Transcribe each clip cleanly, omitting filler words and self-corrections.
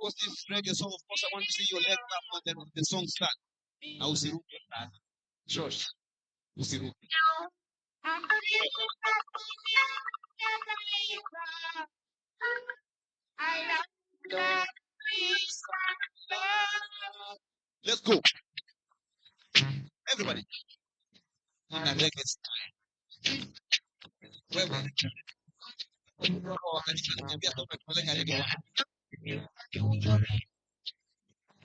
course, this is reggae, so of course I want to see your leg clap and then the song start. Now usiruke sana. Josh, usiruke. Let's go. Everybody. In a reggae style. Wewe. Wakati tunaniambia kwamba tunaleka reggae.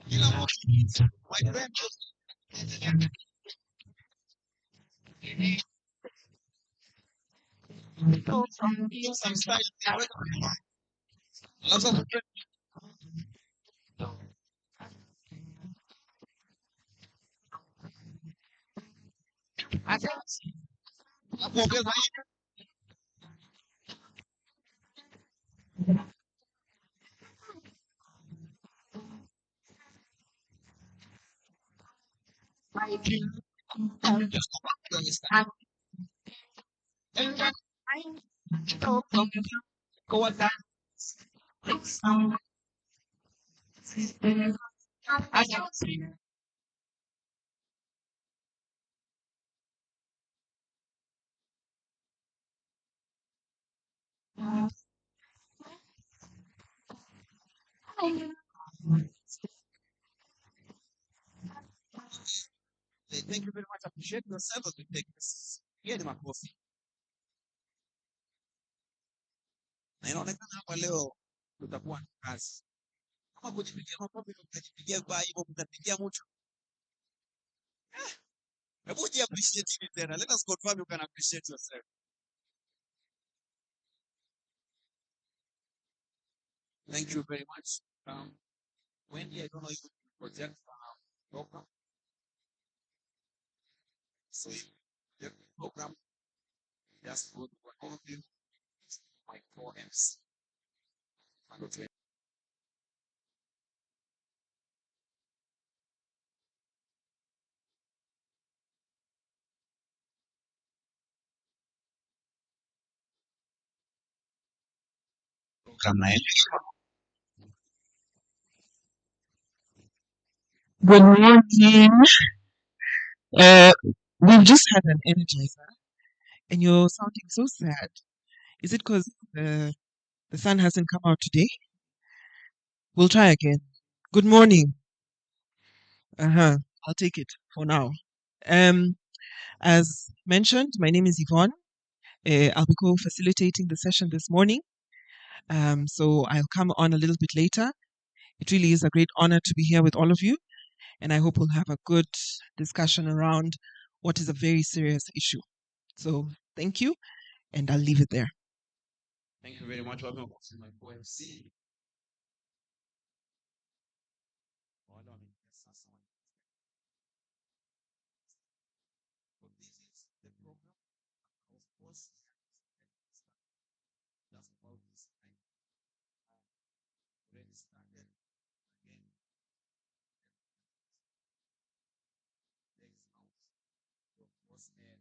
Kila mtu. My friend. Some style. Lots of kuongeza hii. Just go back to the style. Go on down. Thank you very much. Appreciate yourself as we take this. Hiyo ni makofi. Na inaonekana hapa leo tutakuwa na kazi. Kama kujipigia makofi, mtajipigia vaa hivyo, mtapigia mtu. Hebu ji appreciate it tena. Let us confirm you can appreciate yourself. Thank you very much. Wendy, I don't know if you project program. So the program just go to one of you, my 4Ms. Program na Good morning. We've just had an energizer, and you're sounding so sad. Is it because the sun hasn't come out today? We'll try again. Good morning. I'll take it for now. As mentioned, my name is Yvonne. I'll be co-facilitating the session this morning. So I'll come on a little bit later. It really is a great honor to be here with all of you, and I hope we'll have a good discussion around what is a very serious issue. So thank you, and I'll leave it there. Thank you very much. Welcome to my 4MC. So this is the program. Of course, just about this time. Already started again. Next month. Of course, then.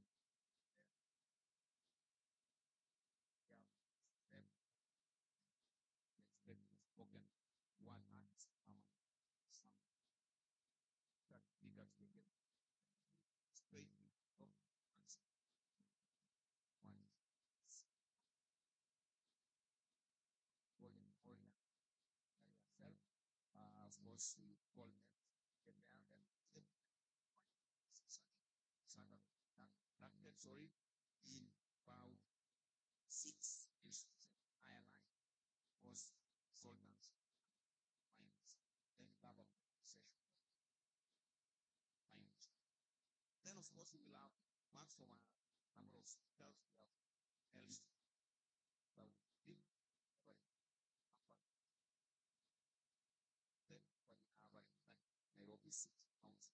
Yeah. Then. Next spoken 1 month. Some that bigger begin. Straight from one. Volume order. Yourself. Of course, you call them. Get down and sorry, in about 6 is iron was solvents, minus, then double session, minus. Then of course we will have marks from a number of cells we have else. So then for the average like Nairobi 6 pounds.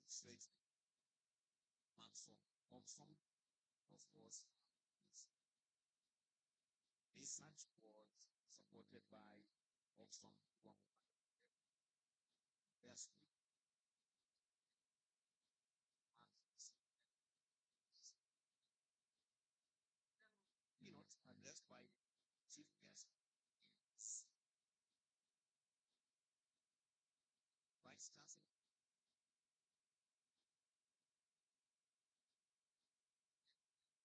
Straight marks from Oxford, of course. Research was supported by Oxford. Yes. Addressed by chief guest Vice Chancellor,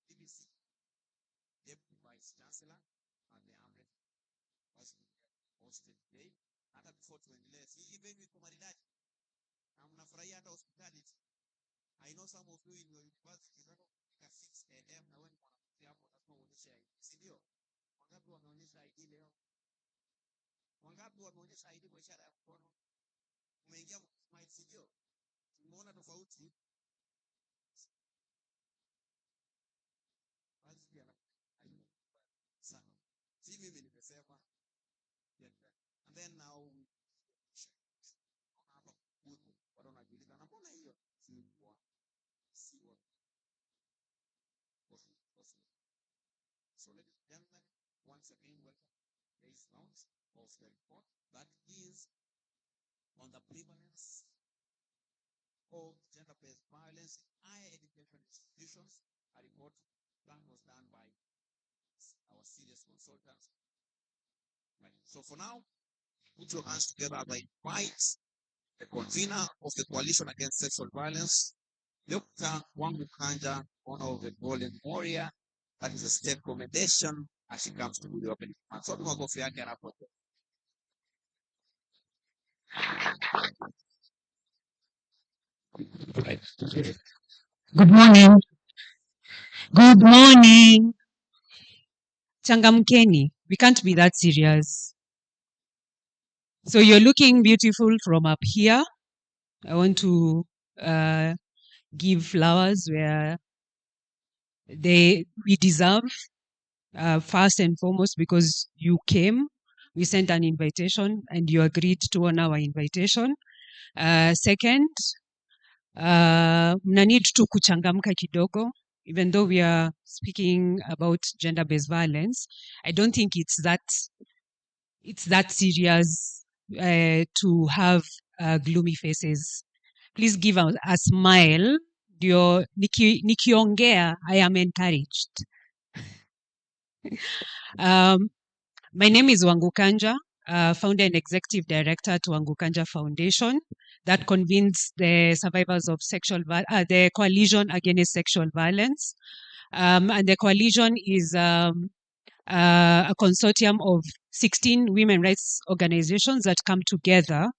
DBC, Deputy Vice Chancellor, and the Amrit was hosted today. Hata before tuendelee, hii venue iko maridadi na mnafurahia hata hospitality. I know some of you in your university unataka kufika 6 am na wewe ni mwanafunzi hapo, lazima uonyeshe ID, si ndio? Wangapi wameonyesha ID leo? Wangapi wameonyesha ID kwa ishara ya mkono? Umeingia smart, si ndio? Umeona tofauti? Basi pia sana. Si mimi nimesema. And then now hapa watu wanajiuliza na mbona hiyo si what so ladies and gentlemen, once again welcome to today's round of the report that is on the prevalence of gender-based violence in higher education institutions. A report that was done by our serious consultants. Right. So for now, put your hands together as I invite the convener of the Coalition Against Sexual Violence, Dr. Wangukanja, honor of the Golden Warrior. That is a state commendation as she comes to the opening. So right. Good morning. Good morning. Changamkeni. We can't be that serious. So you're looking beautiful from up here. I want to give flowers where we deserve. First and foremost, because you came, we sent an invitation and you agreed to honor our invitation. Second, mna need tu kuchangamka kidogo. Even though we are speaking about gender-based violence, I don't think it's that serious to have gloomy faces. Please give a smile. Ndio nikiongea, I am encouraged. My name is Wangukanja, founder and executive director to Wangukanja Foundation that convenes the survivors of the Coalition Against Sexual Violence. And the coalition is a consortium of 16 women rights organizations that come together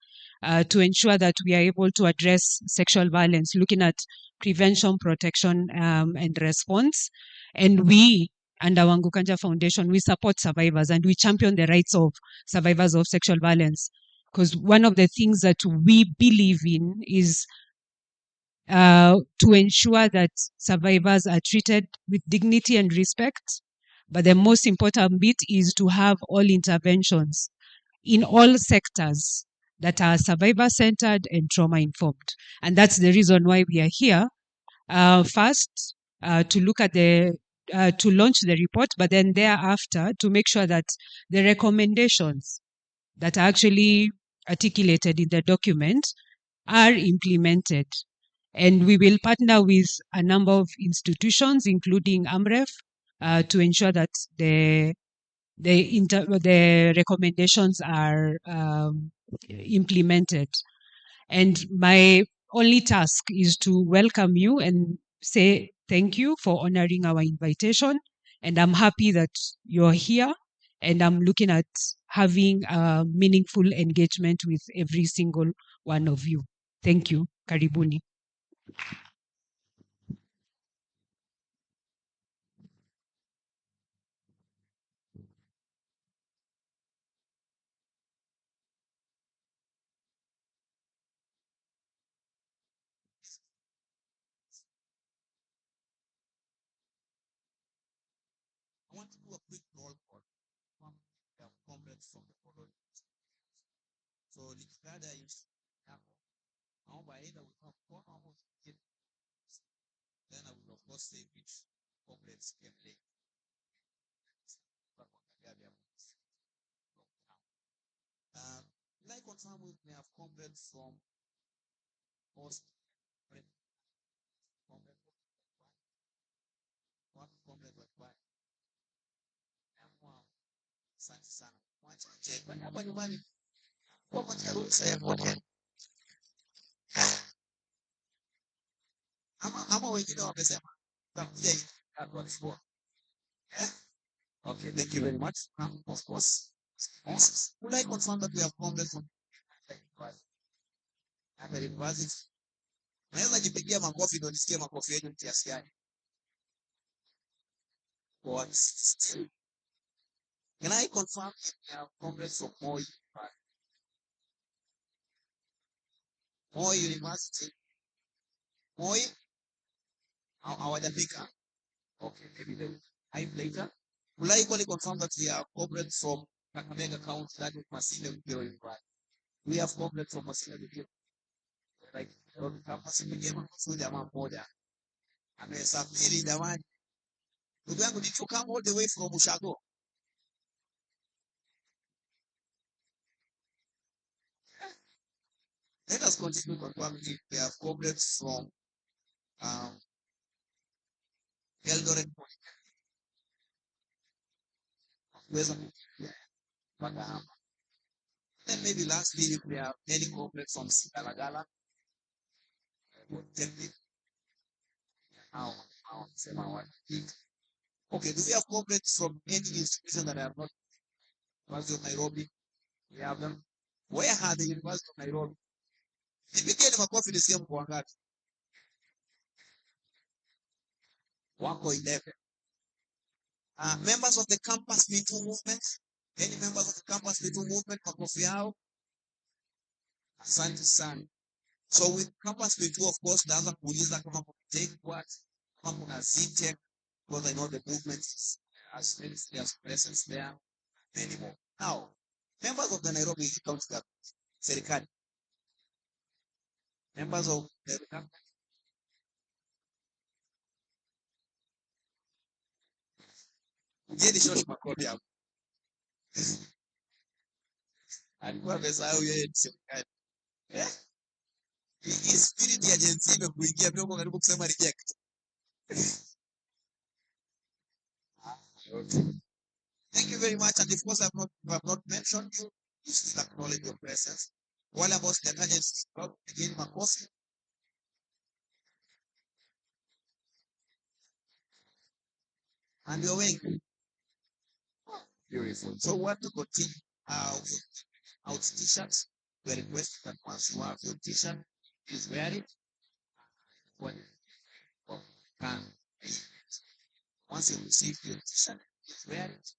to ensure that we are able to address sexual violence, looking at prevention, protection, and response. And we, under Wangukanja Foundation, we support survivors and we champion the rights of survivors of sexual violence. Because one of the things that we believe in is to ensure that survivors are treated with dignity and respect. But the most important bit is to have all interventions in all sectors that are survivor-centered and trauma-informed. And that's the reason why we are here. First, to look at to launch the report, but then thereafter to make sure that the recommendations that are actually articulated in the document are implemented. And we will partner with a number of institutions, including AMREF, to ensure that the recommendations are implemented. And my only task is to welcome you and say thank you for honoring our invitation. And I'm happy that you're here. And I'm looking at having a meaningful engagement with every single one of you. Thank you. Karibuni. I want to do a quick roll call from the comrades from the following. So Likada is now by either we have four almost then I will of course say which comrades can late. Like on some we may have comrades from post one comrade like why. Asante sana. Mwacha hapa nyumbani. Kwa moja ruhusa ya moja. ama wengine wamesema takuja hivi watu walikuwa. Eh? Okay, thank you very much. Of course, would I confirm that we have complex from the university? Naweza jipigia makofi ndio nisikie makofi yenu kiasi gani. But still, can I confirm we have complex from Moi University? Moi hawajafika. Okay, maybe they will hype later. Will I equally confirm that we are corporate from Kakamega County, that is Masinde Mpiro University? We have corporate from Masinde Mpiro. Like, campus mwenyewe mafunzo jamaa mmoja amesafiri jamani. Ndugu yangu did you come all the way from Ushago? Let us continue confirming we have corporate from um, Eldoret, Weza, Bagahama. Then maybe lastly, if we have any corporate from Sigalagala, okay, do we have corporate from any institution that I have not? University of Nairobi, we have them. Where are the University of Nairobi? Nipigie ni makofi nisikie mko wangapi. Wako 11. Members of the campus Me2 movement. Any members of the campus Me2 movement, makofi yao. Asante sana. So with campus Me2, of course, naanza kuuliza kama kuna take what, kama kuna ZTech, because I know the movement is as there's presence there, many more. Now, members of the Nairobi County Government, serikali, members of the campus, mjeni shosh makofi hapo. Alikuwa amesahau yeye ni serikali. Hii spirit ya Gen Z imekuingia pia uko karibu kusema reject. Okay. Thank you very much, and of course I have not mentioned you, you still acknowledge your presence. Wale ambao sijataja again makofi. And you're wearing beautiful. So we want to continue with our t-shirts. We request that once you have your t-shirt, please wear it. When you can, once you receive your t-shirt, please wear it.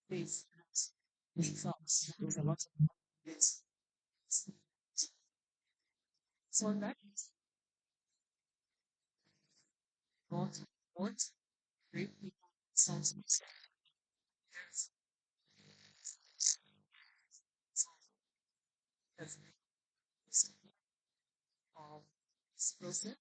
Please, there's a lot of it's so that not what great people sounds as explosive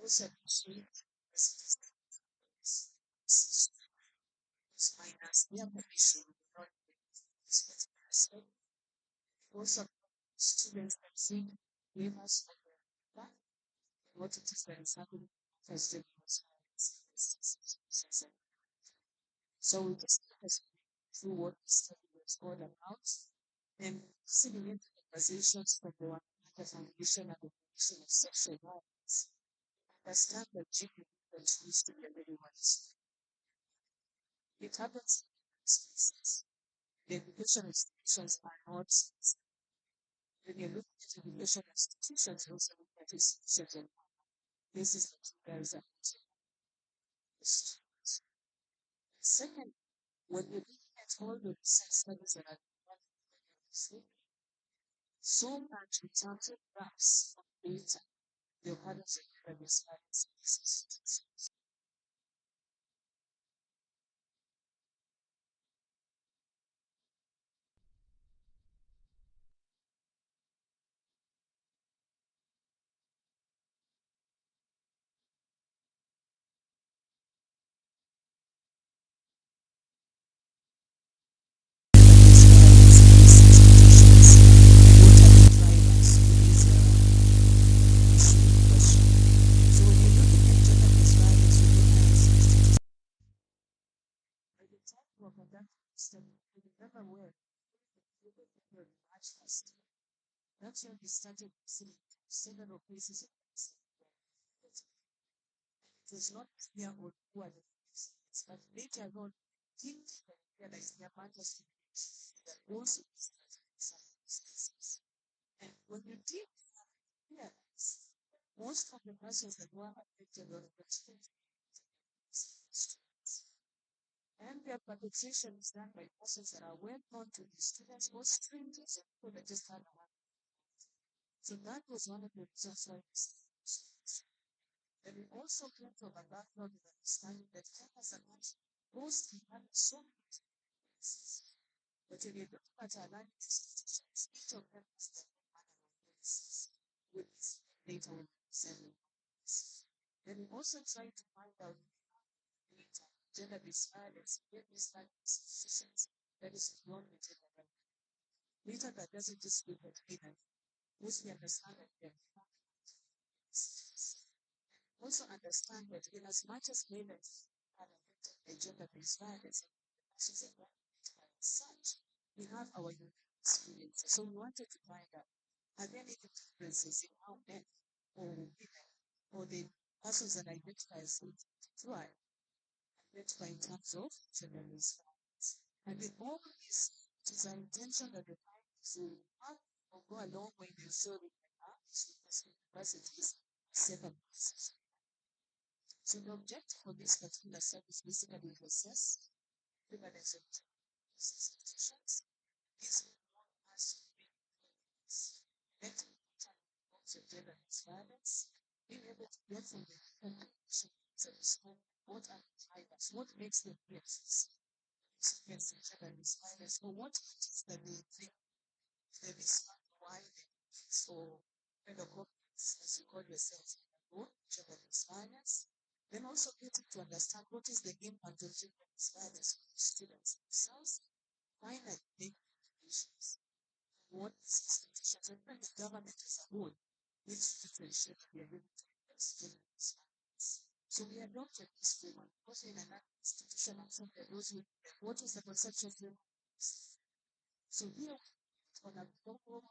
also appreciate minus their permission not respect. Also, students can see neighbors of their what it is that is happening first in so we just through what the study was all about and listening into conversations from the one the foundation and the foundation of sexual violence. Understand that gender continues to be everyone's. It happens in spaces. The education institutions are not when you look at education institutions, you also look at institutions and places that you guys are students. Second, when you're looking at all the research studies that are done, so much in terms of graphs of data, the patterns of previous studies. That's when we started seeing several places of it was not clear on who are the things, but later on, things that realized their matters to that also and when you did realize most of the persons that were affected were the students and their perpetration is done by persons that are well known to the students or strangers or people that just had one. So that was one of the reasons why and we also came from a background of understanding that Kenyans are not most having so many experiences. But when you look at our land institutions, each of them has their own manner of policies with data on seven. Then we also try to find out data, gender-based violence, gender-based violence institutions that is beyond the gender gap. Data that doesn't just look at women, mostly understand that they're also understand that in as much as women are affected by gender-based violence, such, we have our unique experiences. So we wanted to find out are there any differences in how men or women or the persons that identify as thrive identify in terms of gender-based violence. And in all this, it is our intention that the time to have or go a long way in ensuring that our universities safer places. So the objective of this particular service basically to assess prevalence of institutions is one as better also gender violence, being able to get from the different conditions what are the drivers, what makes them yes, experience gender violence, or what it is that they think they respond why they so kind of as you call yourself, gender violence. Then also getting to understand what is the impact of gender violence on students themselves, finally make issues. What institutions and the government as a whole needs to ensure that we are able to address gender violence. So we adopted this framework also in another institution and some of those with what is the perception of so here on a global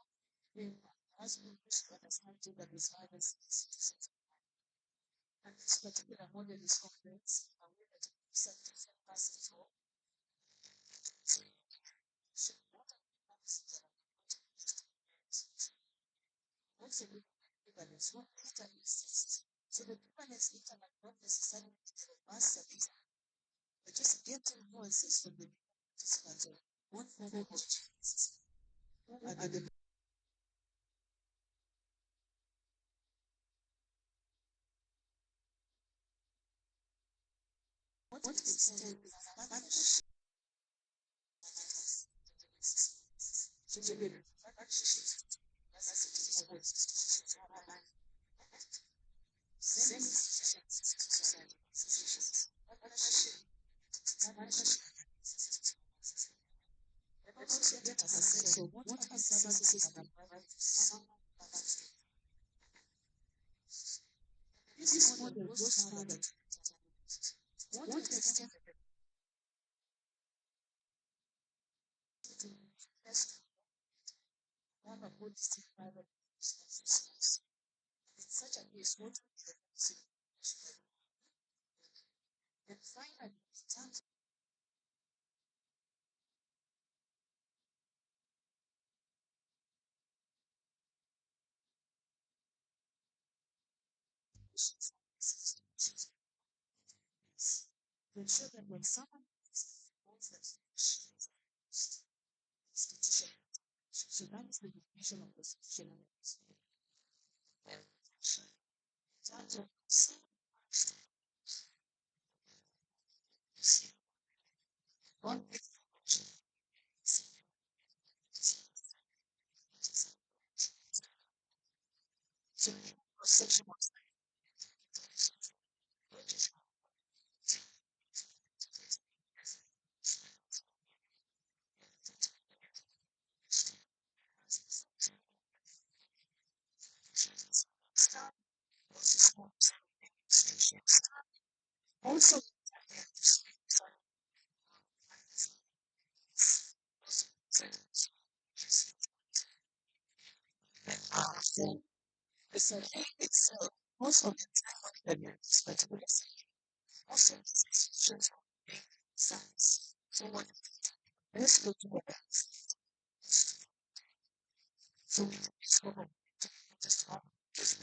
framework as we wish to understand gender violence institutions. And this particular model is complex and we have different facets of so what are the facets that are also look at prevalence, what data exists. So the prevalence data might not necessarily be the master data, but just getting nuances from the participants of what level of changes are the what extent is partnership. So the partnerships So what are the services that this model goes further? What extent one of what is private in such a case, what and finally to ensure that when someone wants that institution, so that is the definition of the institution. And in terms of one section of also then it's a it's most of the time that you're expecting most of these institutions are being science. So what let's go to what so it's what just one month as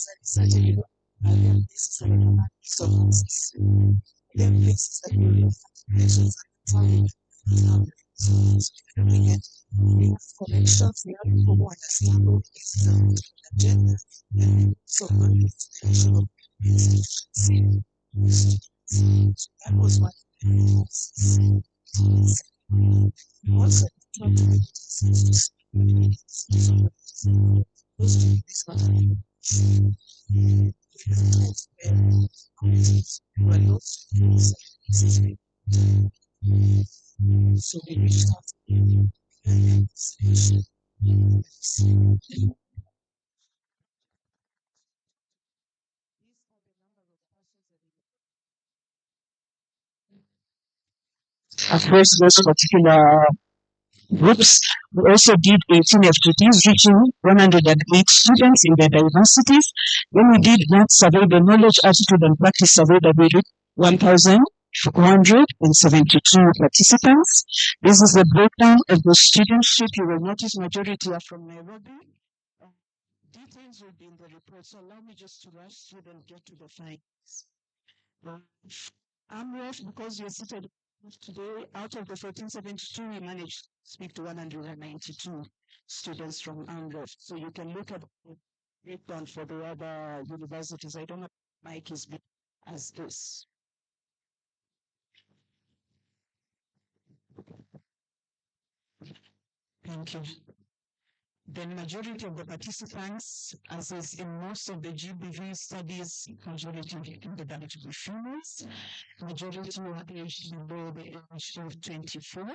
I decided this is a so there are places that we nations at the time we get connections, we have people who understand what is the agenda. And so one definition of efficiency. That was what also this one. So we reached out across those particular groups. We also did 18 FTTs reaching 108 students in their diversities. Then we did that survey, the knowledge, attitude, and practice survey that we did 1,472 participants. This is the breakdown of the studentship. You will notice majority are from Nairobi. Details will be in the report, so allow me just to rush through and get to the findings. AMREF, because you're seated today, out of the 1472, we managed to speak to 192 students from AMREF. So you can look at the breakdown for the other universities. I don't know if Mike is big as this. Thank you. The majority of the participants, as is in most of the GBV studies, majority ended up to be females. Majority were aged below the age of 24.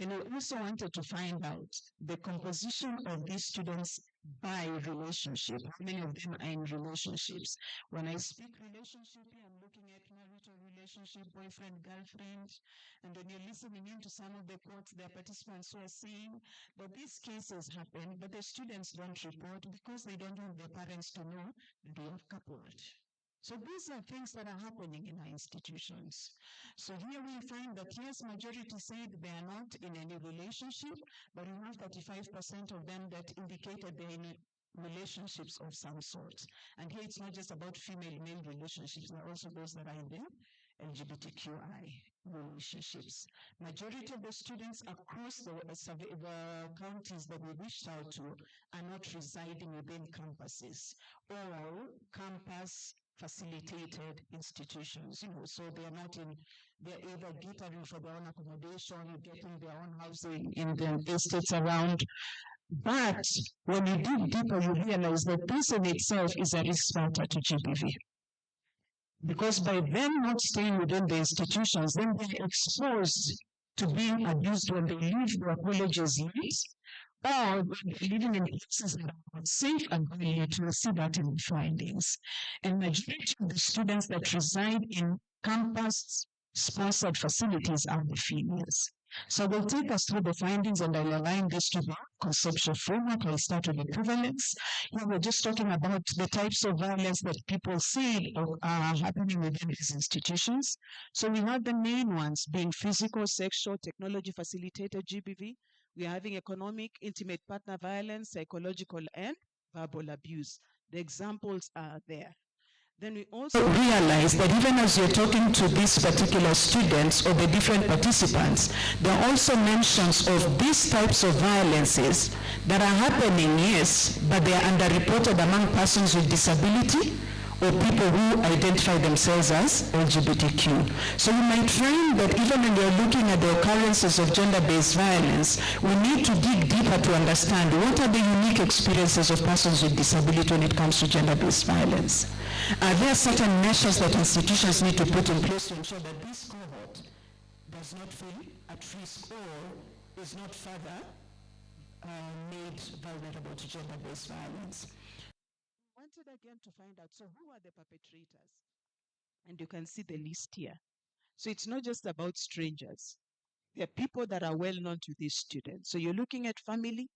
And I also wanted to find out the composition of these students by relationship. How many of them are in relationships? When I speak relationship here, I'm looking at marital relationship, boyfriend, girlfriend. And when you're listening into some of the quotes, there are participants who are saying that these cases happen, but the students don't report because they don't want their parents to know they are coupled. So these are things that are happening in our institutions. So here we find that yes, majority said they are not in any relationship, but we have 35% of them that indicated they're in relationships of some sort. And here it's not just about female-male relationships, there are also those that are in the LGBTQI relationships. Majority of the students across the counties that we reached out to are not residing within campuses. All campus facilitated institutions, so they are not in, they're either catering for their own accommodation, getting their own housing in the estates around. But when you dig deeper, you realize that this in itself is a risk factor to GBV. Because by them not staying within the institutions, then they're exposed to being abused when they leave their colleges late, or when they're living in places that are unsafe and violent. You'll see that in the findings. And majority of the students that reside in campus-sponsored facilities are the females. So we'll take us through the findings and I'll align this to the conceptual framework. I'll start with the prevalence. Here we're just talking about the types of violence that people say are happening within these institutions. So we have the main ones being physical, sexual, technology facilitated GBV. We are having economic, intimate partner violence, psychological, and verbal abuse. The examples are there. Then we also realize that even as you're talking to these particular students or the different participants, there are also mentions of these types of violences that are happening, yes, but they are underreported among persons with disability or people who identify themselves as LGBTQ. So you might find that even when you're looking at the occurrences of gender-based violence, we need to dig deeper to understand what are the unique experiences of persons with disability when it comes to gender-based violence. Are there certain measures that institutions need to put in place to ensure that this cohort does not feel at risk or is not further made vulnerable to gender-based violence? Wanted again to find out, so who are the perpetrators? And you can see the list here. So it's not just about strangers. There are people that are well known to these students. So you're looking at family.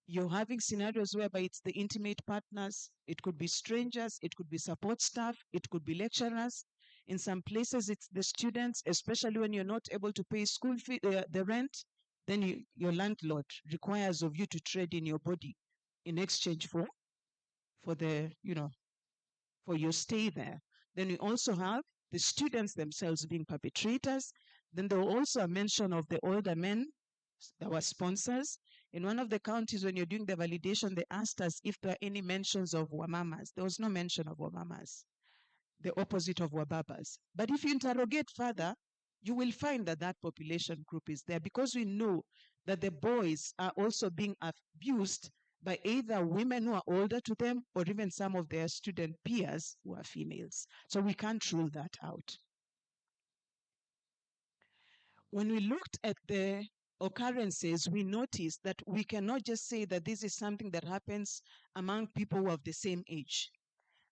You're having scenarios whereby it's the intimate partners. It could be strangers. It could be support staff. It could be lecturers. In some places, it's the students, especially when you're not able to pay school fee, the rent. Then your landlord requires of you to trade in your body in exchange for the, for your stay there. Then we also have the students themselves being perpetrators. Then there were also a mention of the older men that were sponsors. In one of the counties, when you're doing the validation, they asked us if there are any mentions of wamamas. There was no mention of wamamas, the opposite of wababas. But if you interrogate further, you will find that that population group is there because we know that the boys are also being abused by either women who are older to them or even some of their student peers who are females. So we can't rule that out. When we looked at the occurrences, we noticed that we cannot just say that this is something that happens among people who have the same age.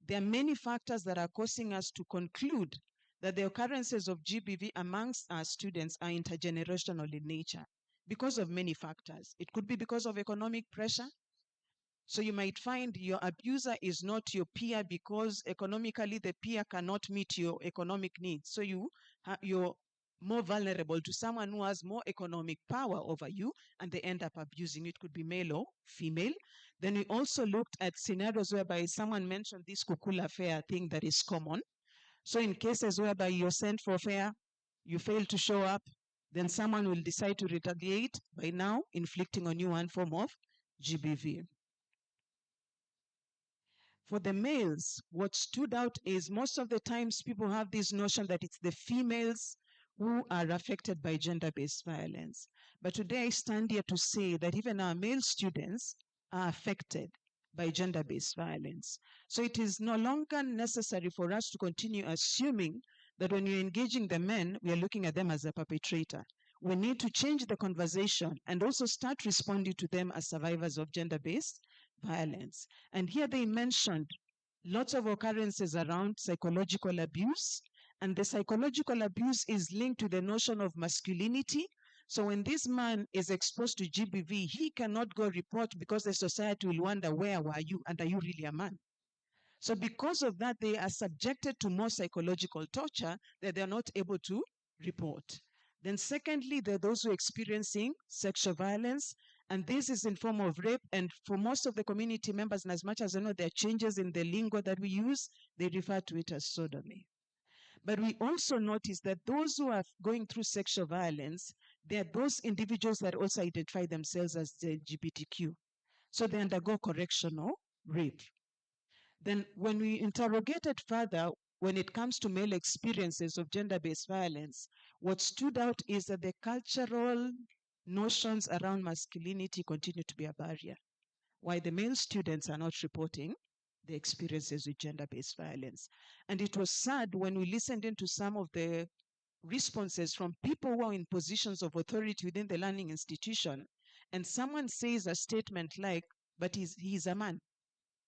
There are many factors that are causing us to conclude that the occurrences of GBV amongst our students are intergenerational in nature because of many factors. It could be because of economic pressure. So you might find your abuser is not your peer because economically the peer cannot meet your economic needs. So you're more vulnerable to someone who has more economic power over you and they end up abusing you. It could be male or female. Then we also looked at scenarios whereby someone mentioned this kukula fare thing that is common. So in cases whereby you're sent for fare, you fail to show up, then someone will decide to retaliate by now inflicting on you one form of GBV. For the males, what stood out is most of the times people have this notion that it's the females who are affected by gender-based violence. But today I stand here to say that even our male students are affected by gender-based violence. So it is no longer necessary for us to continue assuming that when you're engaging the men, we are looking at them as a perpetrator. We need to change the conversation and also start responding to them as survivors of gender-based violence. And here they mentioned lots of occurrences around psychological abuse. And the psychological abuse is linked to the notion of masculinity. So when this man is exposed to GBV, he cannot go report because the society will wonder, where were you? And are you really a man? So because of that, they are subjected to more psychological torture that they're not able to report. Then secondly, there are those who are experiencing sexual violence, and this is in form of rape. And for most of the community members, and as much as I know there are changes in the lingo that we use, they refer to it as sodomy. But we also notice that those who are going through sexual violence, they are those individuals that also identify themselves as the LGBTQ. So they undergo correctional rape. Then when we interrogated further, when it comes to male experiences of gender-based violence, what stood out is that the cultural notions around masculinity continue to be a barrier. Why the male students are not reporting the experiences with gender-based violence. And it was sad when we listened into some of the responses from people who are in positions of authority within the learning institution, and someone says a statement like, but he's a man.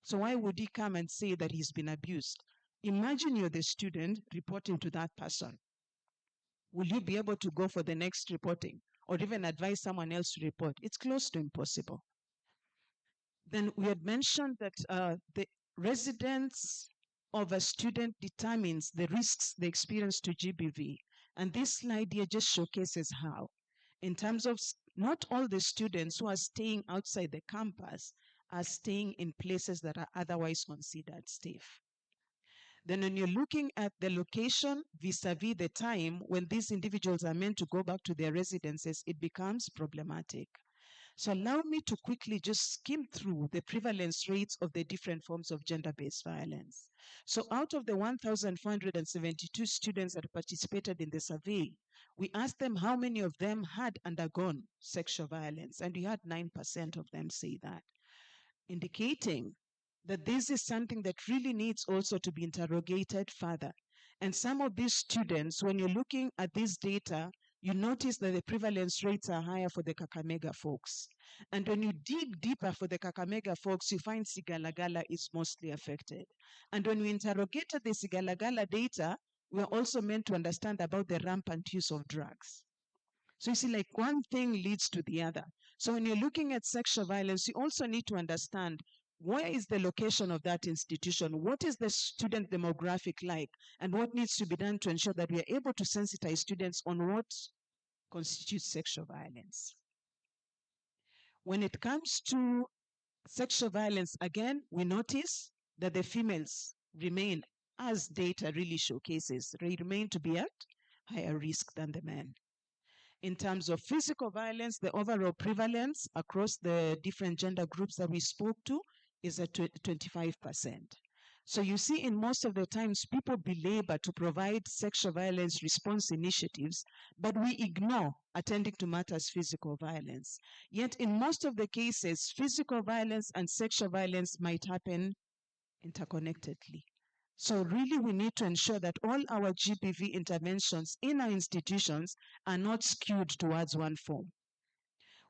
So why would he come and say that he's been abused? Imagine you're the student reporting to that person. Will you be able to go for the next reporting or even advise someone else to report? It's close to impossible. Then we had mentioned that the residence of a student determines the risks they experience to GBV. And this slide here just showcases how. In terms of not all the students who are staying outside the campus are staying in places that are otherwise considered safe. Then when you're looking at the location vis-a-vis the time when these individuals are meant to go back to their residences, it becomes problematic. So allow me to quickly just skim through the prevalence rates of the different forms of gender-based violence. So out of the 1,472 students that participated in the survey, we asked them how many of them had undergone sexual violence, and we had 9% of them say that, indicating that this is something that really needs also to be interrogated further. And some of these students, when you're looking at this data, you notice that the prevalence rates are higher for the Kakamega folks. And when you dig deeper for the Kakamega folks, you find Sigalagala is mostly affected. And when we interrogated the Sigalagala data, we are also meant to understand about the rampant use of drugs. So you see, like one thing leads to the other. So when you're looking at sexual violence, you also need to understand where is the location of that institution? What is the student demographic like? And what needs to be done to ensure that we are able to sensitize students on what constitutes sexual violence. When it comes to sexual violence, again, we notice that the females remain, as data really showcases, they remain to be at higher risk than the men. In terms of physical violence, the overall prevalence across the different gender groups that we spoke to is at 25%. So you see, in most of the times, people belabor to provide sexual violence response initiatives, but we ignore attending to matters physical violence. Yet in most of the cases, physical violence and sexual violence might happen interconnectedly. So really we need to ensure that all our GBV interventions in our institutions are not skewed towards one form.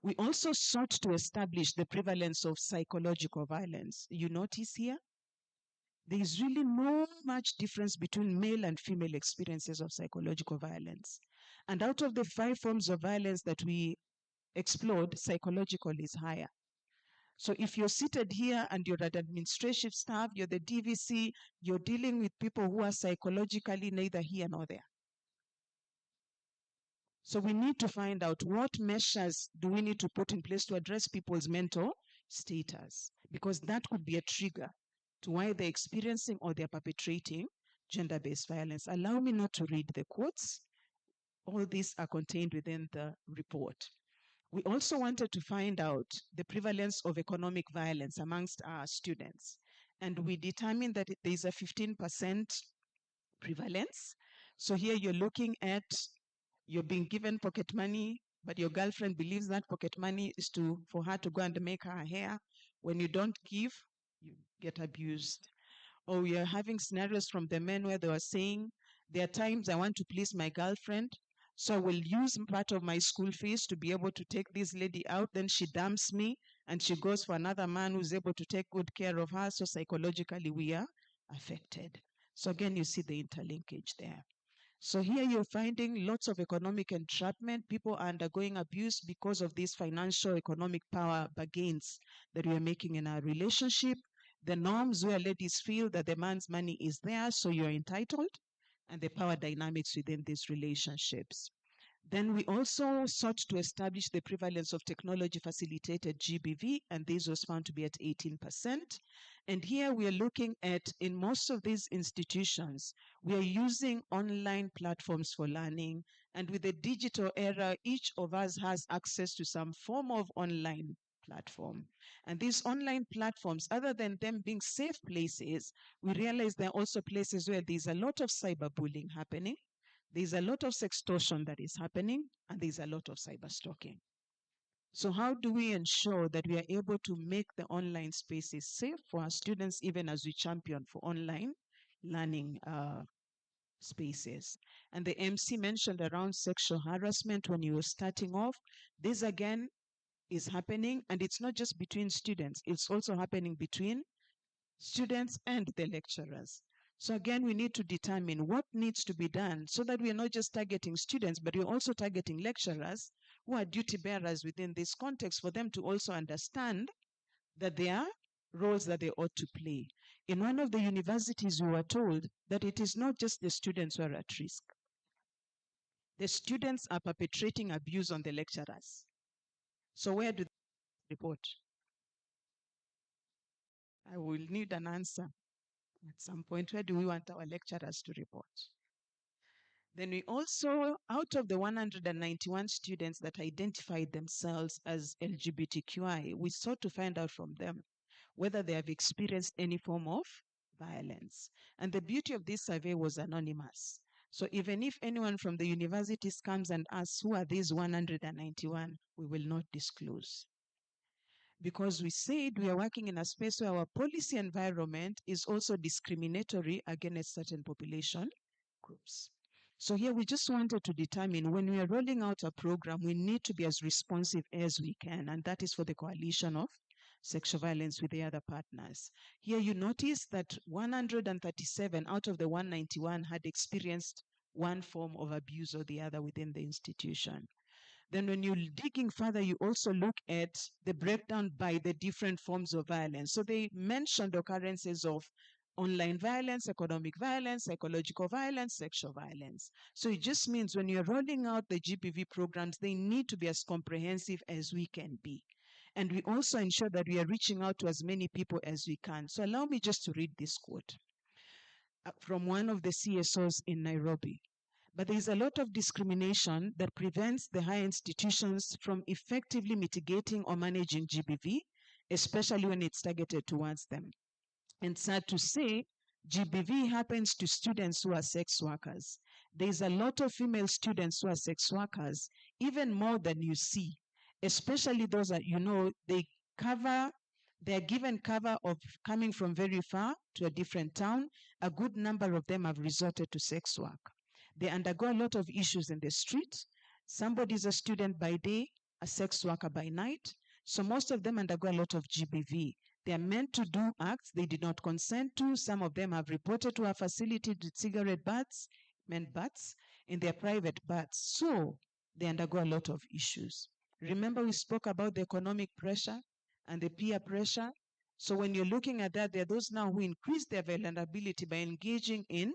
We also sought to establish the prevalence of psychological violence. You notice here, there is really no much difference between male and female experiences of psychological violence. And out of the 5 forms of violence that we explored, psychological is higher. So if you're seated here and you're an administrative staff, you're the DVC, you're dealing with people who are psychologically neither here nor there. So we need to find out what measures do we need to put in place to address people's mental status, because that could be a trigger to why they're experiencing or they're perpetrating gender-based violence. Allow me not to read the quotes. All these are contained within the report. We also wanted to find out the prevalence of economic violence amongst our students. And we determined that there is a 15% prevalence. So here you're looking at, you're being given pocket money, but your girlfriend believes that pocket money is for her to go and make her hair. When you don't give, you get abused. Or we are having scenarios from the men where they were saying, there are times I want to please my girlfriend, so I will use part of my school fees to be able to take this lady out. Then she dumps me, and she goes for another man who's able to take good care of her. So psychologically, we are affected. So again, you see the interlinkage there. So here you're finding lots of economic entrapment. People are undergoing abuse because of these financial economic power bargains that we are making in our relationship. The norms where ladies feel that the man's money is there, so you're entitled, and the power dynamics within these relationships. Then we also sought to establish the prevalence of technology facilitated GBV, and this was found to be at 18%. And here we are looking at, in most of these institutions, we are using online platforms for learning. And with the digital era, each of us has access to some form of online platform. And these online platforms, other than them being safe places, we realize they're also places where there's a lot of cyberbullying happening. There's a lot of sextortion that is happening, and there's a lot of cyber stalking. So how do we ensure that we are able to make the online spaces safe for our students, even as we champion for online learning spaces? And the MC mentioned around sexual harassment when you were starting off. This again is happening, and it's not just between students, it's also happening between students and the lecturers. So again, we need to determine what needs to be done so that we are not just targeting students, but we're also targeting lecturers who are duty bearers within this context, for them to also understand that there are roles that they ought to play. In one of the universities, we were told that it is not just the students who are at risk. The students are perpetrating abuse on the lecturers. So where do they report? I will need an answer at some point. Where do we want our lecturers to report? Then we also, out of the 191 students that identified themselves as LGBTQI, we sought to find out from them whether they have experienced any form of violence. And the beauty of this survey was anonymous. So even if anyone from the universities comes and asks, who are these 191, we will not disclose. Because we said we are working in a space where our policy environment is also discriminatory against certain population groups. So here we just wanted to determine, when we are rolling out a program, we need to be as responsive as we can. And that is for the coalition of sexual violence with the other partners. Here you notice that 137 out of the 191 had experienced one form of abuse or the other within the institution. Then when you're digging further, you also look at the breakdown by the different forms of violence. So they mentioned occurrences of online violence, economic violence, psychological violence, sexual violence. So it just means when you're rolling out the GPV programs, they need to be as comprehensive as we can be. And we also ensure that we are reaching out to as many people as we can. So allow me just to read this quote from one of the CSOs in Nairobi. But there is a lot of discrimination that prevents the higher institutions from effectively mitigating or managing GBV, especially when it's targeted towards them. And sad to say, GBV happens to students who are sex workers. There's a lot of female students who are sex workers, even more than you see, especially those that, they're given cover of coming from very far to a different town. A good number of them have resorted to sex work. They undergo a lot of issues in the street. Somebody's a student by day, a sex worker by night. So most of them undergo a lot of GBV. They are meant to do acts they did not consent to. Some of them have reported to our facility with cigarette butts, men butts, in their private butts. So they undergo a lot of issues. Remember, we spoke about the economic pressure and the peer pressure. So when you're looking at that, there are those now who increase their vulnerability by engaging in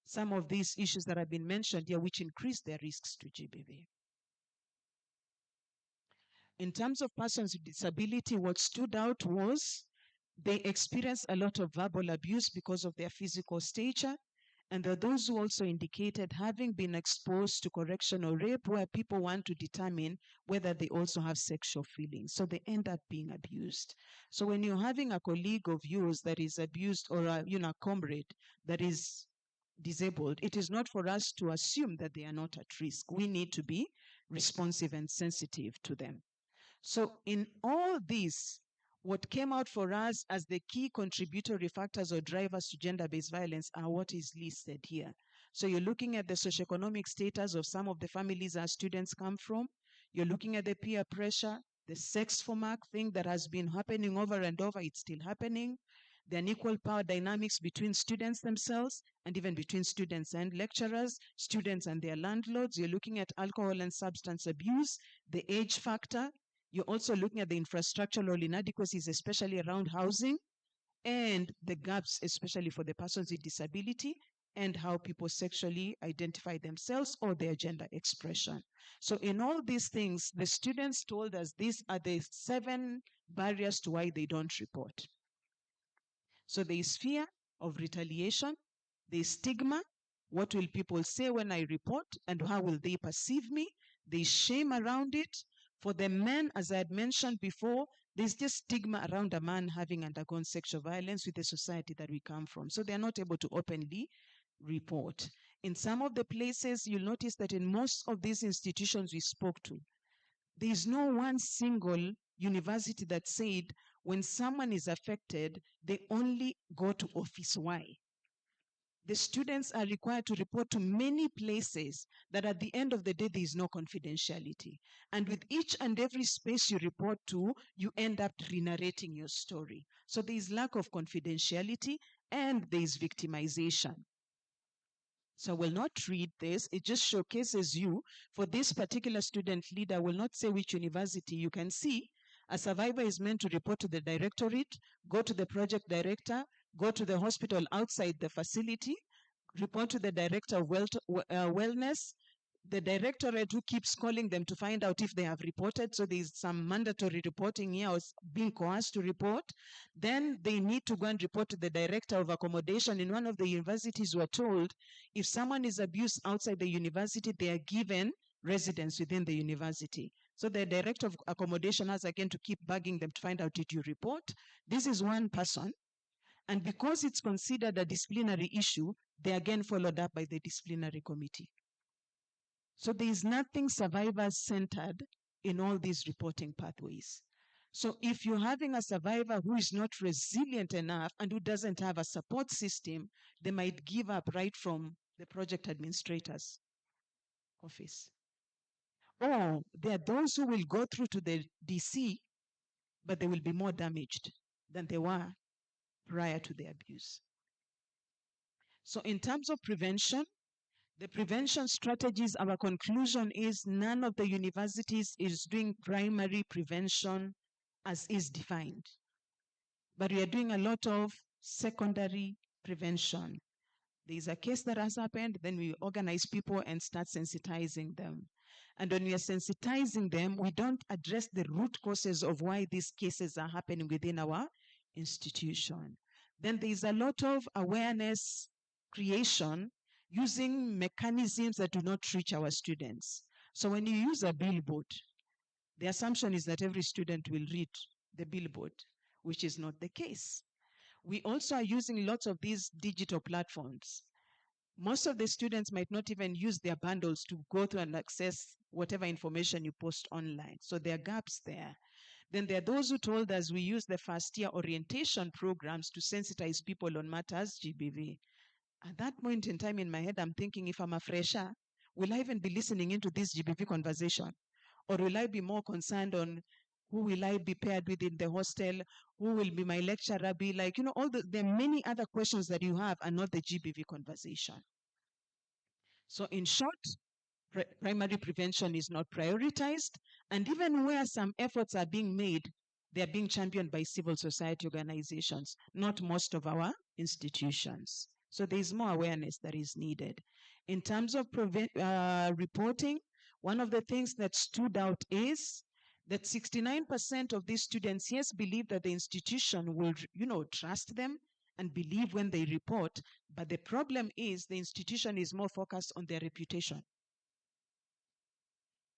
some of these issues that have been mentioned here, which increase their risks to GBV. In terms of persons with disability, what stood out was they experience a lot of verbal abuse because of their physical stature. And there are those who also indicated having been exposed to correctional rape, where people want to determine whether they also have sexual feelings. So they end up being abused. So when you're having a colleague of yours that is abused, or a comrade that is disabled, it is not for us to assume that they are not at risk. We need to be responsive and sensitive to them. So in all this, what came out for us as the key contributory factors or drivers to gender-based violence are what is listed here. So you're looking at the socioeconomic status of some of the families our students come from. You're looking at the peer pressure. The sex for mark thing that has been happening over and over, it's still happening. The unequal power dynamics between students themselves and even between students and lecturers, students and their landlords. You're looking at alcohol and substance abuse, the age factor. You're also looking at the infrastructural inadequacies, especially around housing, and the gaps, especially for the persons with disability, and how people sexually identify themselves or their gender expression. So in all these things, the students told us these are the 7 barriers to why they don't report. So there is fear of retaliation, there is stigma. What will people say when I report, and how will they perceive me? There is shame around it. For the men, as I had mentioned before, there's just stigma around a man having undergone sexual violence with the society that we come from. So they're not able to openly report. In some of the places, you'll notice that in most of these institutions we spoke to, there is no one single university that said when someone is affected, they only go to office Y. The students are required to report to many places that at the end of the day, there is no confidentiality. And with each and every space you report to, you end up re-narrating your story. So there is lack of confidentiality and there is victimization. So I will not read this. It just showcases you. For this particular student leader, I will not say which university. You can see a survivor is meant to report to the directorate, go to the project director, go to the hospital outside the facility, report to the director of wellness, the directorate who keeps calling them to find out if they have reported. So there's some mandatory reporting here, or being coerced to report. Then they need to go and report to the director of accommodation. In one of the universities, we're told if someone is abused outside the university, they are given residence within the university. So the director of accommodation has again to keep bugging them to find out, did you report? This is one person. And because it's considered a disciplinary issue, they again followed up by the disciplinary committee. So there is nothing survivor-centered in all these reporting pathways. So if you're having a survivor who is not resilient enough and who doesn't have a support system, they might give up right from the project administrator's office. Or there are those who will go through to the DC, but they will be more damaged than they were prior to the abuse. So in terms of prevention, the prevention strategies, our conclusion is none of the universities is doing primary prevention as is defined. But we are doing a lot of secondary prevention. There is a case that has happened, then we organize people and start sensitizing them. And when we are sensitizing them, we don't address the root causes of why these cases are happening within our institution. Then there is a lot of awareness creation using mechanisms that do not reach our students. So when you use a billboard, the assumption is that every student will read the billboard, which is not the case. We also are using lots of these digital platforms. Most of the students might not even use their bundles to go through and access whatever information you post online. So there are gaps there. Then there are those who told us we use the first year orientation programs to sensitize people on matters GBV. At that point in time in my head, I'm thinking, if I'm a fresher, will I even be listening into this GBV conversation? Or will I be more concerned on who will I be paired with in the hostel? Who will be my lecturer? Be like, there are many other questions that you have and not the GBV conversation. So in short, primary prevention is not prioritized. And even where some efforts are being made, they are being championed by civil society organizations, not most of our institutions. So there is more awareness that is needed. In terms of reporting, one of the things that stood out is that 69% of these students, yes, believe that the institution will, trust them and believe when they report. But the problem is the institution is more focused on their reputation.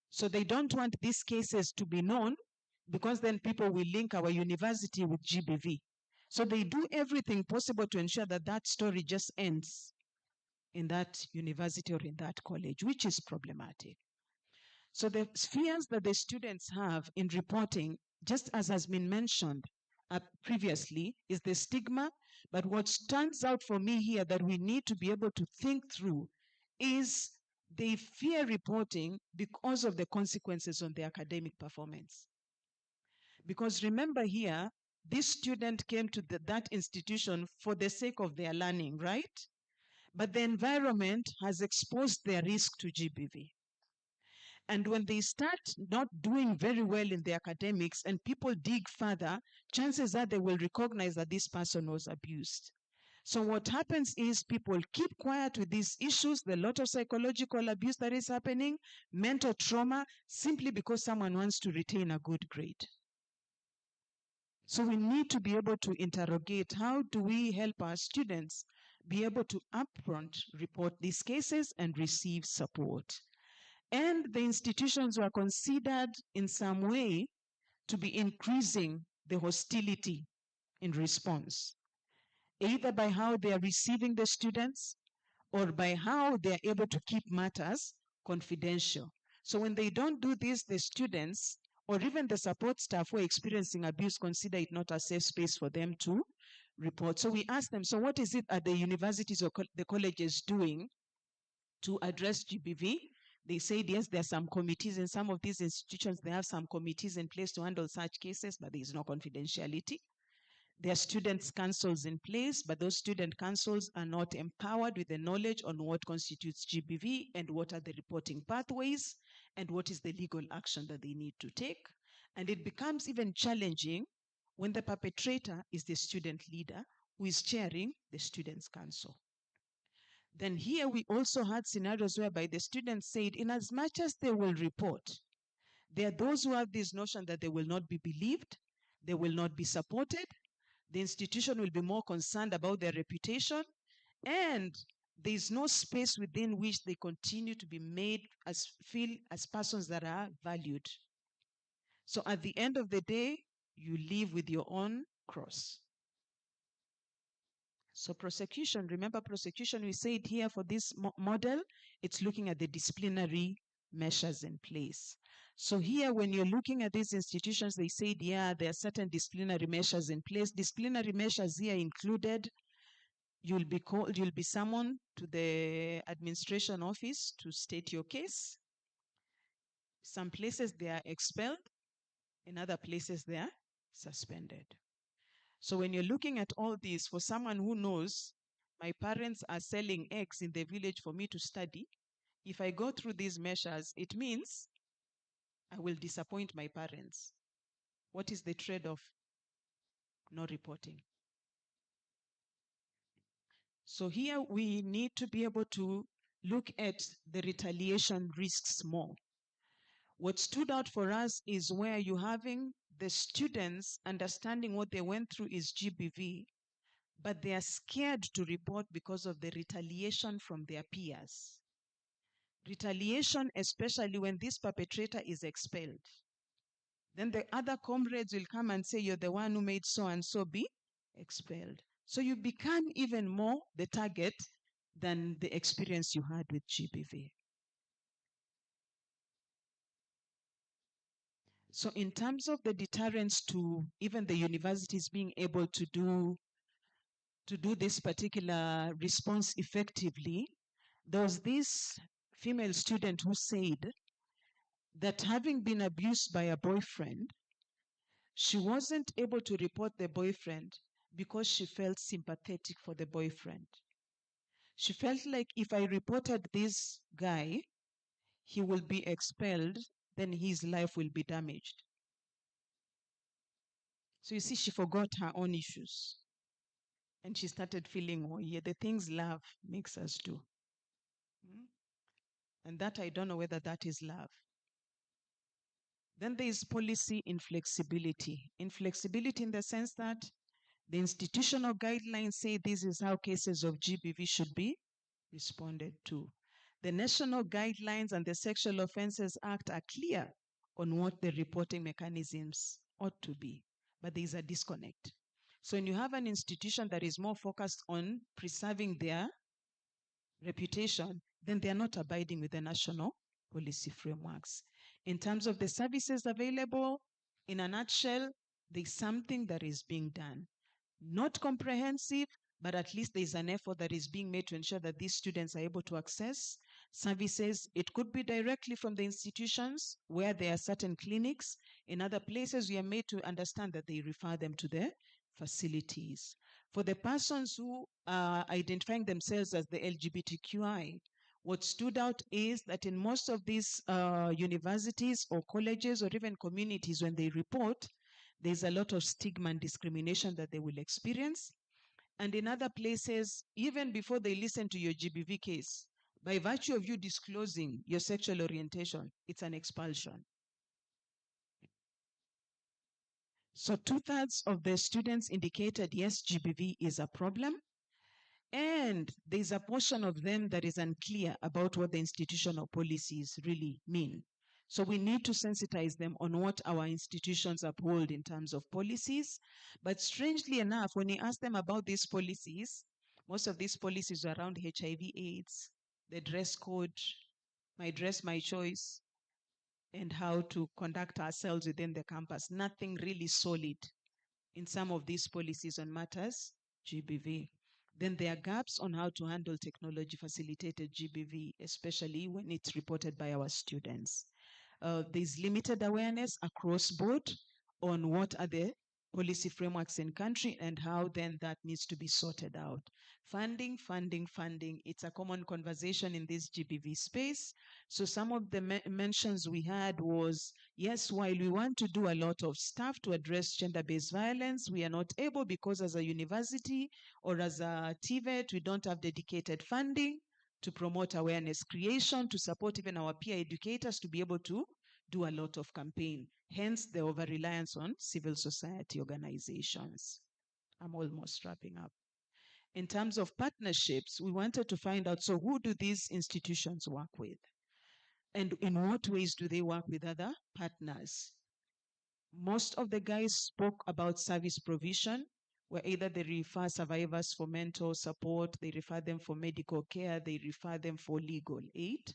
So they don't want these cases to be known because then people will link our university with GBV. So they do everything possible to ensure that that story just ends in that university or in that college, which is problematic. So the fears that the students have in reporting, just as has been mentioned previously, is the stigma. But what stands out for me here that we need to be able to think through is they fear reporting because of the consequences on their academic performance. Because remember here, this student came to that institution for the sake of their learning, right? But the environment has exposed their risk to GBV. And when they start not doing very well in the academics and people dig further, chances are they will recognize that this person was abused. So what happens is people keep quiet with these issues, the lot of psychological abuse that is happening, mental trauma, simply because someone wants to retain a good grade. So we need to be able to interrogate, how do we help our students be able to upfront report these cases and receive support? And the institutions were considered in some way to be increasing the hostility in response, either by how they are receiving the students or by how they are able to keep matters confidential. So when they don't do this, the students or even the support staff who are experiencing abuse consider it not a safe space for them to report. So we ask them, so what is it at the universities or the colleges doing to address GBV? They said, yes, there are some committees in some of these institutions. They have some committees in place to handle such cases, but there is no confidentiality. There are students' councils in place, but those student councils are not empowered with the knowledge on what constitutes GBV and what are the reporting pathways and what is the legal action that they need to take. And it becomes even challenging when the perpetrator is the student leader who is chairing the students' council. Then here we also had scenarios whereby the students said, in as much as they will report, there are those who have this notion that they will not be believed, they will not be supported, the institution will be more concerned about their reputation, and there is no space within which they continue to be made as feel as persons that are valued. So at the end of the day, you live with your own cross. So prosecution, remember prosecution, we said here for this model, it's looking at the disciplinary measures in place. So here, when you're looking at these institutions, they said, yeah, there are certain disciplinary measures in place. Disciplinary measures here included, you'll be summoned to the administration office to state your case. Some places they are expelled, in other places they are suspended. So when you're looking at all this, for someone who knows, my parents are selling eggs in the village for me to study, if I go through these measures, it means I will disappoint my parents. What is the trade-off? No reporting. So here we need to be able to look at the retaliation risks more. What stood out for us is where you're having the students understanding what they went through is GBV, but they are scared to report because of the retaliation from their peers. Retaliation, especially when this perpetrator is expelled. Then the other comrades will come and say, you're the one who made so and so be expelled. So you become even more the target than the experience you had with GBV. So in terms of the deterrence to even the universities being able to do this particular response effectively, there was this female student who said that having been abused by a boyfriend, she wasn't able to report the boyfriend because she felt sympathetic for the boyfriend. She felt like if I reported this guy, he will be expelled, then his life will be damaged. So you see, she forgot her own issues. And she started feeling, oh yeah, the things love makes us do. And that I don't know whether that is love. Then there is policy inflexibility. Inflexibility in the sense that the institutional guidelines say this is how cases of GBV should be responded to. The national guidelines and the Sexual Offences Act are clear on what the reporting mechanisms ought to be, but there is a disconnect. So when you have an institution that is more focused on preserving their reputation, then they are not abiding with the national policy frameworks. In terms of the services available, in a nutshell, there's something that is being done. Not comprehensive, but at least there's an effort that is being made to ensure that these students are able to access services. It could be directly from the institutions where there are certain clinics. In other places, we are made to understand that they refer them to the facilities. For the persons who are identifying themselves as the LGBTQI, what stood out is that in most of these universities or colleges or even communities, when they report, there's a lot of stigma and discrimination that they will experience. And in other places, even before they listen to your GBV case, by virtue of you disclosing your sexual orientation, it's an expulsion. So 2/3 of the students indicated, yes, GBV is a problem. And there's a portion of them that is unclear about what the institutional policies really mean. So we need to sensitize them on what our institutions uphold in terms of policies. But strangely enough, when we ask them about these policies, most of these policies are around HIV/AIDS, the dress code, my dress, my choice, and how to conduct ourselves within the campus. Nothing really solid in some of these policies on matters GBV. Then there are gaps on how to handle technology facilitated GBV, especially when it's reported by our students. There's limited awareness across board on what are the policy frameworks in country and how then that needs to be sorted out. Funding. It's a common conversation in this GBV space. So some of the mentions we had was, yes, while we want to do a lot of stuff to address gender-based violence, we are not able because as a university or as a TVET, we don't have dedicated funding to promote awareness creation, to support even our peer educators to be able to do a lot of campaign. Hence the over-reliance on civil society organizations. I'm almost wrapping up. In terms of partnerships, we wanted to find out, so who do these institutions work with? And in what ways do they work with other partners? Most of the guys spoke about service provision, where either they refer survivors for mental support, they refer them for medical care, they refer them for legal aid.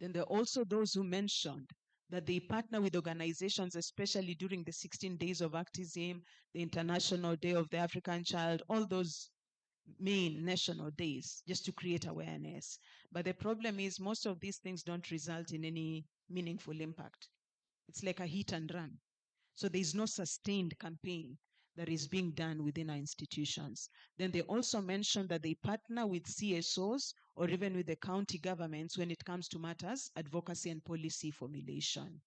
Then there are also those who mentioned that they partner with organizations, especially during the 16 days of activism, the International Day of the African Child, all those main national days, just to create awareness. But the problem is most of these things don't result in any meaningful impact. It's like a hit and run. So there's no sustained campaign that is being done within our institutions. Then they also mentioned that they partner with CSOs or even with the county governments when it comes to matters, advocacy and policy formulation.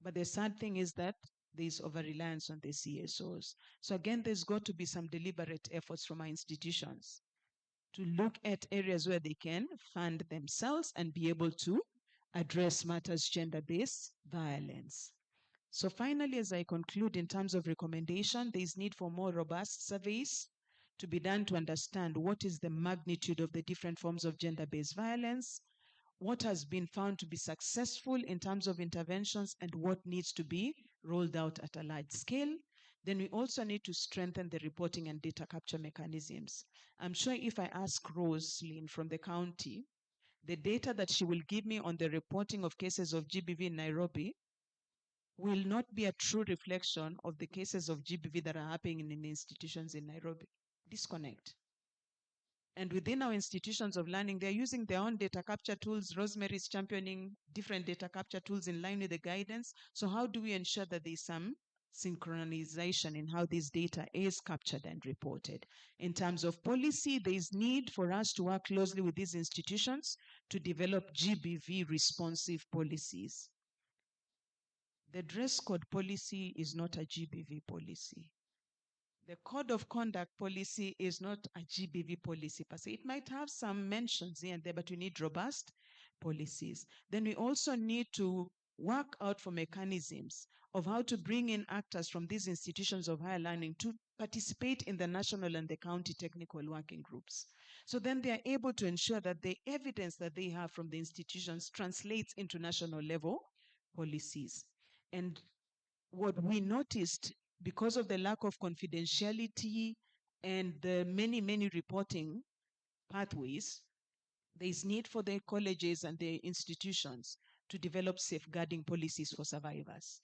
But the sad thing is that there's over-reliance on the CSOs. So again, there's got to be some deliberate efforts from our institutions to look at areas where they can fund themselves and be able to address matters gender-based violence. So finally, as I conclude in terms of recommendation, there is need for more robust surveys to be done to understand what is the magnitude of the different forms of gender-based violence, what has been found to be successful in terms of interventions, and what needs to be rolled out at a large scale. Then we also need to strengthen the reporting and data capture mechanisms. I'm sure if I ask Roselyn from the county, the data that she will give me on the reporting of cases of GBV in Nairobi will not be a true reflection of the cases of GBV that are happening in the institutions in Nairobi. Disconnect. And within our institutions of learning, they're using their own data capture tools. Rosemary's championing different data capture tools in line with the guidance. So how do we ensure that there's some synchronization in how this data is captured and reported? In terms of policy, there is need for us to work closely with these institutions to develop GBV responsive policies. The dress code policy is not a GBV policy. The code of conduct policy is not a GBV policy per se. It might have some mentions here and there, but we need robust policies. Then we also need to work out for mechanisms of how to bring in actors from these institutions of higher learning to participate in the national and the county technical working groups. So then they are able to ensure that the evidence that they have from the institutions translates into national level policies. And what we noticed, because of the lack of confidentiality and the many reporting pathways, there is need for the colleges and the institutions to develop safeguarding policies for survivors.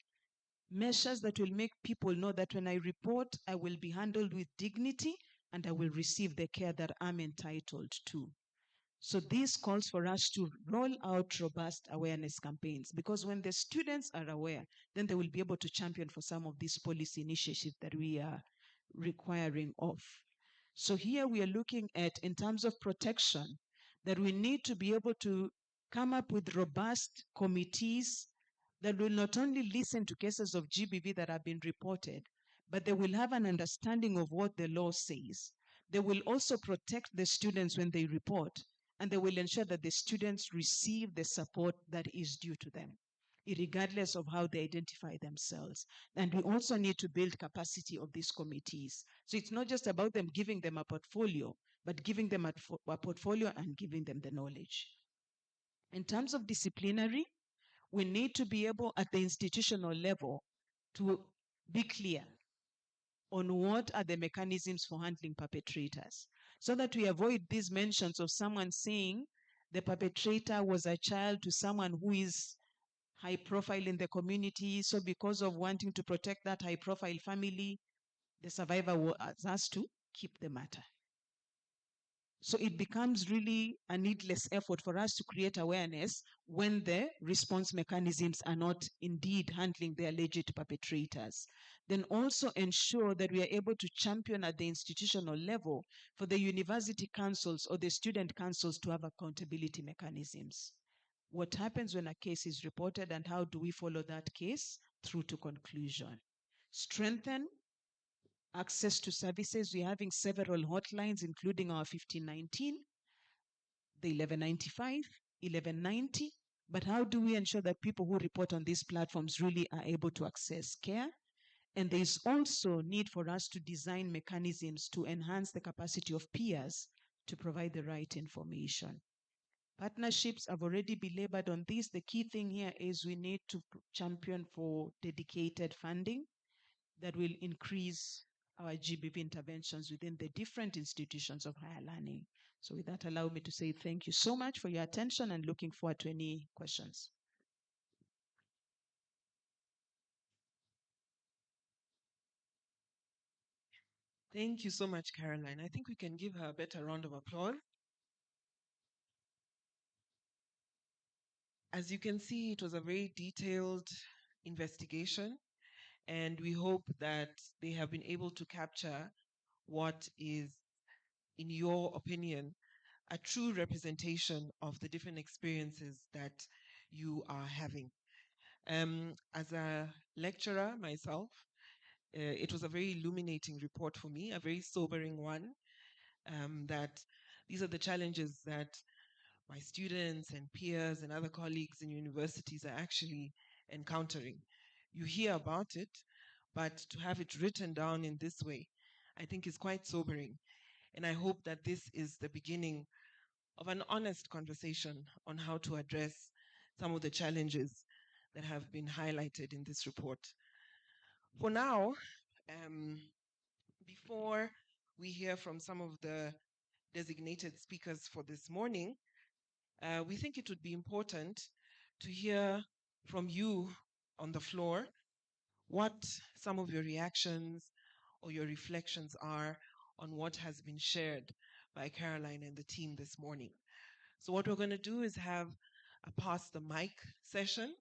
Measures that will make people know that when I report, I will be handled with dignity and I will receive the care that I'm entitled to. So this calls for us to roll out robust awareness campaigns, because when the students are aware, then they will be able to champion for some of these policy initiatives that we are requiring of. So here we are looking at, in terms of protection, that we need to be able to come up with robust committees that will not only listen to cases of GBV that have been reported, but they will have an understanding of what the law says. They will also protect the students when they report, and they will ensure that the students receive the support that is due to them, regardless of how they identify themselves. And we also need to build capacity of these committees. So it's not just about them giving them a portfolio, but giving them a portfolio and giving them the knowledge. In terms of disciplinary, we need to be able at the institutional level to be clear on what are the mechanisms for handling perpetrators, so that we avoid these mentions of someone saying the perpetrator was a child to someone who is high profile in the community. So because of wanting to protect that high profile family, the survivor was asked to keep the matter. So it becomes really a needless effort for us to create awareness when the response mechanisms are not indeed handling the alleged perpetrators. Then also ensure that we are able to champion at the institutional level for the university councils or the student councils to have accountability mechanisms. What happens when a case is reported, and how do we follow that case through to conclusion? Strengthen access to services. We're having several hotlines, including our 1519, the 1195, 1190. But how do we ensure that people who report on these platforms really are able to access care? And there's also need for us to design mechanisms to enhance the capacity of peers to provide the right information. Partnerships, I've already belabored on this. The key thing here is we need to champion for dedicated funding that will increase our GBV interventions within the different institutions of higher learning. So with that, allow me to say thank you so much for your attention, and looking forward to any questions. Thank you so much, Caroline. I think we can give her a better round of applause. As you can see, it was a very detailed investigation, and we hope that they have been able to capture what is, in your opinion, a true representation of the different experiences that you are having. As a lecturer myself, it was a very illuminating report for me, a very sobering one, that these are the challenges that my students and peers and other colleagues in universities are actually encountering. You hear about it, but to have it written down in this way, I think is quite sobering. And I hope that this is the beginning of an honest conversation on how to address some of the challenges that have been highlighted in this report. For now, before we hear from some of the designated speakers for this morning, we think it would be important to hear from you on the floor what some of your reactions or your reflections are on what has been shared by Caroline and the team this morning. So what we're going to do is have a pass the mic session.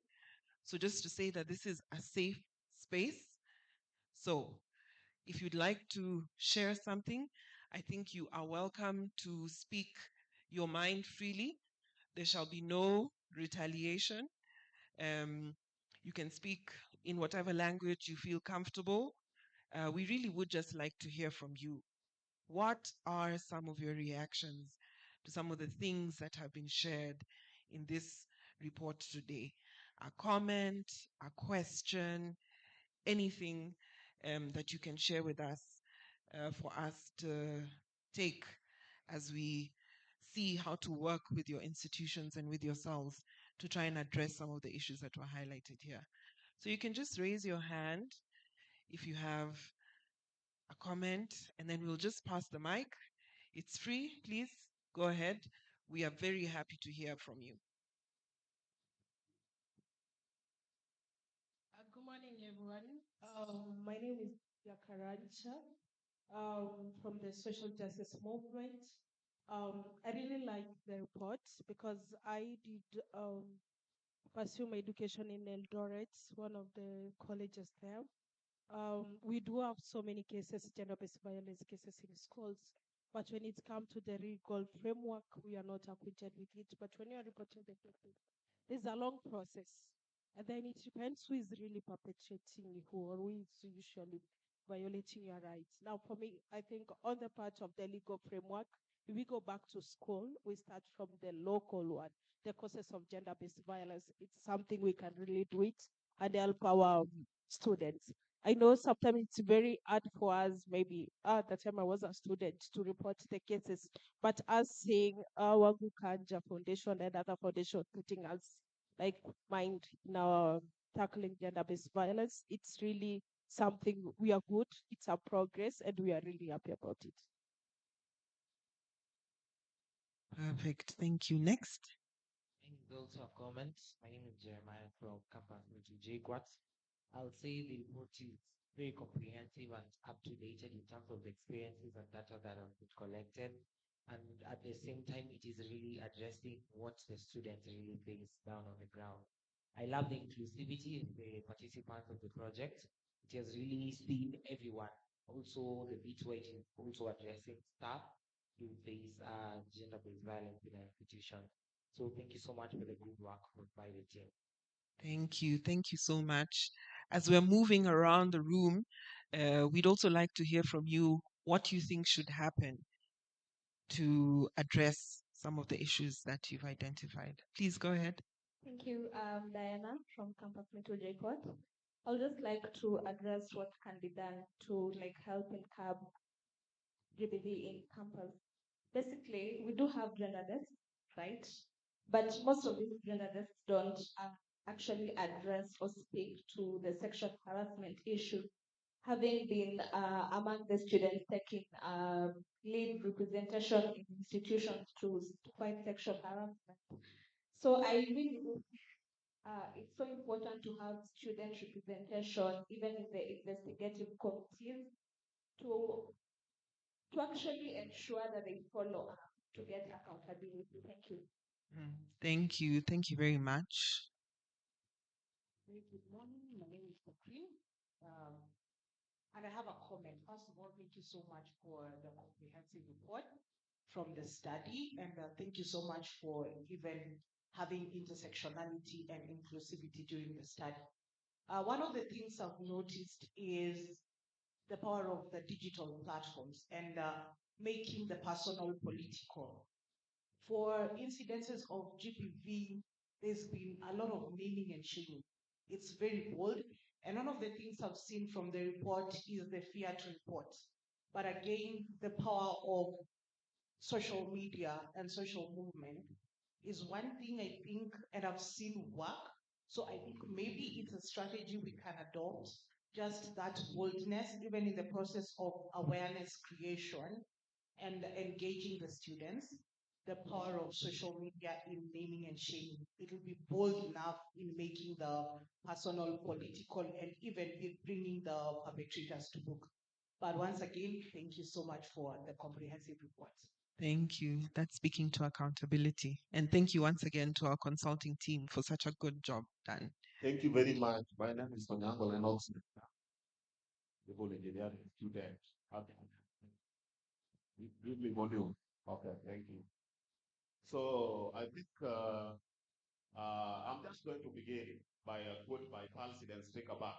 So just to say that this is a safe space. So if you'd like to share something, I think you are welcome to speak your mind freely. There shall be no retaliation. You can speak in whatever language you feel comfortable. We really would just like to hear from you. What are some of your reactions to some of the things that have been shared in this report today? A comment, a question, anything that you can share with us for us to take as we see how to work with your institutions and with yourselves to try and address some of the issues that were highlighted here. So you can just raise your hand if you have a comment, and then we'll just pass the mic. It's free, please go ahead. We are very happy to hear from you. Good morning, everyone. My name is Yakaracha from the Social Justice Movement. I really like the report because I did pursue my education in Eldoret, one of the colleges there. We do have so many cases, gender-based violence cases in schools, but when it comes to the legal framework, we are not acquainted with it. But when you are reporting the cases, there's a long process, and then it depends who is really perpetrating who, or who is usually violating your rights. Now, for me, I think on the part of the legal framework, if we go back to school, we start from the local one, the causes of gender-based violence. It's something we can really do it and help our students. I know sometimes it's very hard for us, maybe at the time I was a student, to report the cases, but us seeing our Kanja Foundation and other foundation putting us like mind in our tackling gender-based violence, it's really something we are good, it's a progress, and we are really happy about it. Perfect. Thank you. Next. And those are comments. My name is Jeremiah from Campus JQuat. I'll say the report is very comprehensive and up to date in terms of the experiences and data that have been collected. And at the same time, it is really addressing what the students really face down on the ground. I love the inclusivity in the participants of the project. It has really seen everyone. Also, the bit where it is also addressing staff who face gender-based violence in our institution. So thank you so much for the good work by the team. Thank you. Thank you so much. As we're moving around the room, we'd also like to hear from you what you think should happen to address some of the issues that you've identified. Please go ahead. Thank you, Diana from Campus Metal Report. I'll just like to address what can be done to like help and curb GBV in campus. Basically, we do have gender desks, right? But most of these gender desks don't actually address or speak to the sexual harassment issue. Having been among the students taking lead representation in institutions to fight sexual harassment. So I really it's so important to have student representation, even in the investigative committees, to to actually ensure that they follow up to get accountability. Thank you. Thank you. Thank you very much. Good morning. My name is Catherine. And I have a comment. First of all, thank you so much for the comprehensive report from the study. And thank you so much for even having intersectionality and inclusivity during the study. One of the things I've noticed is the power of the digital platforms and making the personal political. For incidences of GBV, there's been a lot of naming and shaming. It's very bold. And one of the things I've seen from the report is the fear to report. But again, the power of social media and social movement is one thing I think, and I've seen work. So I think maybe it's a strategy we can adopt, just that boldness, even in the process of awareness creation and engaging the students, the power of social media in naming and shaming. It will be bold enough in making the personal, political, and even in bringing the perpetrators to book. But once again, thank you so much for the comprehensive report. Thank you. That's speaking to accountability. And thank you once again to our consulting team for such a good job done. Thank you very much. My name is Onyango Lennox, the whole engineering student. Okay. Give me volume. Okay, thank you. So I think I'm just going to begin by a quote by Constance Rickerback,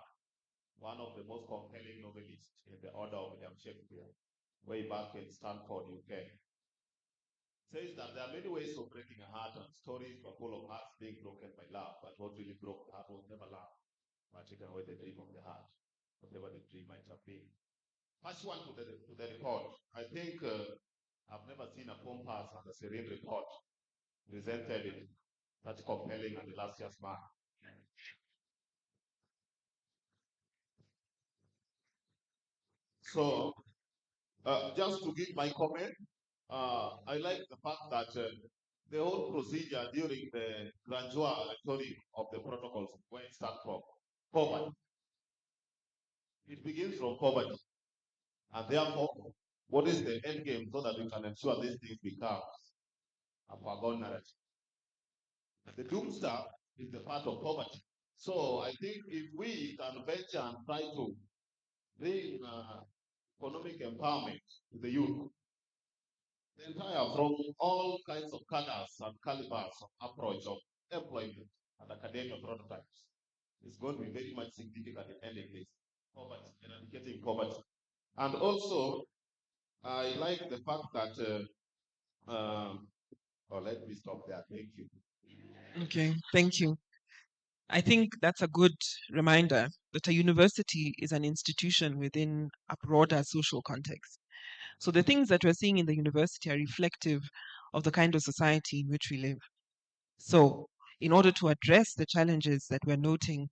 one of the most compelling novelists in the order of William Shakespeare, way back in Stanford, UK. Says that there are many ways of breaking a heart, and stories were full of hearts being broken by love, but what really broke the heart was never love, but taken away the dream of the heart, whatever the dream might have been. First one to the report. I think I've never seen a pompous and a serene report presented in such compelling and illustrious manner. So, just to give my comment, I like the fact that the whole procedure during the grandeur electoring of the protocols, where it starts from poverty. It begins from poverty. And therefore, What is the end game so that we can ensure these things become a foregone narrative? The doomsday is the part of poverty. So I think if we can venture and try to bring economic empowerment to the youth, the entire from all kinds of colors and calibers of approach of employment and academic prototypes is going to be very much significant in ending this poverty, eradicating poverty. And also, I like the fact that, let me stop there. Thank you. Okay, thank you. I think that's a good reminder that a university is an institution within a broader social context. So the things that we're seeing in the university are reflective of the kind of society in which we live. So, in order to address the challenges that we're noting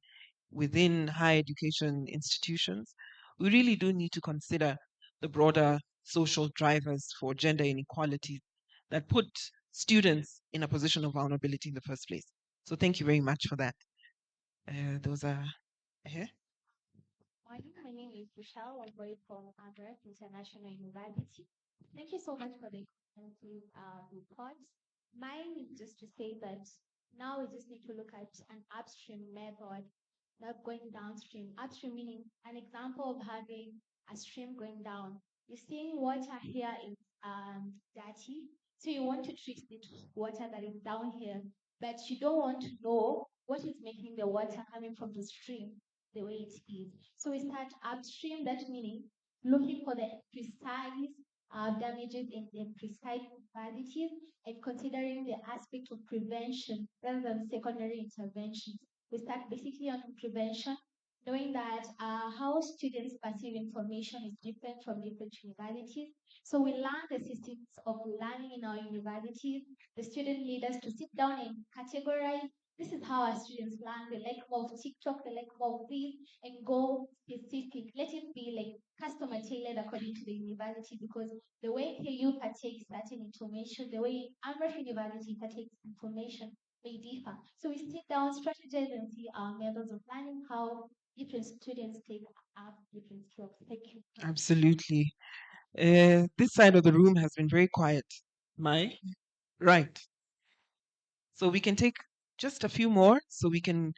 within higher education institutions, we really do need to consider the broader social drivers for gender inequality that put students in a position of vulnerability in the first place. So, thank you very much for that. Those are. Morning, my name is Michelle. I'm going from Agret International University. Thank you so much for the comprehensive report. Mine is just to say that now we just need to look at an upstream method, not going downstream. Upstream meaning an example of having a stream going down. You're seeing water here is dirty, so you want to treat the water that is down here, but you don't want to know what is making the water coming from the stream the way it is. So we start upstream, that meaning looking for the precise damages in precise qualities and considering the aspect of prevention rather than secondary interventions. We start basically on prevention, knowing that how students perceive information is different from different universities. So we learn the systems of learning in our universities. The student leaders to sit down and categorize this is how our students learn. They like more of TikTok, they like more of this, and go specific. Let it be like customer tailored according to the university because the way KU partakes certain information, the way Amherst University partakes information may differ. So we sit down, strategize, and see our methods of learning, how different students take up different strokes. Thank you. Absolutely. This side of the room has been very quiet. My right. So we can take just a few more so we can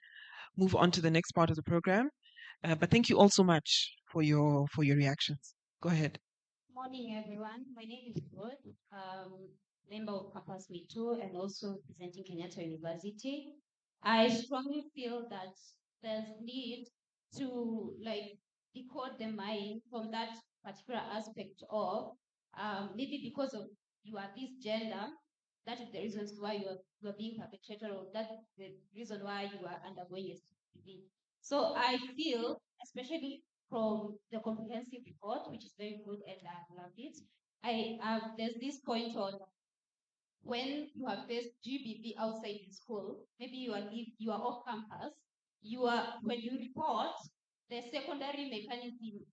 move on to the next part of the program. But thank you all so much for your reactions. Go ahead. Morning, everyone. My name is Rod, member of Campus Me2 and also presenting Kenyatta University. I strongly feel that there's need to like decode the mind from that particular aspect of maybe because of you are this gender, that is the reasons why you are being perpetrated, or that is the reason why you are undergoing a CPD. So I feel, especially from the comprehensive report, which is very good and I loved it. There's this point on when you have faced GBV outside the school, maybe you are off campus, when you report, the secondary mechanism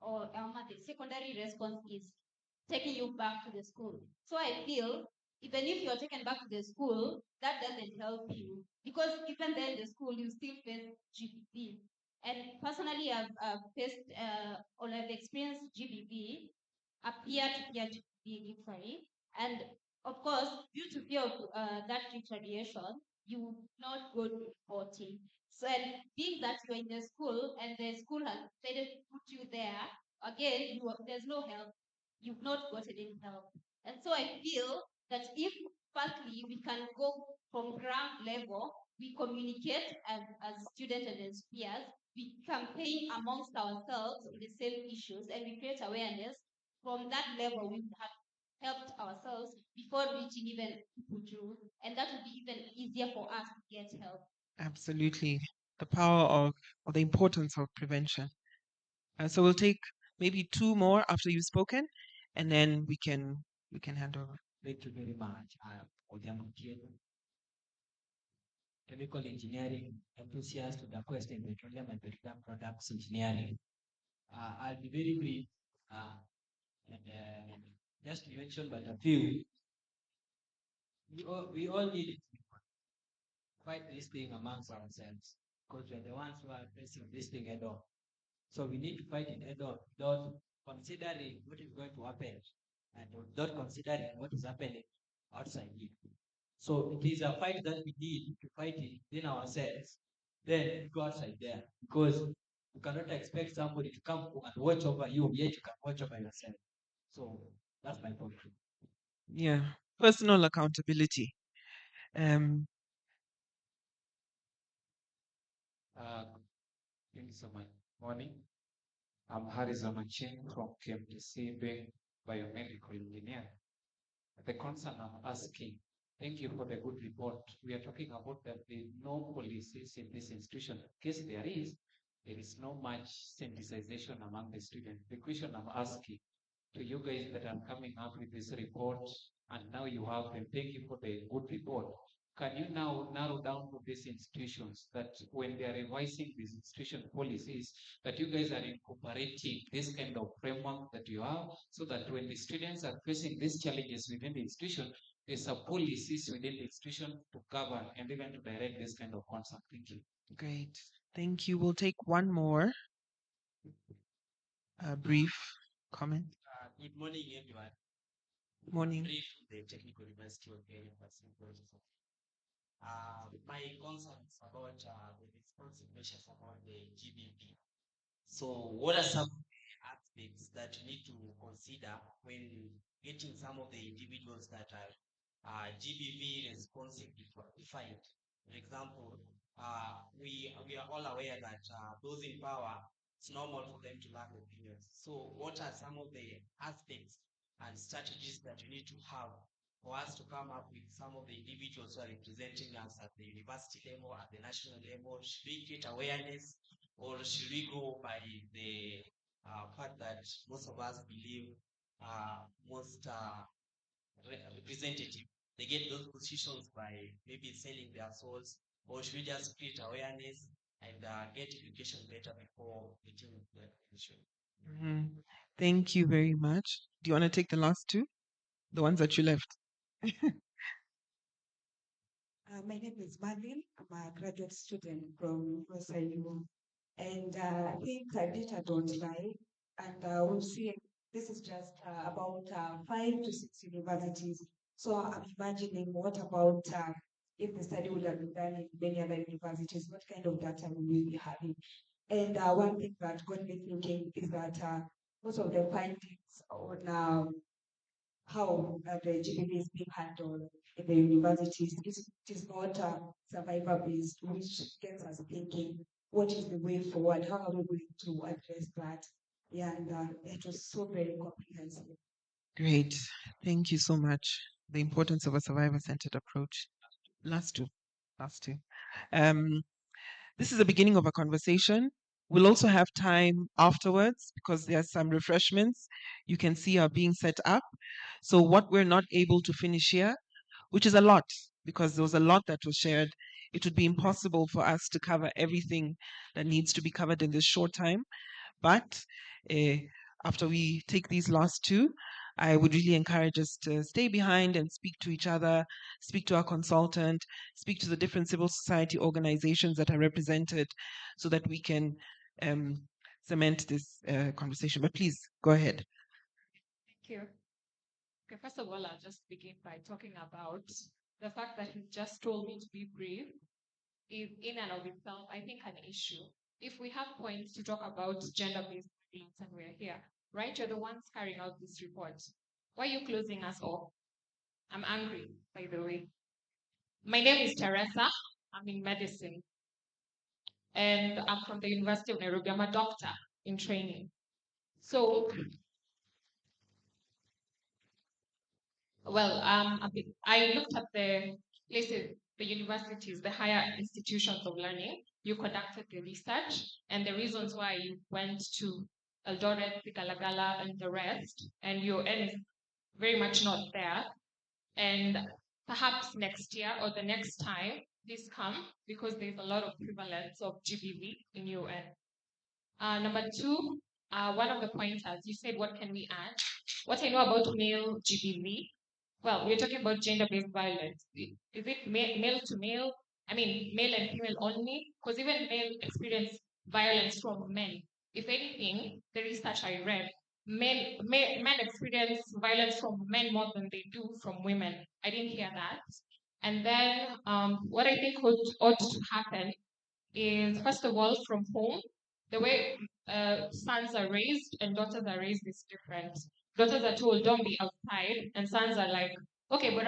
or the secondary response is taking you back to the school. So I feel even if you're taken back to the school, that doesn't help you because even then the school you still face GBV. And personally, I've faced or I've experienced GBV, a peer-to-peer GBV literally, and of course, due to fear of that retaliation, you not go to reporting. So, and being that you're in the school and the school has decided to put you there, again, there's no help. You've not gotten any help. And so I feel that if firstly we can go from ground level, we communicate as students and as peers, we campaign amongst ourselves on the same issues and we create awareness. From that level, we have helped ourselves before reaching even people through, and that would be even easier for us to get help. Absolutely. The power of or the importance of prevention. So we'll take maybe two more after you've spoken, and then we can hand over. Thank you very much. Odhiambo Otieno, chemical engineering enthusiast with a quest in petroleum and petroleum products engineering. I'll be very brief and just to mention but a few. We all need to fight this thing amongst ourselves because we're the ones who are facing this thing head on. So we need to fight it head on without considering what is going to happen and not considering what is happening outside here. So it is a fight that we need to fight it within ourselves. Then go outside there because you cannot expect somebody to come and watch over you, yet you can watch over yourself. So that's my point. Yeah. Personal accountability. Um, Thank you so much. Morning. I'm Harrison Machin from KMTC, being biomedical engineer. The concern I'm asking, thank you for the good report. We are talking about that there is no policies in this institution. In case there is no much sensitization among the students. The question I'm asking to you guys that are coming up with this report, and now you have them, thank you for the good report. Can you now narrow down to these institutions that when they are revising these institution policies, that you guys are incorporating this kind of framework that you have, so that when the students are facing these challenges within the institution, there's a policies within the institution to govern and even to direct this kind of concern. Thank you. great. Thank you. We'll take one more brief comment. Good morning, everyone. Morning. Brief from the Technical University of Kenya. My concerns about the responsive measures about the GBV. So, what are some aspects that you need to consider when getting some of the individuals that are GBV responsive defined? For example, we are all aware that those in power, it's normal for them to lack opinions. So, what are some of the aspects and strategies that you need to have for us to come up with some of the individuals who are representing us at the university level, at the national level? Should we create awareness, or should we go by the fact that most of us believe most representative, they get those positions by maybe selling their souls, or should we just create awareness and get education better before getting the position? Mhm. Thank you very much. Do you want to take the last two? The ones that you left? My name is Marlene. I'm a graduate student from Uasin. And I think data don't lie. And we've seen this is just about 5 to 6 universities. So I'm imagining what about if the study would have been done in many other universities, what kind of data will we be having? And one thing that got me thinking is that most of the findings on how the GBV is being handled in the universities it is not survivor based, which gets us thinking what is the way forward, how are we going to address that? Yeah, and it was so very comprehensive. Great. Thank you so much. The importance of a survivor-centered approach. Last two. Last two. This is the beginning of a conversation. We'll also have time afterwards because there are some refreshments you can see are being set up. So what we're not able to finish here, which is a lot because there was a lot that was shared, it would be impossible for us to cover everything that needs to be covered in this short time. But after we take these last two, I would really encourage us to stay behind and speak to each other, speak to our consultant, speak to the different civil society organizations that are represented so that we can cement this conversation. But please, go ahead. Thank you. Okay, first of all, I'll just begin by talking about the fact that you just told me to be brave is in and of itself, I think, an issue. If we have points to talk about gender-based violence and we're here, right? You're the ones carrying out this report. Why are you closing us off? I'm angry, by the way. My name is Teresa. I'm in medicine. And I'm from the University of Nairobi. I'm a doctor in training. So, well, I looked at the places, the universities, the higher institutions of learning. You conducted the research and the reasons why you went to Eldoret, Sigalagala, and the rest, and your end is very much not there. And perhaps next year or the next time, please come because there's a lot of prevalence of GBV in UN. Number two, one of the pointers, you said, what can we add? What I know about male GBV, well, we're talking about gender-based violence. Is it male to male? I mean, male and female only? Because even male experience violence from men. If anything, the research I read, men experience violence from men more than they do from women. I didn't hear that. And then what I think ought to happen is, first of all, from home, the way sons are raised and daughters are raised is different. Daughters are told, don't be outside, and sons are like, okay, but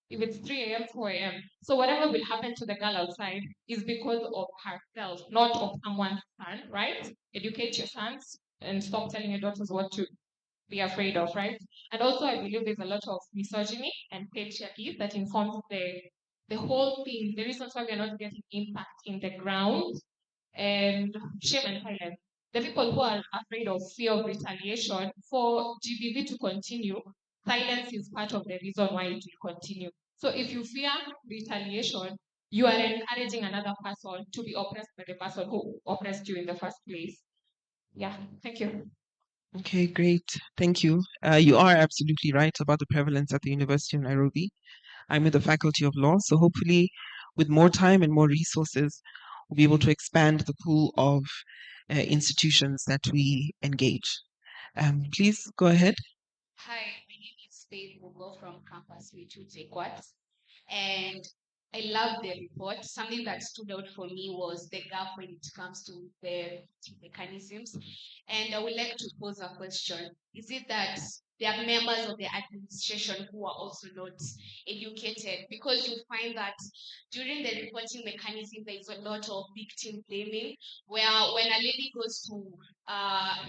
if it's 3 a.m., 4 a.m. So whatever will happen to the girl outside is because of herself, not of someone's son, right? Educate your sons and stop telling your daughters what to be afraid of, right? And also, I believe there's a lot of misogyny and patriarchy that informs the whole thing, the reasons why we're not getting impact in the ground, and shame and silence. The people who are afraid of fear of retaliation for GBV to continue, silence is part of the reason why it will continue. So if you fear retaliation, you are encouraging another person to be oppressed by the person who oppressed you in the first place. Yeah, thank you. Okay, great. Thank you. You are absolutely right about the prevalence at the University of Nairobi. I'm in the Faculty of Law, so hopefully with more time and more resources, we'll be able to expand the pool of institutions that we engage. Please go ahead. Hi, my name is Faith Mugo from Campus V2 Jekwat. And I love the report. Something that stood out for me was the gap when it comes to the mechanisms. And I would like to pose a question. Is it that there are members of the administration who are also not educated? Because you find that during the reporting mechanism, there is a lot of victim blaming, where when a lady goes to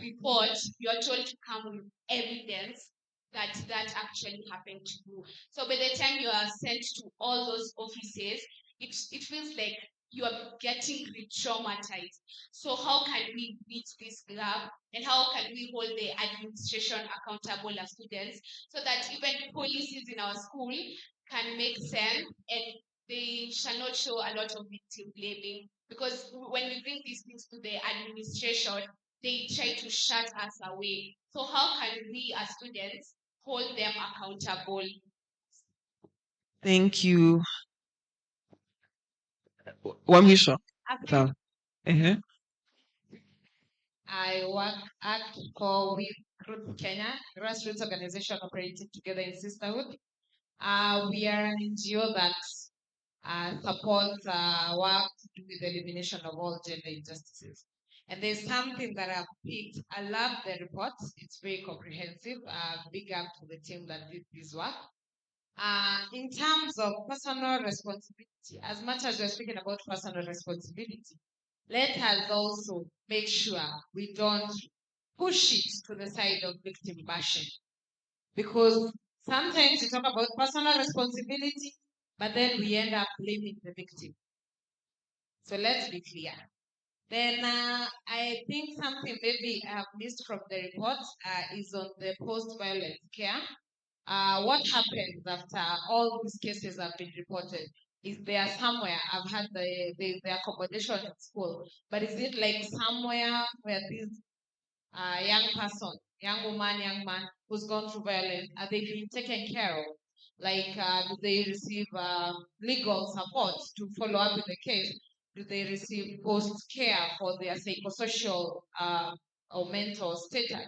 report, you're told to come with evidence that actually happened to you. So by the time you are sent to all those offices, it feels like you are getting re-traumatized. So how can we bridge this gap, and how can we hold the administration accountable as students, so that even policies in our school can make sense and they shall not show a lot of victim blaming? Because when we bring these things to the administration, they try to shut us away. So how can we as students hold them accountable? Thank you. Wamisho. So, I work for with Group Kenya, grassroots organization operating together in sisterhood. We are an NGO that supports work to do with the elimination of all gender injustices. And there's something that I've picked. I love the report. It's very comprehensive. Big up to the team that did this work. In terms of personal responsibility, as much as we're speaking about personal responsibility, let us also make sure we don't push it to the side of victim bashing. Because sometimes we talk about personal responsibility, but then we end up blaming the victim. So let's be clear. Then I think something maybe I have missed from the report is on the post-violence care. What happens after all these cases have been reported? Is there somewhere, I've had the accommodation at school, but is it like somewhere where this young person, young woman, young man who's gone through violence, are they being taken care of? Like, do they receive legal support to follow up with the case? Do they receive post-care for their psychosocial or mental status?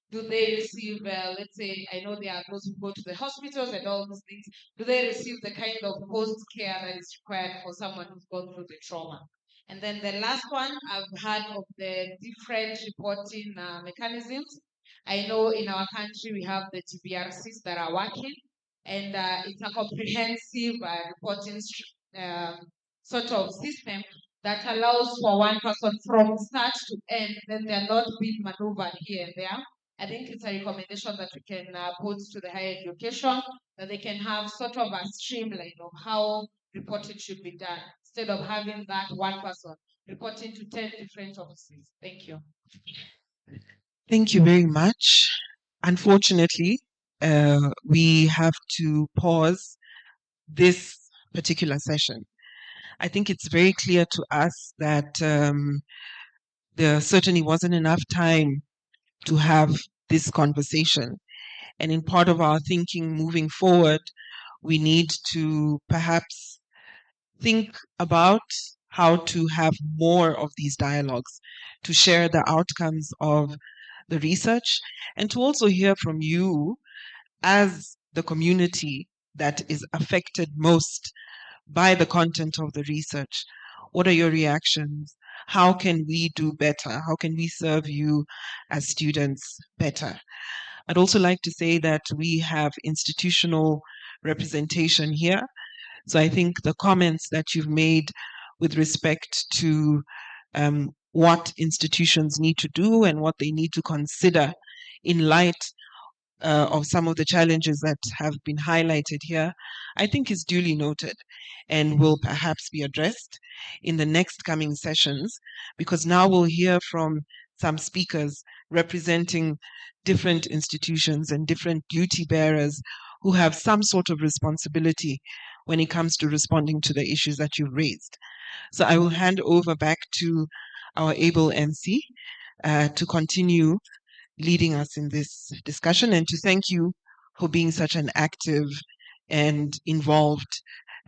Do they receive, let's say, I know there are those who go to the hospitals and all those things. Do they receive the kind of post-care that is required for someone who's gone through the trauma? And then the last one, I've heard of the different reporting mechanisms. I know in our country we have the TBRCs that are working, and it's a comprehensive reporting sort of system that allows for one person from start to end, then they're not being maneuvered here and there. I think it's a recommendation that we can put to the higher education, that they can have sort of a streamline of how reporting should be done, instead of having that one person reporting to 10 different offices. Thank you. Thank you very much. Unfortunately, we have to pause this particular session. I think it's very clear to us that there certainly wasn't enough time to have this conversation. And in part of our thinking moving forward, we need to perhaps think about how to have more of these dialogues, to share the outcomes of the research, and to also hear from you as the community that is affected most by the content of the research. What are your reactions? How can we do better? How can we serve you as students better? I'd also like to say that we have institutional representation here. So I think the comments that you've made with respect to what institutions need to do and what they need to consider in light of some of the challenges that have been highlighted here, I think is duly noted and will perhaps be addressed in the next coming sessions, because now we'll hear from some speakers representing different institutions and different duty bearers who have some sort of responsibility when it comes to responding to the issues that you've raised. So I will hand over back to our able MC to continue leading us in this discussion, and to thank you for being such an active and involved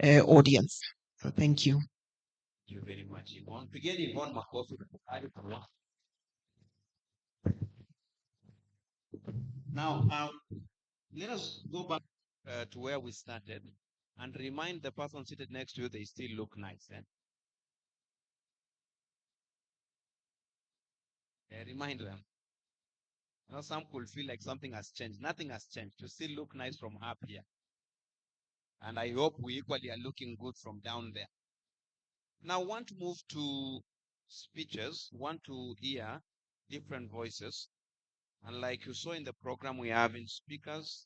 audience. So thank you. Thank you very much, Yvonne. Pigeni Yvonne makofi. Now, let us go back to where we started and remind the person seated next to you they still look nice. Remind them. You know, some could feel like something has changed. Nothing has changed. You still look nice from up here. And I hope we equally are looking good from down there. Now, want to move to speeches, want to hear different voices. And like you saw in the program, we have in speakers.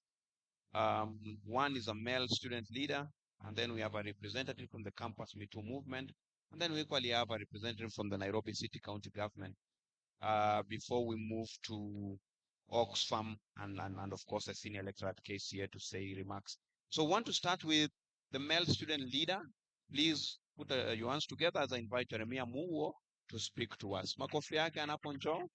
One is a male student leader, and then we have a representative from the Campus Me Too movement, and then we equally have a representative from the Nairobi City County government. Before we move to Oxfam and of course a senior lecturer at KCA to say remarks. So want to start with the male student leader. Please put your hands together as I invite Jeremiah Muwo to speak to us. Makofi yake anapo njoo.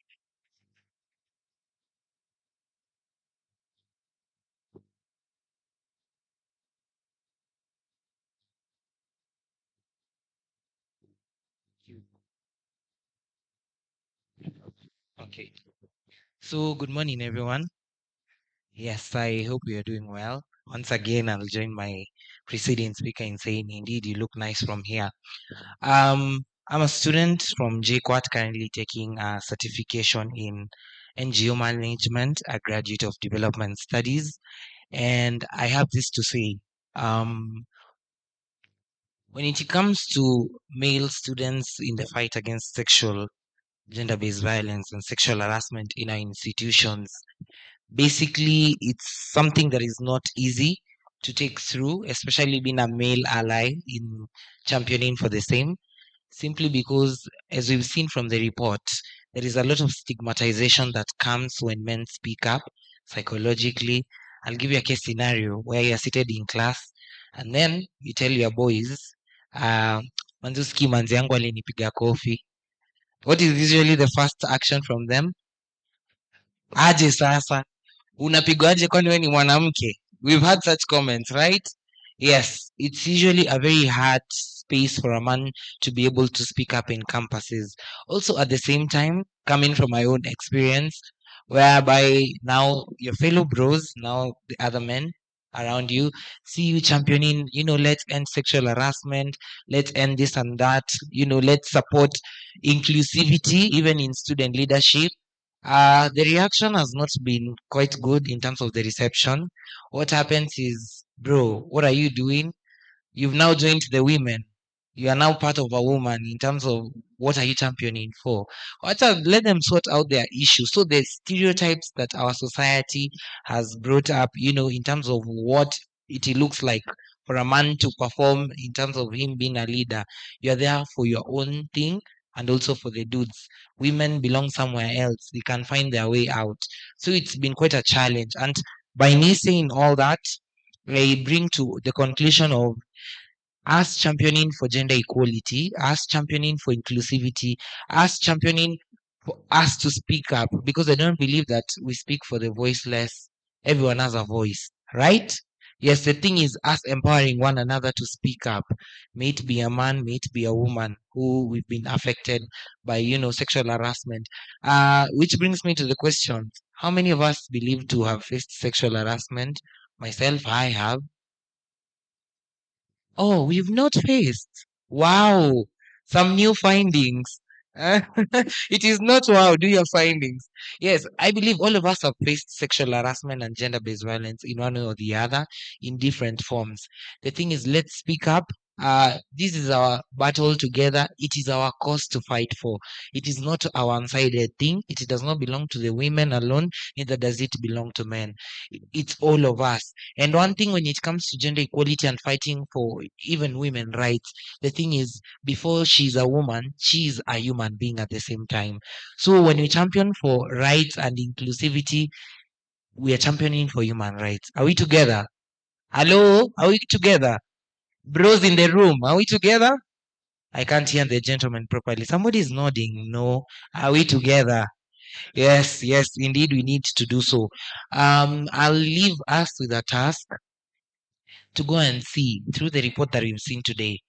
Okay. So good morning, everyone. Yes, I hope you are doing well. Once again, I'll join my preceding speaker in saying, indeed, you look nice from here. I'm a student from JQuat, currently taking a certification in NGO management, a graduate of development studies. And I have this to say, when it comes to male students in the fight against gender-based violence and sexual harassment in our institutions, basically it's something that is not easy to take through, especially being a male ally in championing for the same, simply because, as we've seen from the report, there is a lot of stigmatization that comes when men speak up psychologically. I'll give you a case scenario where you're seated in class and then you tell your boys, manzuski manzi yangu alinipiga kofi. What is usually the first action from them? Aje sasa, unapigwaje kwani wewe ni mwanamke? We've had such comments, right? Yes, it's usually a very hard space for a man to be able to speak up in campuses. Also, at the same time, coming from my own experience, whereby now your fellow bros, now the other men around you, see you championing, let's end sexual harassment, let's end this and that, let's support inclusivity, even in student leadership. The reaction has not been quite good in terms of the reception. What happens is, bro, what are you doing? You've now joined the women. You are now part of a woman in terms of what are you championing for? Let them sort out their issues. So the stereotypes that our society has brought up, in terms of what it looks like for a man to perform in terms of him being a leader, you're there for your own thing and also for the dudes. Women belong somewhere else. They can find their way out. So it's been quite a challenge. And by me saying all that, I bring to the conclusion of us championing for gender equality, us championing for inclusivity, us championing for us to speak up, because I don't believe that we speak for the voiceless. Everyone has a voice, right? Yes, the thing is us empowering one another to speak up. May it be a man, may it be a woman who we've been affected by, sexual harassment. Which brings me to the question: how many of us believe to have faced sexual harassment? Myself, I have. Oh, we've not faced. Wow, some new findings. It is not wow. Do your findings. Yes, I believe all of us have faced sexual harassment and gender based violence in one way or the other in different forms. The thing is, let's speak up. This is our battle together. It is our cause to fight for. It is not a one sided thing. It does not belong to the women alone, neither does it belong to men. It's all of us. And one thing when it comes to gender equality and fighting for even women rights, the thing is, before she's a woman, she's a human being at the same time. So when we champion for rights and inclusivity, we are championing for human rights. Are we together? Hello? Are we together? Bros in the room, are we together? I can't hear the gentleman properly. Somebody is nodding. No. Are we together? Yes, yes, indeed, we need to do so. I'll leave us with a task to go and see through the report that we've seen today.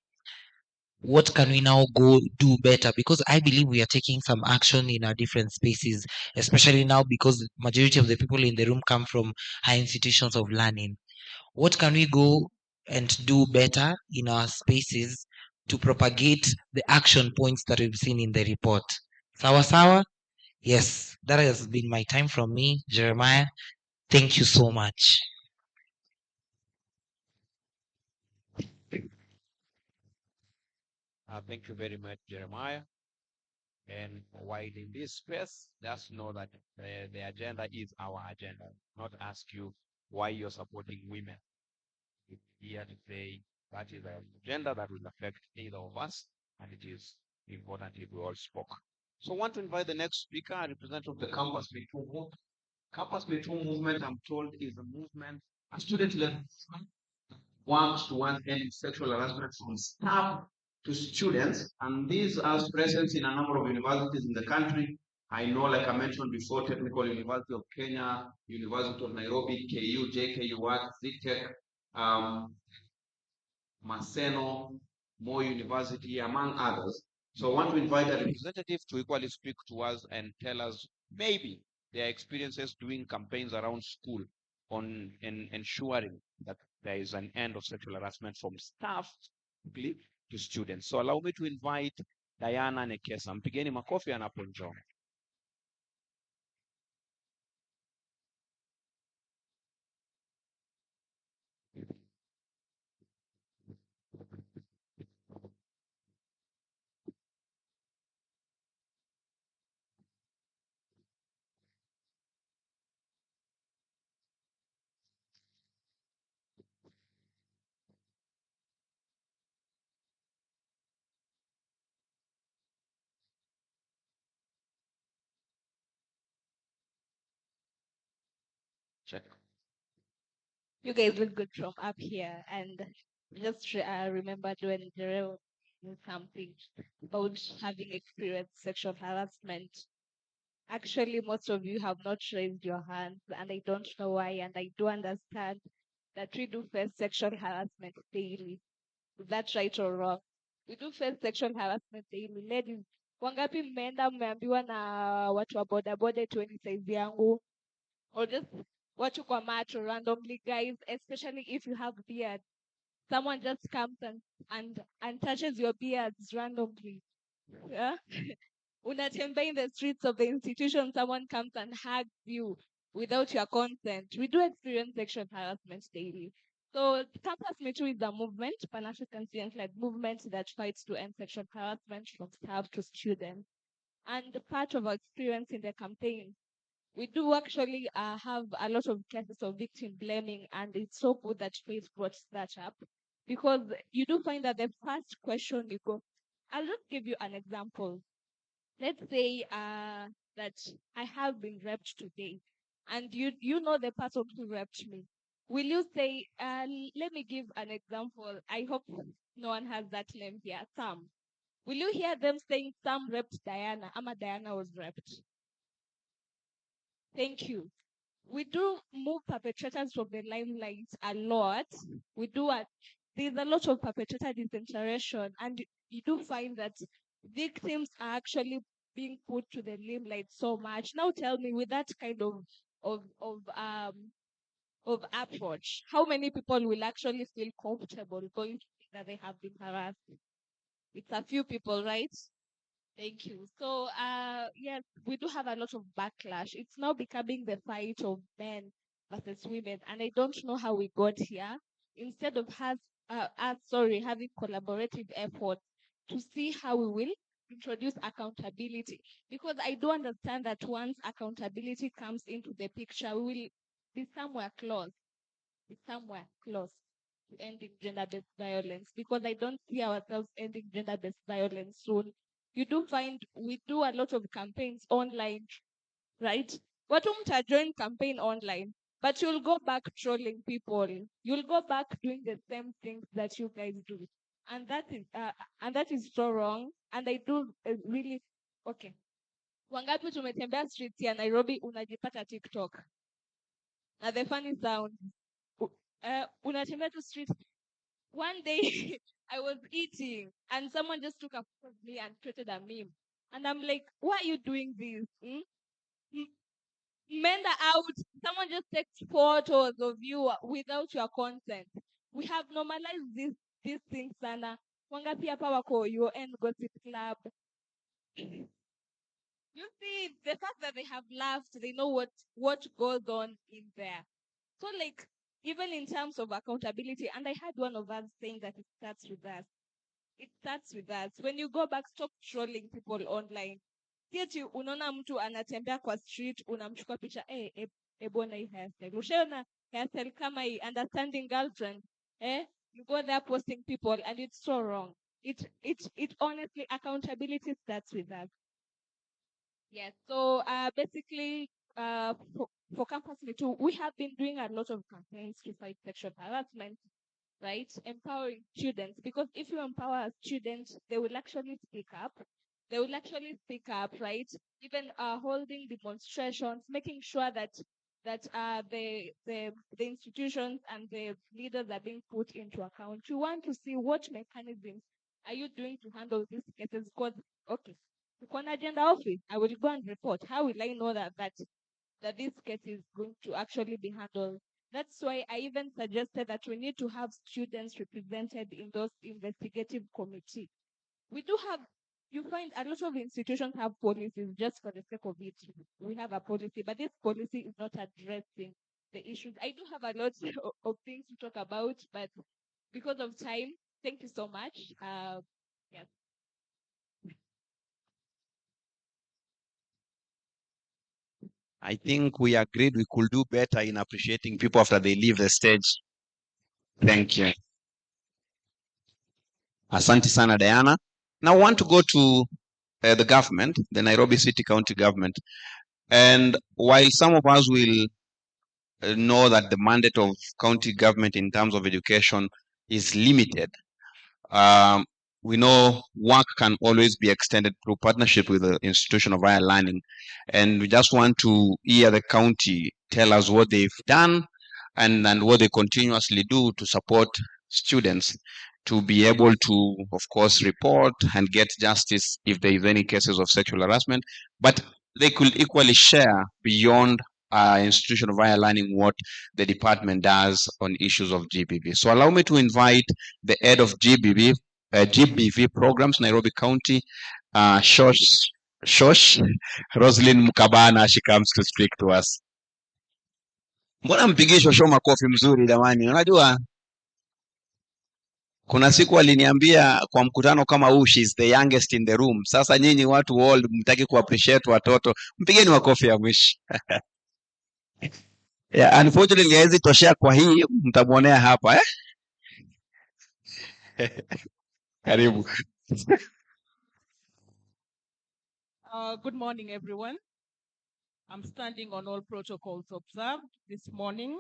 What can we now go do better? Because I believe we are taking some action in our different spaces, especially now because majority of the people in the room come from high institutions of learning. What can we go and do better in our spaces to propagate the action points that we've seen in the report? Sawa sawa? Yes, that has been my time from me, Jeremiah. Thank you so much. Thank you very much, Jeremiah. And while in this space, just know that the agenda is our agenda, not ask you why you're supporting women. It's here to say that is an agenda that will affect either of us, and it is important if we all spoke. So I want to invite the next speaker, a representative of the Campus Me Too movement. Campus Me Too movement, I'm told, is a movement, a student-led movement, works towards ending sexual harassment from staff to students, and these are present in a number of universities in the country. I know, like I mentioned before, Technical University of Kenya, University of Nairobi, KU, JKU, ZTech, Maseno, Moi University, among others. So I want to invite a representative to equally speak to us and tell us maybe their experiences doing campaigns around school on ensuring that there is an end of sexual harassment from staff to students. So allow me to invite Diana Nekesa. Mpigeni makofi anaponjoo. Check. You guys look good from up here, and just remembered when Jerel knew something about having experienced sexual harassment. Actually, most of you have not raised your hands, and I don't know why, and I do understand that we do face sexual harassment daily. Is that right or wrong? We do face sexual harassment daily. Ladies, wangapi mmeenda mmeambiwa na watu wa bodaboda eti size yangu, or just watu kwa macho randomly, guys, especially if you have beard. Someone just comes and touches your beards randomly. Yeah? Unatembea in the streets of the institution, someone comes and hugs you without your consent. We do experience sexual harassment daily. So Campus Me Too is a movement, Pan-African student-led movement that fights to end sexual harassment from staff to students. And part of our experience in the campaign, we do actually have a lot of cases of victim blaming, and it's so good that Faith brought that up, because you do find that the first question you go, I'll just give you an example. Let's say that I have been raped today, and you know the person who raped me. Will you say, let me give an example? I hope no one has that name here. Sam. Will you hear them saying Sam raped Diana? Ama Diana was raped? Thank you. we do move perpetrators from the limelight a lot. There's a lot of perpetrator disintegration, and you do find that victims are actually being put to the limelight so much. Now tell me, with that kind of of um of approach, how many people will actually feel comfortable going to say that they have been harassed? It's a few people, right? Thank you. So, yes, we do have a lot of backlash. It's now becoming the fight of men versus women, and I don't know how we got here. Instead of having collaborative efforts to see how we will introduce accountability, because I do understand that once accountability comes into the picture, we will be somewhere close, to ending gender-based violence, because I don't see ourselves ending gender-based violence soon. You do find we do a lot of campaigns online, right? Watu join campaign online, but you'll go back trolling people. You'll go back doing the same things that you guys do, and that is so wrong. And I do really okay. Wangapi tumetembea streets ya Nairobi unajipata TikTok. Now the funny sound, unatembea to street. One day I was eating and someone just took a photo of me and created a meme. And I'm like, why are you doing this? Men are out. Someone just takes photos of you without your consent. We have normalized these things sana. Wangapi hapa wako UN Gossip Club. You see, the fact that they have laughed, they know what goes on in there. So, like, even in terms of accountability, and I had one of us saying that it starts with us. It starts with us. When you go back, stop trolling people online. Sieti unaona mtu anatembea kwa street, unamchukua picha, bwana hii hairstyle. Ushaona hairstyle kama hii, understanding girlfriend, you go there posting people, and it's so wrong. It honestly, accountability starts with us. Yes. So basically, for Campus Me Too, we have been doing a lot of campaigns to fight sexual harassment, right? Empowering students, because if you empower students, they will actually speak up. They will actually speak up, right? Even holding demonstrations, making sure that the institutions and the leaders are being put into account. You want to see what mechanisms are you doing to handle these cases? Because okay, on agenda office, I will go and report. How will I know that this case is going to actually be handled? That's why I even suggested that we need to have students represented in those investigative committees. We do have, you find a lot of institutions have policies just for the sake of it. We have a policy, but this policy is not addressing the issues. I do have a lot of things to talk about, but because of time, thank you so much. Yes. I think we agreed we could do better in appreciating people after they leave the stage. Thank you. Asante sana, Diana. Now I want to go to the government, the Nairobi City County government. And while some of us will know that the mandate of county government in terms of education is limited, we know work can always be extended through partnership with the institution of higher learning. And we just want to hear the county tell us what they've done and what they continuously do to support students to be able to, of course, report and get justice if there is any cases of sexual harassment. But they could equally share beyond institution of higher learning what the department does on issues of GBV. So allow me to invite the head of GBV programs, Nairobi County, Shosh Roslyn Mukabana. She comes to speak to us. Mbona mpigie Shosho makofi mzuri jamani? Unajua kuna siku aliniambia kwa mkutano kama huu, she's the youngest in the room. Sasa nyinyi watu old mtaki kuappreciate watoto, mpigeni makofi ya mwisho. Yeah, unfortunately haizi toshea kwa hii, mtamwonea hapa Karibu. Good morning, everyone. I'm standing on all protocols observed this morning.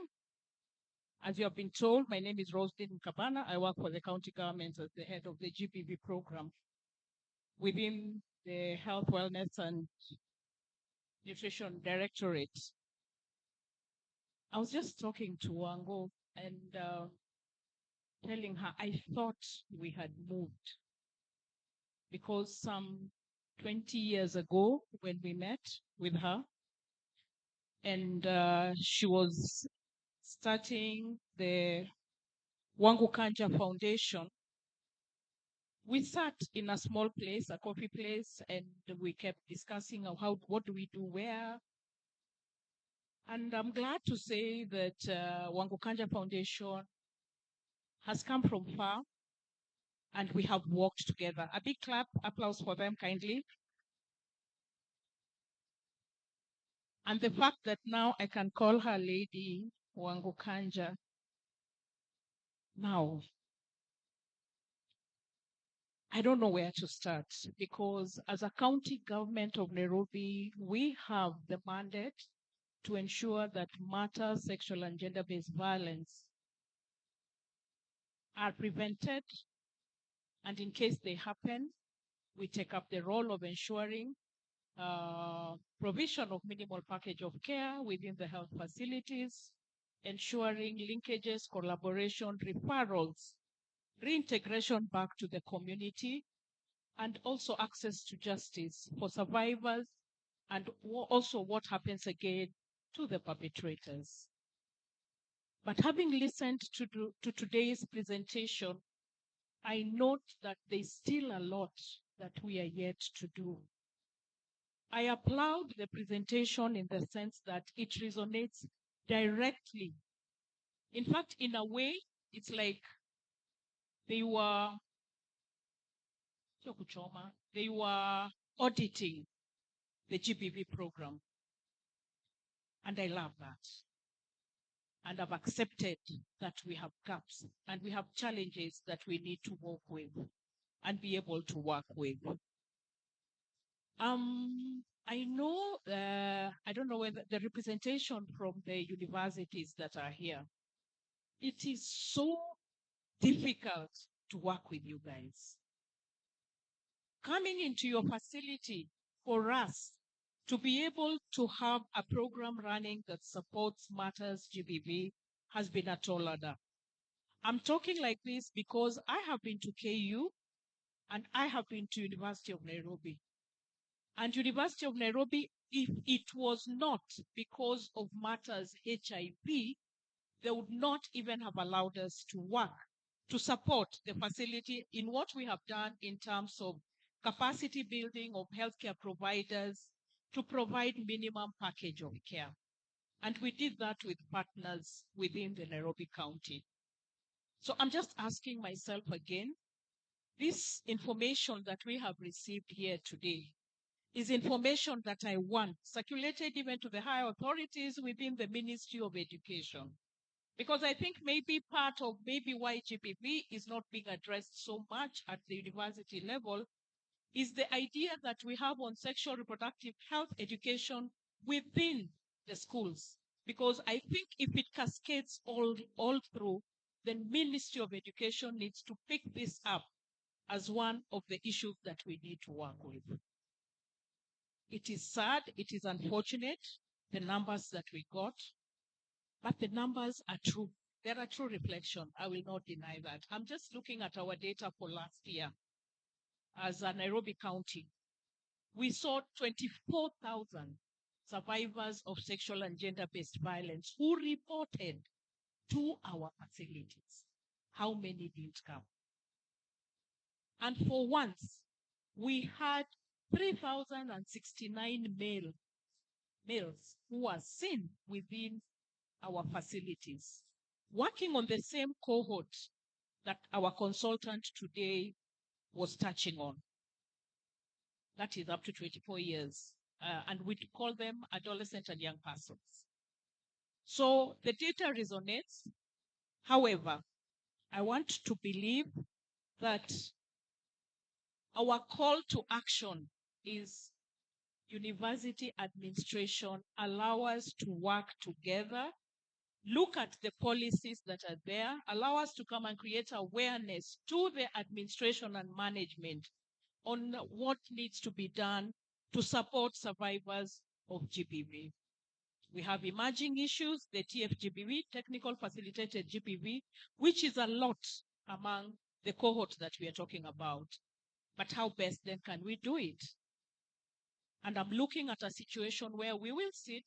As you have been told, my name is Roslyn Mukabana. I work for the county government as the head of the GPV program within the Health, Wellness and Nutrition Directorate. I was just talking to Wango and telling her I thought we had moved because some 20 years ago when we met with her and she was starting the Wangu Kanja Foundation, we sat in a small place, a coffee place, and we kept discussing what do we do where. And I'm glad to say that Wangu Kanja Foundation has come from far and we have worked together. A big clap, applause for them kindly. And the fact that now I can call her Lady Wangu Kanja. Now, I don't know where to start because as a county government of Nairobi, we have the mandate to ensure that matters sexual and gender-based violence are prevented. And in case they happen, we take up the role of ensuring provision of minimal package of care within the health facilities, ensuring linkages, collaboration, referrals, reintegration back to the community, and also access to justice for survivors, and also what happens again to the perpetrators. But having listened to today's presentation, I note that there's still a lot that we are yet to do. I applaud the presentation in the sense that it resonates directly. In fact, in a way, it's like they were auditing the GBV program. And I love that. And I've accepted that we have gaps and we have challenges that we need to work with and be able to work with. I know, I don't know whether the representation from the universities that are here, it is so difficult to work with you guys. Coming into your facility for us to be able to have a program running that supports Matters GBV has been a tall order. I'm talking like this because I have been to KU and I have been to University of Nairobi. And University of Nairobi, if it was not because of Matters HIP, they would not even have allowed us to work, to support the facility in what we have done in terms of capacity building of healthcare providers to provide minimum package of care. And we did that with partners within the Nairobi County. So I'm just asking myself again, this information that we have received here today is information that I want circulated even to the higher authorities within the Ministry of Education. Because I think maybe part of why GBV is not being addressed so much at the university level is the idea that we have on sexual reproductive health education within the schools. Because I think if it cascades all through, then Ministry of Education needs to pick this up as one of the issues that we need to work with. It is sad, it is unfortunate, the numbers that we got, but the numbers are true. They're a true reflection. I will not deny that. I'm just looking at our data for last year as a Nairobi County. We saw 24,000 survivors of sexual and gender-based violence who reported to our facilities. How many didn't come? And for once, we had 3,069 males who were seen within our facilities, working on the same cohort that our consultant today was touching on. That is up to 24 years. And we call them adolescent and young persons. So the data resonates. However, I want to believe that our call to action is university administration allow us to work together, look at the policies that are there, allow us to come and create awareness to the administration and management on what needs to be done to support survivors of GBV. We have emerging issues, the TFGBV, Technical Facilitated GBV, which is a lot among the cohort that we are talking about. But how best then can we do it? And I'm looking at a situation where we will sit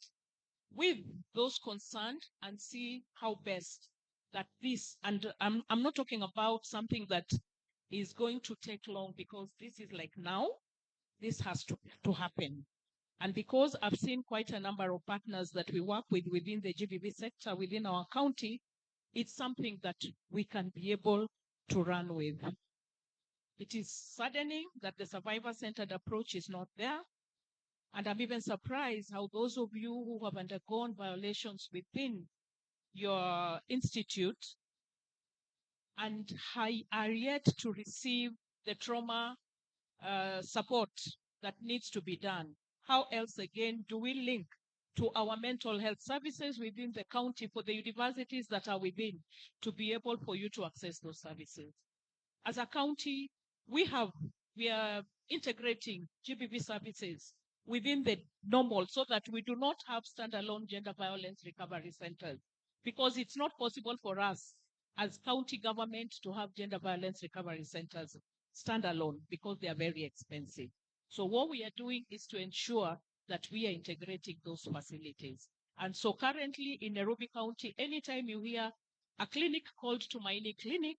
with those concerned and see how best that this, and I'm not talking about something that is going to take long, because this is like now, this has to happen. And because I've seen quite a number of partners that we work with within the GBV sector within our county, it's something that we can be able to run with. It is saddening that the survivor-centered approach is not there. And I'm even surprised how those of you who have undergone violations within your institute and are yet to receive the trauma support that needs to be done. How else again do we link to our mental health services within the county for the universities that are within to be able for you to access those services? As a county, we are integrating GBV services within the normal so that we do not have standalone gender violence recovery centers, because it's not possible for us as county government to have gender violence recovery centers standalone because they are very expensive. So what we are doing is to ensure that we are integrating those facilities. And so currently in Nairobi County, anytime you hear a clinic called Tumaini Clinic,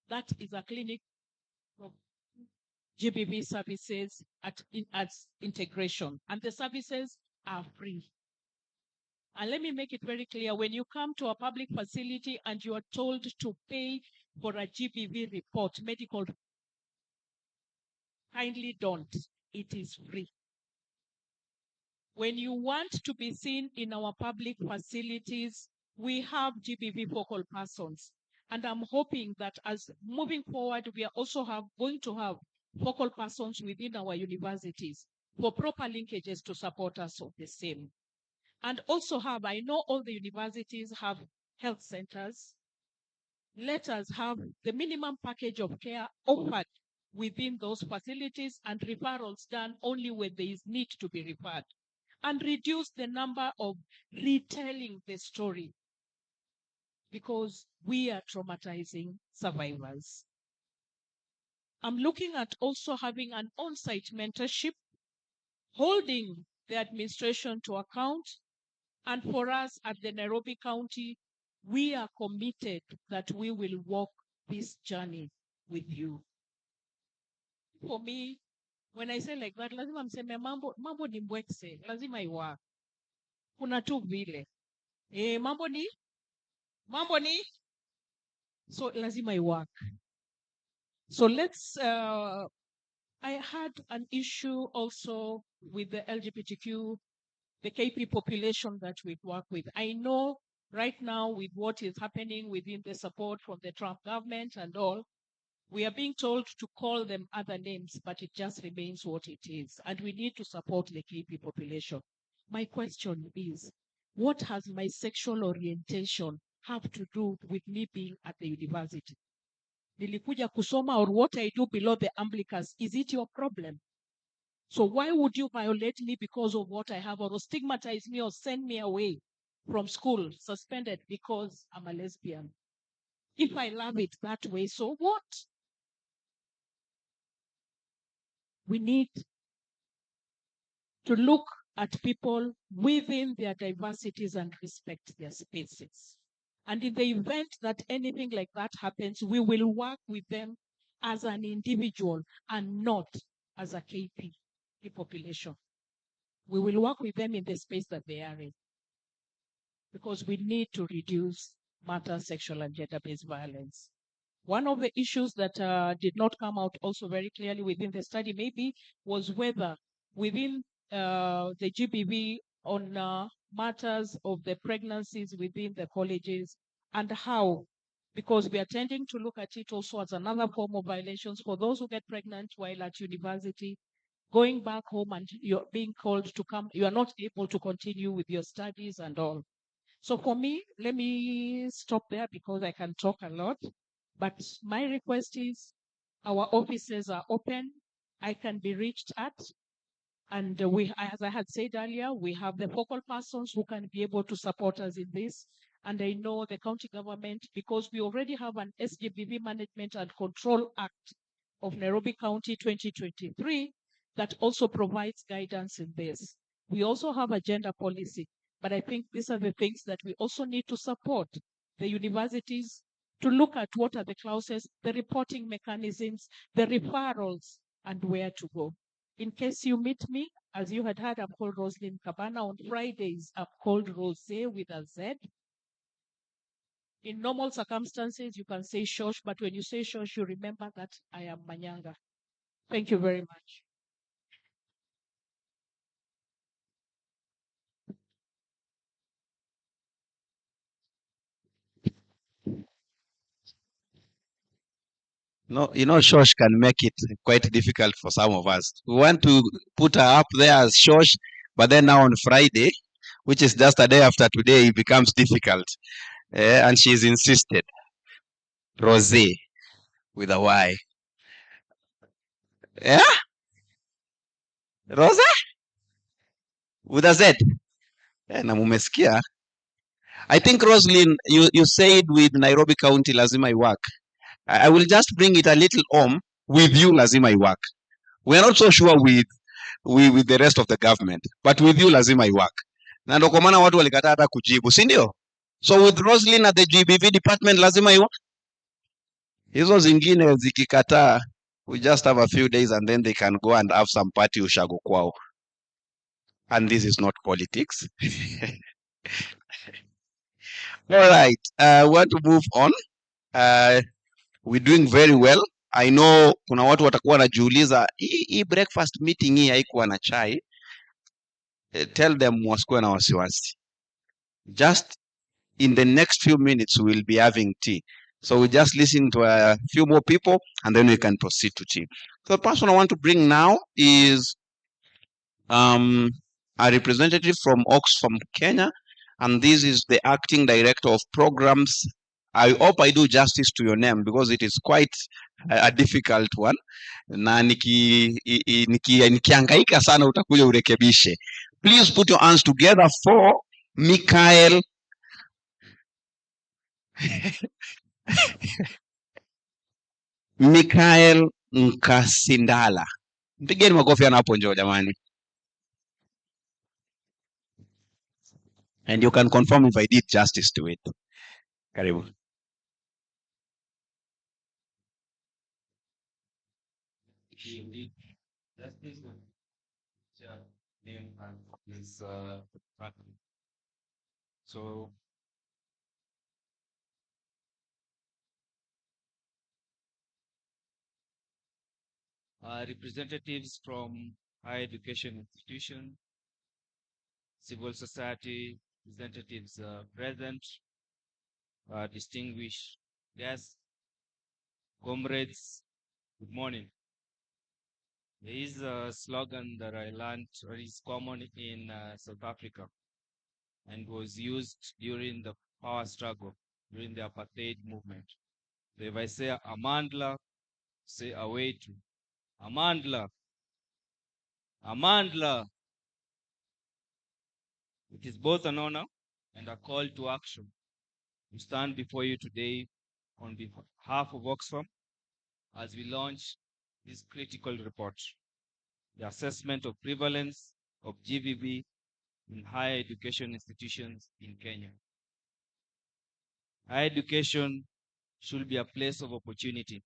that is a clinic of GBV services at integration, and the services are free. And let me make it very clear, when you come to a public facility and you are told to pay for a GBV report, medical, kindly don't. It is free. When you want to be seen in our public facilities, we have GBV focal persons. And I'm hoping that as moving forward, we are also going to have focal persons within our universities for proper linkages to support us of the same. And also I know all the universities have health centers. Let us have the minimum package of care offered within those facilities and referrals done only when there is need to be referred, and reduce the number of retelling the story, because we are traumatizing survivors. I'm looking at also having an on-site mentorship, holding the administration to account. And for us at the Nairobi County, we are committed that we will walk this journey with you. For me, when I say like that, lazima mseme mambo ni mbwekse, lazima iwa. Kuna tu vile. Mambo ni? So lazima iwork. So I had an issue also with the LGBTQ, the KP population that we work with. I know right now with what is happening within the support from the Trump government and all, we are being told to call them other names, but it just remains what it is. And we need to support the KP population. My question is, what has my sexual orientation have to do with me being at the university? Nilikuja kusoma, or what I do below the umbilicus, is it your problem? So why would you violate me because of what I have, or stigmatize me or send me away from school, suspended because I'm a lesbian? If I love it that way, so what? We need to look at people within their diversities and respect their spaces. And in the event that anything like that happens, we will work with them as an individual and not as a KP population. We will work with them in the space that they are in, because we need to reduce matter, sexual and gender-based violence. One of the issues that did not come out also very clearly within the study maybe was whether within the GBV on matters of the pregnancies within the colleges, and how, because we are tending to look at it also as another form of violations for those who get pregnant while at university, going back home and you're being called to come, you are not able to continue with your studies and all. So for me, let me stop there because I can talk a lot. But my request is our offices are open. I can be reached at And as I had said earlier, we have the focal persons who can be able to support us in this. And I know the county government, because we already have an SGBV Management and Control Act of Nairobi County 2023 that also provides guidance in this. We also have a gender policy, but I think these are the things that we also need to support the universities to look at what are the clauses, the reporting mechanisms, the referrals, and where to go. In case you meet me, as you had heard, I'm called Roslyn Cabana. On Fridays, I'm called Rose with a Z. In normal circumstances, you can say Shosh, but when you say Shosh, you remember that I am Manyanga. Thank you very much. No, Shosh can make it quite difficult for some of us. We want to put her up there as Shosh, but then now on Friday, which is just a day after today, it becomes difficult. And she's insisted. Rose with a Y. Yeah? Rosa? With a Z. Na mumesikia. I think, Roslyn, you said with Nairobi County lazima work. I will just bring it a little home. With you lazima work. We are not so sure with the rest of the government, but with you lazima work. Na ndo kwa maana watu walikataa hata kujibu, si ndio? So with Roslyn at the GBV department lazima work. Hizo zingine zikikataa, we just have a few days and then they can go and have some party ushago kwao. And this is not politics. All right, we want to move on. We're doing very well. I know kuna watu watakuwa wanajiuliza hii breakfast meeting hii haikuwa na chai. Tell them wasikuwe na wasiwasi. Just in the next few minutes we'll be having tea. So we just listen to a few more people and then we can proceed to tea. So the person I want to bring now is a representative from Oxfam, Kenya, and this is the acting director of programs. I hope I do justice to your name because it is quite a difficult one. Na nikihangaika sana utakuja urekebishe. Please put your hands together for Michael Michael Nkasindala. Mpigeni makofi hapo njoo jamani. And you can confirm if I did justice to it. Karibu. Indeed, justice name and his partner. So representatives from higher education institution, civil society, representatives present, distinguished guests, comrades, good morning. There is a slogan that I learned is common in South Africa and was used during the power struggle, during the apartheid movement. So if I say Amandla, say away to. Amandla. Amandla. It is both an honor and a call to action to stand before you today on behalf of Oxfam as we launch this critical report, the assessment of prevalence of GBV in higher education institutions in Kenya. Higher education should be a place of opportunity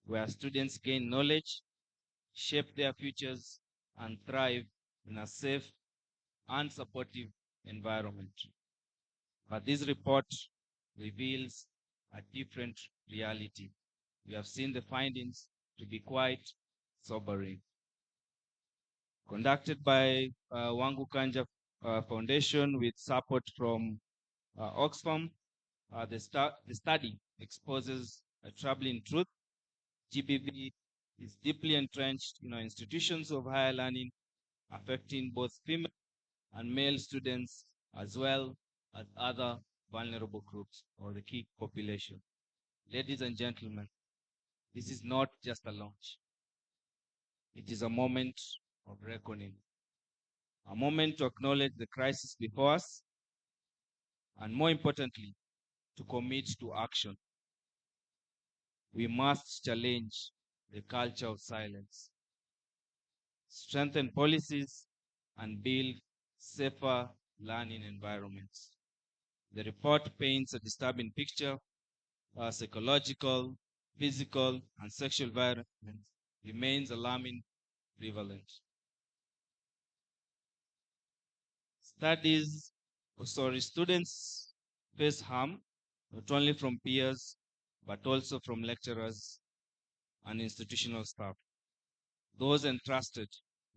where students gain knowledge, shape their futures, and thrive in a safe and supportive environment. But this report reveals a different reality. We have seen the findings to be quite sobering. Conducted by Wangu Kanja Foundation with support from Oxfam, the study exposes a troubling truth. GBV is deeply entrenched in our institutions of higher learning, affecting both female and male students as well as other vulnerable groups or the key population. Ladies and gentlemen, this is not just a launch. It is a moment of reckoning, a moment to acknowledge the crisis before us, and more importantly, to commit to action. We must challenge the culture of silence, strengthen policies, and build safer learning environments. The report paints a disturbing picture. Psychological, physical, and sexual violence remains alarming prevalent. Students face harm not only from peers, but also from lecturers and institutional staff, those entrusted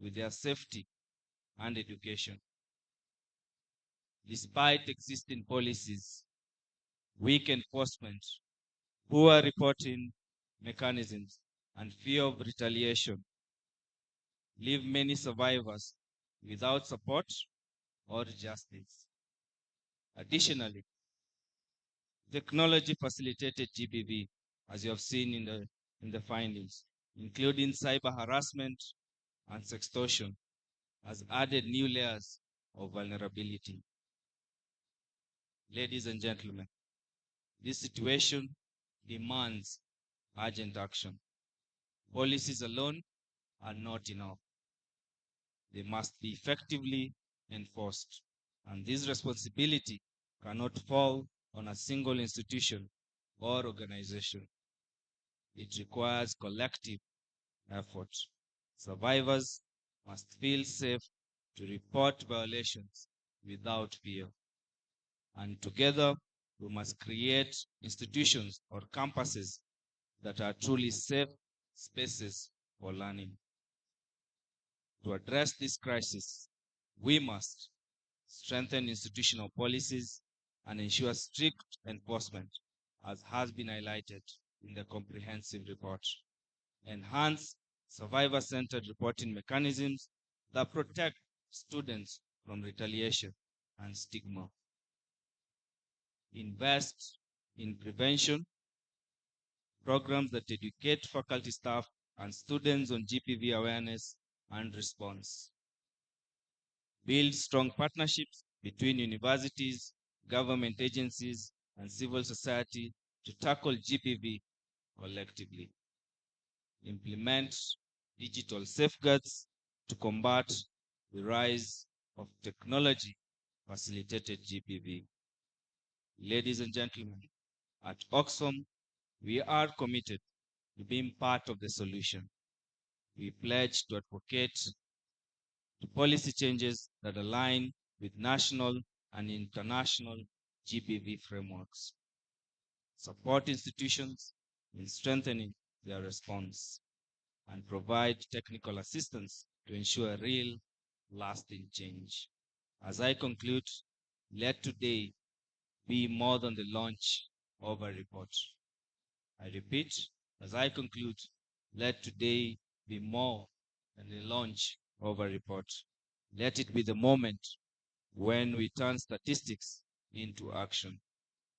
with their safety and education. Despite existing policies, weak enforcement, poor reporting mechanisms, and fear of retaliation leave many survivors without support or justice. Additionally, technology facilitated GBV, as you have seen in the findings, including cyber harassment and sextortion, has added new layers of vulnerability. Ladies and gentlemen, this situation demands urgent action. Policies alone are not enough. They must be effectively enforced. And this responsibility cannot fall on a single institution or organization. It requires collective effort. Survivors must feel safe to report violations without fear. And together, we must create institutions or campuses that are truly safe spaces for learning. To address this crisis, we must strengthen institutional policies and ensure strict enforcement, as has been highlighted in the comprehensive report. Enhance survivor-centered reporting mechanisms that protect students from retaliation and stigma. Invest in prevention programs that educate faculty, staff, and students on GPV awareness and response. Build strong partnerships between universities, government agencies, and civil society to tackle GPV collectively. Implement digital safeguards to combat the rise of technology-facilitated GPV. Ladies and gentlemen, at Oxfam, we are committed to being part of the solution. We pledge to advocate to policy changes that align with national and international GPV frameworks, support institutions in strengthening their response, and provide technical assistance to ensure real, lasting change. As I conclude, let today be more than the launch of a report. I repeat, as I conclude, let today be more than the launch of a report. Let it be the moment when we turn statistics into action.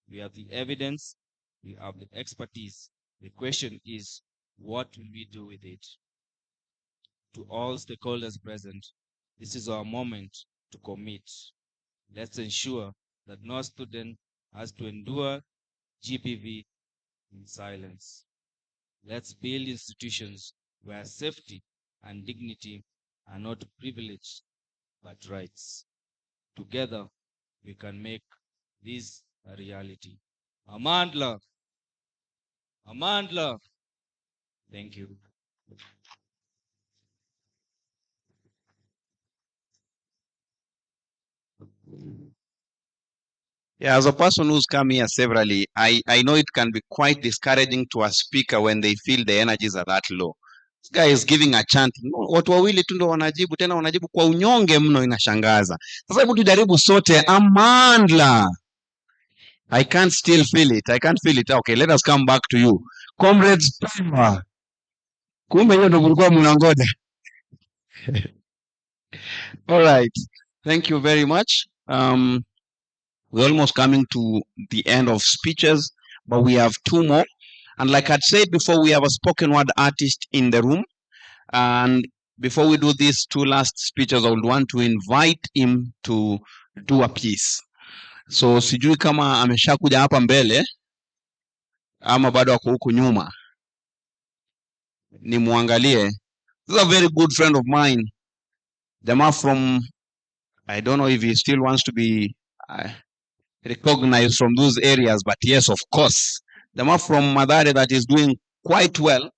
We have the evidence, we have the expertise. The question is, what will we do with it? To all stakeholders present, this is our moment to commit. Let's ensure that no student has to endure GPV in silence. Let's build institutions where safety and dignity are not privilege, but rights. Together, we can make this a reality. Amandla. Amandla. Thank you. Yeah, as a person who's come here severally, I know it can be quite discouraging to a speaker when they feel the energies are that low. This guy is giving a chant. Watu wawili tu ndo wanajibu, tena wanajibu kwa unyonge mno, inashangaza. Sasa hebu tujaribu sote. Amandla. I can't still feel it. I can't feel it. Okay, let us come back to you. Comrades, power. Kumbe hiyo ndo mlikuwa mnangoja. All right. Thank you very much. We're almost coming to the end of speeches, but we have two more. And like I'd said before, we have a spoken word artist in the room. And before we do these two last speeches, I would want to invite him to do a piece. So sijui kama ameshakuja hapa mbele ama bado ako huku nyuma. Nimuangalie. This is a very good friend of mine. Jamaa from, I don't know if he still wants to be recognized from those areas, but yes, of course. Jamaa from Mathare that is doing quite well.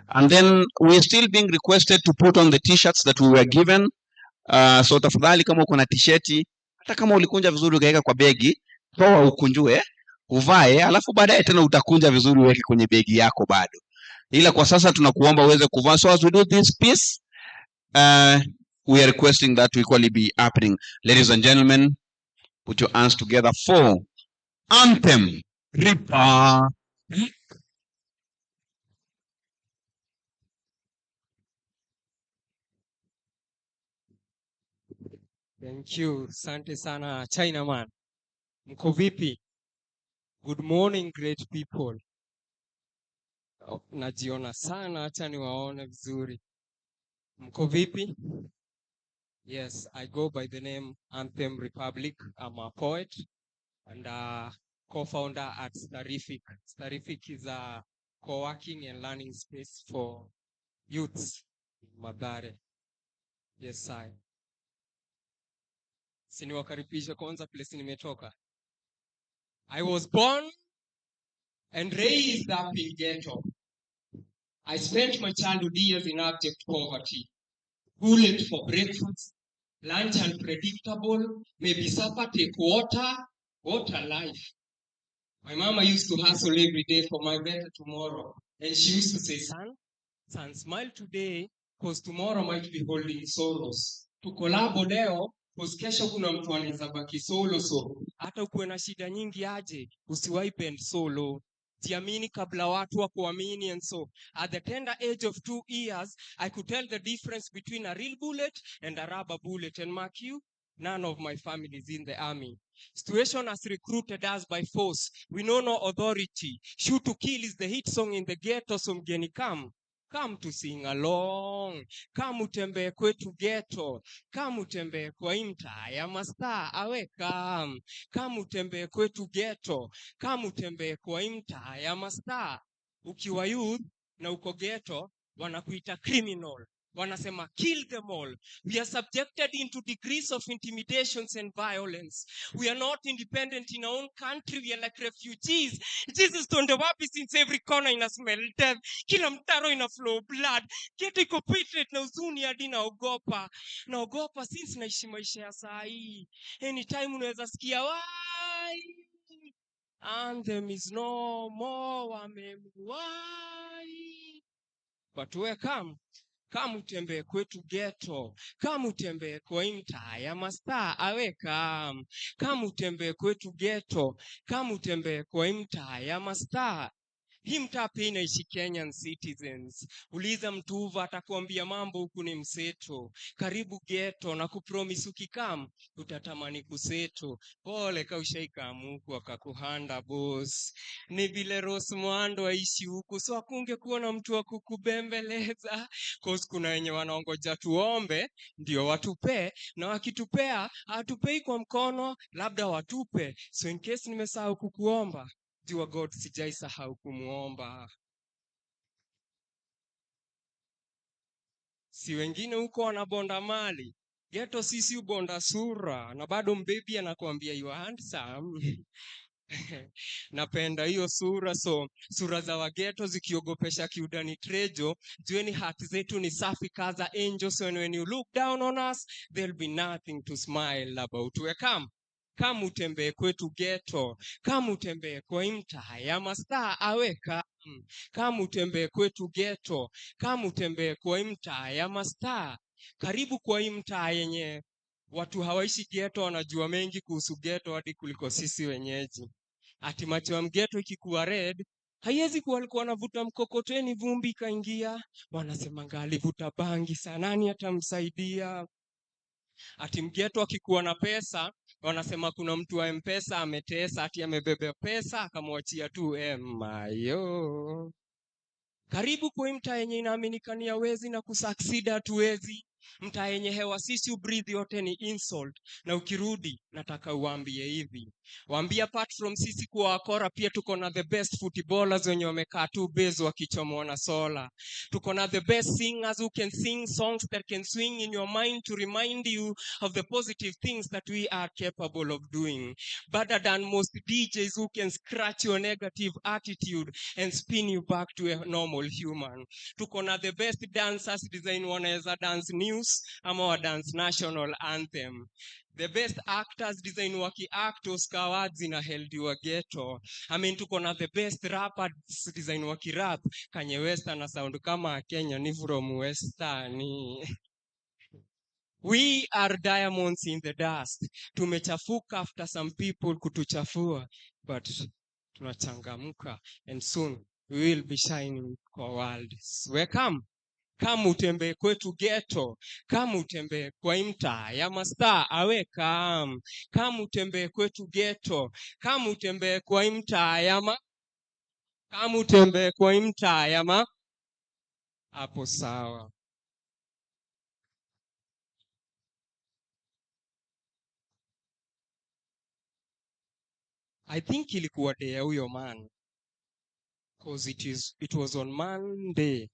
And then we're still being requested to put on the t-shirts that we were given. So tafadhali kama uko na t-shirti, hata kama ulikunja vizuri ukaweka kwa begi, toa ukunjue, uvae, alafu baadaye tena utakunja vizuri uweke kwenye begi yako bado. Ila kwa sasa tunakuomba uweze kuvaa. So as we do this piece, we are requesting that to equally be happening. Ladies and gentlemen, put your hands together for Anthem Ripa. Thank you. Asante sana China man. Mko vipi? Good morning great people. Najiona sana, acha niwaone vizuri. Mko vipi? Yes, I go by the name Anthem Republic. I'm a poet and a co-founder at Starific. Starific is a co-working and learning space for youths in Mathare. Yes, I. Siniwakaribisha kwanza place nimetoka. I was born and raised up in ghetto. I spent my childhood years in abject poverty. Bullet for breakfast, lunch unpredictable, maybe supper take water. What a life. My mama used to hustle every day for my better tomorrow. And she used to say, son, smile today, because tomorrow might be holding sorrows. Tukolabo leo, because kesho kuna mtu anaweza baki solo. So hata ukuwe na shida nyingi aje, usiwahi bend solo. Jiamini kabla watu wa kuamini. And so at the tender age of 2 years, I could tell the difference between a real bullet and a rubber bullet. And mark you, none of my family is in the army. Situation has recruited us by force. We know no authority. Shoot to kill is the hit song in the ghetto. So mgeni come to sing along. Come utembee kwetu ghetto. Come utembee kwa imta ya mastaa awe come utembee kwetu ghetto. Come utembee kwa imta ya mastaa. Ukiwa youth na uko ghetto wanakuita criminal. Wanasema kill them all. We are subjected into degrees of intimidations and violence. We are not independent in our own country. We are like refugees. Jesus tonde wapi since every corner ina smell death. Kila mtaro ina flow blood. Ghetto iko pitred na uzuni hadi naogopa. Naogopa since naishi maisha ya saa hii. Anytime unaweza sikia why. And them is no more wamemwai. But we come utembee kwetu ghetto. Come utembee kwa imta ya mastaa awe come utembee kwetu ghetto. Come utembee kwa imta ya mastaa. Hii mtaa pia inaishi Kenyan citizens. Uliza mtuva atakwambia mambo huku ni mseto. Karibu ghetto na kupromise ukikam utatamani kuseto. Pole kaushaikamu huku akakuhanda boss. Ni vile Rose Mwando aishi huku, so akunge kuona mtu wa kukubembeleza. Cause kuna wenye wanaongoja tuombe ndio watupe, na wakitupea hatupei kwa mkono, labda watupe. So in case nimesahau kukuomba, jua God sijaisahau kumuomba. Si wengine huko wanabonda mali, ghetto sisi ubonda sura, na bado mbebi anakuambia you are handsome. Napenda hiyo sura. So sura za wageto zikiogopesha kiudani trejo, jueni hati zetu ni safi kaza angels. So when you look down on us, there'll be nothing to smile about. We come utembee kwetu ghetto. Come utembee kwa imta ya mastaa awe come utembee kwetu ghetto. Come utembee kwa imta ya mastaa. Karibu kwa imta yenye watu hawaishi ghetto wanajua mengi kuhusu ghetto hadi kuliko sisi wenyeji. Ati macho ya mgeto ikikuwa red, haiwezi kuwa alikuwa anavuta mkokoteni vumbi kaingia. Wanasema alivuta bangi sana, nani atamsaidia? Ati mgeto akikuwa na pesa, wanasema kuna mtu wa M-Pesa ametesa, ati amebeba pesa akamwachia tu mayo. Karibu kwa mtaa yenye inaaminika ni hawezi na kusucceed hatuwezi. Mtaa yenye hewa sisi ubreathe yote ni insult. Na ukirudi nataka uambie hivi. Waambie apart from sisi kuwa wakora, pia tuko na the best footballers wenye wamekaa tu base wakichomwa na sola. Tuko na the best singers who can sing songs that can swing in your mind to remind you of the positive things that we are capable of doing. Better than most DJs who can scratch your negative attitude and spin you back to a normal human. Tuko na the best dancers design wanaweza dance news ama wa dance national anthem. The best actors design waki-act Oscar awards in a held wa ghetto. I mean tuko na the best rappers design waki-rap Kanye West na sound kama Kenya ni from Western. We are diamonds in the dust. Tumechafuka after some people kutuchafua, but tunachangamuka and soon we will be shining kwa world. Welcome. Kama utembee kwetu ghetto, kama utembee kwa mtaa ya mastaa awe kama utembee kwetu ghetto, kama utembee kwa mtaa ya kama utembee kwa mtaa ya hapo sawa. I think ilikuwa day ya huyo man, because it was on Monday.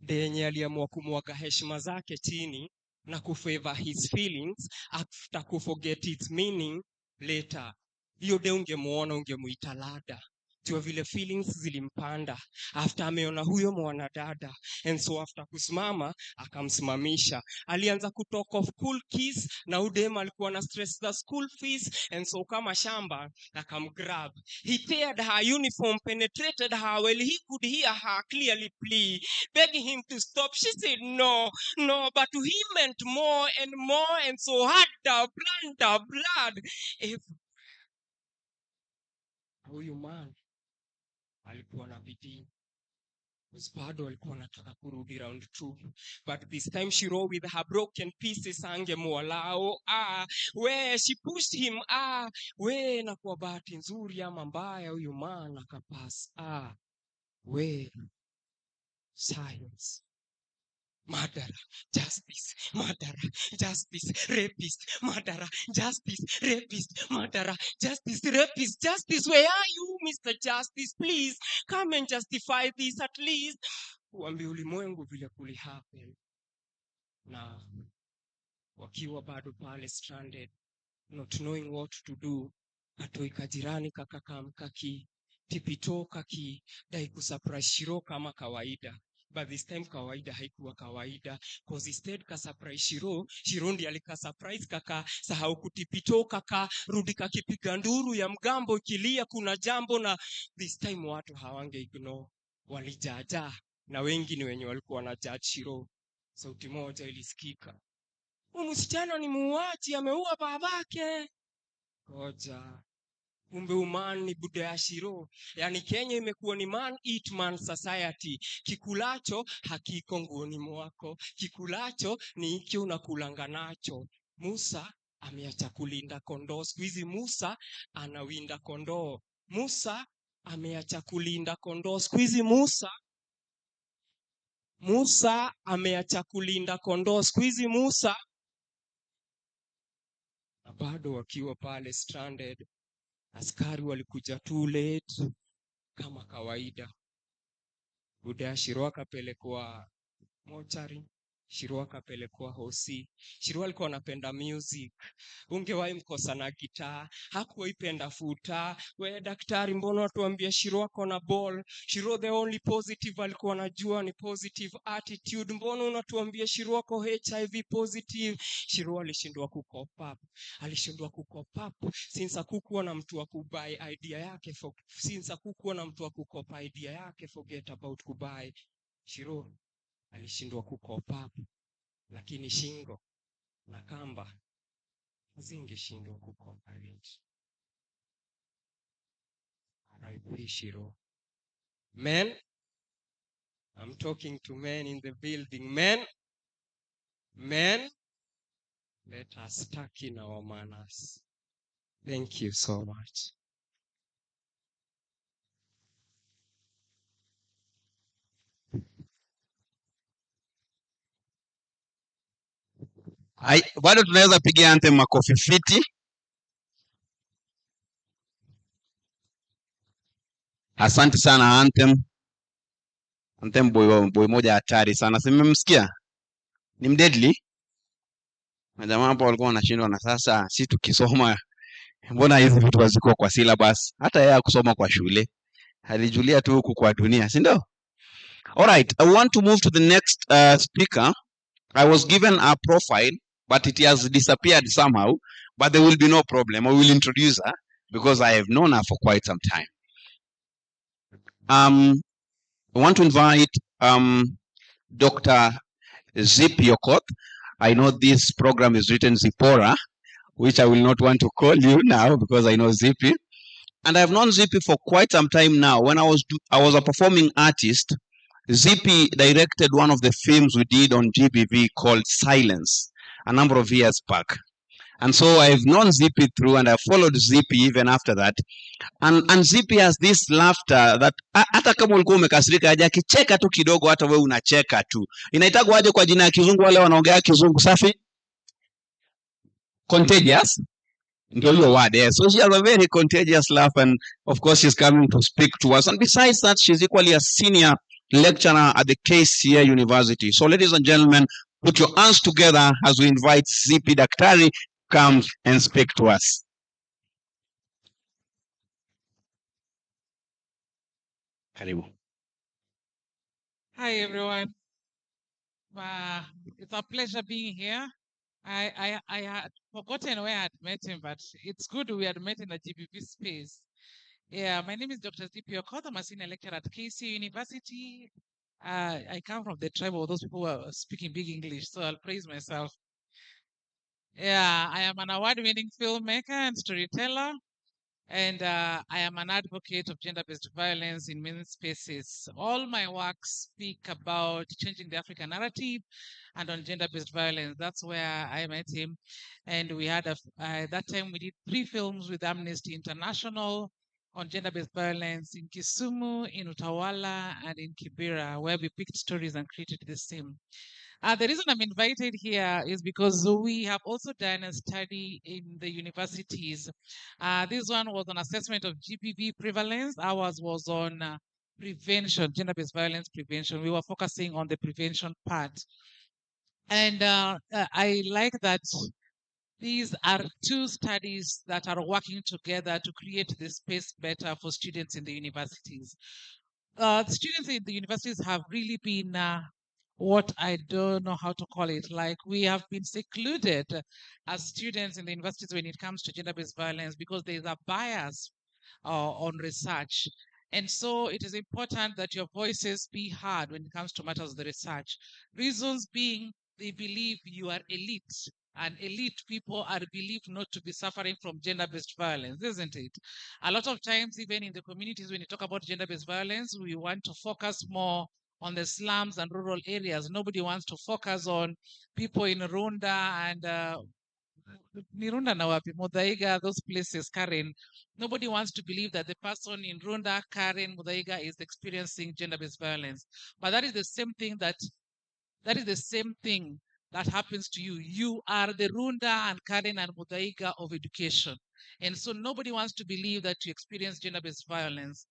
Day yenye aliamua kumwaga heshima zake chini na kufavor his feelings after kuforget its meaning later. Hiyo day ungemuona ungemuita lada. Jua vile feelings zilimpanda after ameona huyo mwanadada, and so after kusimama akamsimamisha. Alianza kutalk of cool kiss na udem alikuwa na stress the school fees, and so kama shamba akamgrab. He teared her uniform, penetrated her while he could hear her clearly plea, begging him to stop. She said no, but he meant more and more, and so had the blood. Huyu man alikuwa na bidii, bado alikuwa anataka kurudi round 2, but this time she rolled with her broken pieces. Angemwalao we she pushed him we, na kwa bahati nzuri ama mbaya huyu man akapass we science. Murderer, justice, murderer, justice, rapist, murderer, justice, rapist, murderer, justice, rapist, justice. Where are you, Mr. Justice? Please come and justify this at least. Uambie ulimwengu vile kuli happen. Na wakiwa bado pale stranded, not knowing what to do, atoika jirani kakakamka tipitoka dai kusurprise Shiro kama kawaida. But this time kawaida haikuwa kawaida, cause instead kasurprise Shiro ndiye alikasurprise kaka sahau kutipitoka rudi kakipiga nduru ya mgambo ikilia kuna jambo. Na this time watu hawange ignore, walijaja na wengi ni wenye walikuwa na judge Shiro. Sauti moja ilisikika, msichana ni muuaji, ameua babake. Ngoja, kumbe uman ni buda ya Shiro. Yani Kenya imekuwa ni man eat man society. Kikulacho hakiko nguoni mwako, kikulacho ni iki unakulanga nacho. Musa ameacha kulinda kondoo, siku hizi Musa anawinda kondoo. Musa ameacha kulinda kondoo, siku hizi Musa ameacha kulinda kondoo, siku hizi Musa. Na bado wakiwa pale stranded, askari walikuja too late kama kawaida. Buda Shiro akapelekwa mochari, Shiro akapelekwa hosi. Shiro alikuwa anapenda music, ungewahi mkosa na gitaa, hakuwahi penda futa. We daktari, mbona watuambia Shiro ako na ball? Shiro the only positive alikuwa anajua ni positive attitude. Mbona unatuambia Shiro ako HIV positive? Shiro alishindwa kukop up since hakukuwa na mtu wa kubuy idea yake, since hakukuwa na mtu wa kukop idea yake, forget about kubuy. Shiro alishindwa kukop up, lakini shingo na kamba zingeshindwa kucooperate. R.I.P. Shiro. Men, I'm talking to men in the building. Men, let us stack in our manners. Thank you so much. Bado tunaweza pigia anthem makofi fiti. Asante sana anthem. Anthem boy moja hatari sana. Simemsikia? Ni mdeadly. Na jamaa hapo walikuwa wanashindwa na sasa si tukisoma mbona hizi vitu haziko kwa syllabus? Hata yeye kusoma kwa shule. Alijulia tu huku kwa dunia, si ndio? All right, I want to move to the next speaker. I was given a profile, but it has disappeared somehow. But there will be no problem. I will introduce her because I have known her for quite some time. I want to invite Dr. Zip Yokot. I know this program is written Zipora, which I will not want to call you now because I know Zippy. And I've known Zippy for quite some time now. When I was a performing artist, Zippy directed one of the films we did on GBV called Silence a number of years back. And so I've known Zippy through and I followed Zippy even after that. And Zippy has this laughter that hata kama ulikuwa umekasirika aje akicheka tu kidogo hata wewe unacheka tu. Inaitagwa aje kwa jina ya kizungu wale wanaongea kizungu safi? Contagious. Ndio hiyo word. Yeah. So she has a very contagious laugh and of course she's coming to speak to us. And besides that, she's equally a senior lecturer at the KCA University. So ladies and gentlemen, put your hands together as we invite Zippy Daktari to come and speak to us. Karibu. Hi, everyone. It's a pleasure being here. I had forgotten where I had met him, but it's good we had met in the GBV space. Yeah, my name is Dr. Zipio Okoth. I'm a senior lecturer at KC University. I come from the tribe of those people who are speaking big English, so I'll praise myself. Yeah, I am an award-winning filmmaker and storyteller, and I am an advocate of gender-based violence in many spaces. All my works speak about changing the African narrative and on gender-based violence. That's where I met him. And we had, that time we did 3 films with Amnesty International on gender-based violence in Kisumu, in Utawala, and in Kibera, where we picked stories and created the same. The reason I'm invited here is because we have also done a study in the universities. This one was an assessment of GBV prevalence. Ours was on prevention, gender-based violence prevention. We were focusing on the prevention part. And I like that these are 2 studies that are working together to create the space better for students in the universities. Students in the universities have really been what I don't know how to call it. Like we have been secluded as students in the universities when it comes to gender-based violence because there is a bias on research. And so it is important that your voices be heard when it comes to matters of the research. Reasons being they believe you are elite, and elite people are believed not to be suffering from gender-based violence, isn't it? A lot of times, even in the communities, when you talk about gender-based violence, we want to focus more on the slums and rural areas. Nobody wants to focus on people in Runda and Nirunda na wapi, Muthaiga, those places, Karen. Nobody wants to believe that the person in Runda, Karen, Muthaiga is experiencing gender-based violence. But that is the same thing that happens to you. You are the Runda and Karen and Muthaiga of education. And so nobody wants to believe that you experience gender-based violence.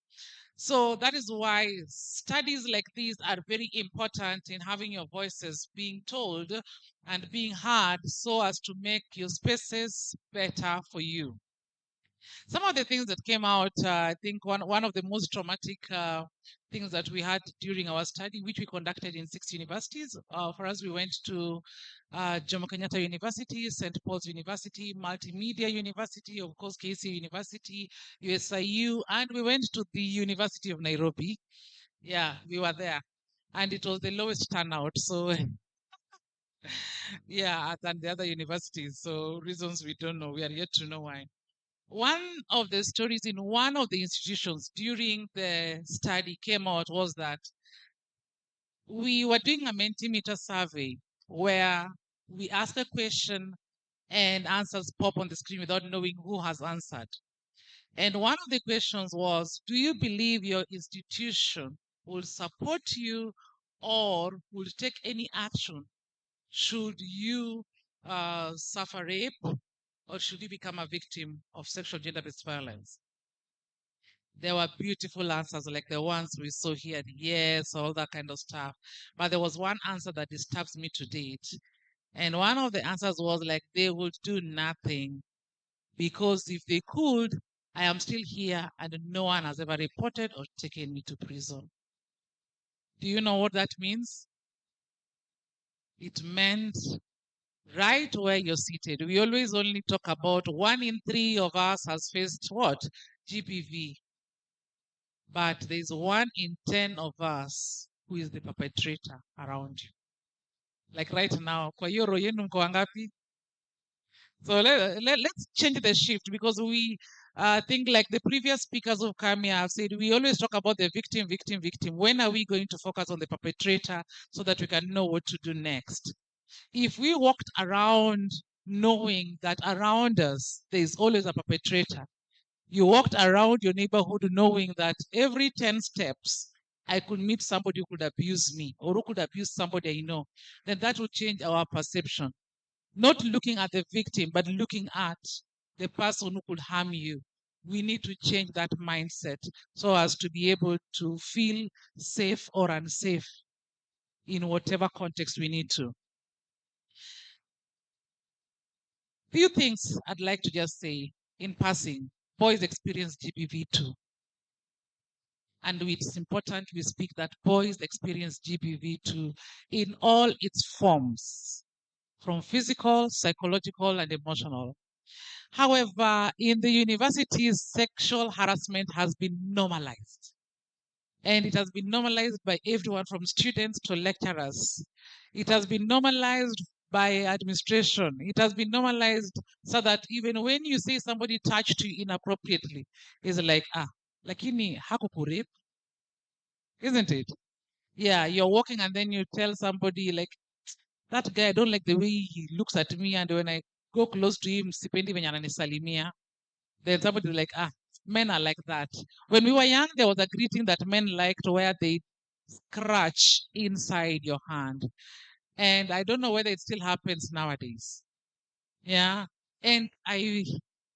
So that is why studies like these are very important in having your voices being told and being heard so as to make your spaces better for you. Some of the things that came out, I think one of the most traumatic things that we had during our study, which we conducted in 6 universities. For us, we went to Jomo Kenyatta University, St. Paul's University, Multimedia University, of course, KC University, USIU, and we went to the University of Nairobi. Yeah, we were there. And it was the lowest turnout. So, yeah, than the other universities. So, reasons we don't know. We are yet to know why. One of the stories in one of the institutions during the study came out was that we were doing a Mentimeter survey where we asked a question and answers pop on the screen without knowing who has answered. And one of the questions was, do you believe your institution will support you or will take any action should you suffer rape, or should he become a victim of sexual gender-based violence? There were beautiful answers like the ones we saw here, yes, all that kind of stuff. But there was one answer that disturbs me to date. And one of the answers was like, they would do nothing because if they could, I am still here and no one has ever reported or taken me to prison. Do you know what that means? It meant right where you're seated. We always only talk about 1 in 3 of us has faced what? GBV. But there's 1 in 10 of us who is the perpetrator around you. Like right now, kwa hiyo roho yenu mko wangapi? So let's change the shift because we think like the previous speakers who've come here have said, we always talk about the victim, victim, victim. When are we going to focus on the perpetrator so that we can know what to do next? If we walked around knowing that around us there's always a perpetrator, you walked around your neighborhood knowing that every 10 steps I could meet somebody who could abuse me or who could abuse somebody I know, then that would change our perception. Not looking at the victim, but looking at the person who could harm you. We need to change that mindset so as to be able to feel safe or unsafe in whatever context we need to. Few things I'd like to just say in passing. Boys experience GBV too. And it's important we speak that boys experience GBV too in all its forms, from physical, psychological, and emotional. However, in the universities, sexual harassment has been normalized. And it has been normalized by everyone from students to lecturers. It has been normalized by administration. It has been normalized so that even when you say somebody touched you inappropriately, it's like, lakini hakukurape, isn't it? Yeah, you're walking and then you tell somebody like, that guy, I don't like the way he looks at me, and when I go close to him, sipendi venye ananisalimia. Then somebody like, men are like that. When we were young, there was a greeting that men liked where they scratch inside your hand. And I don't know whether it still happens nowadays. Yeah. And I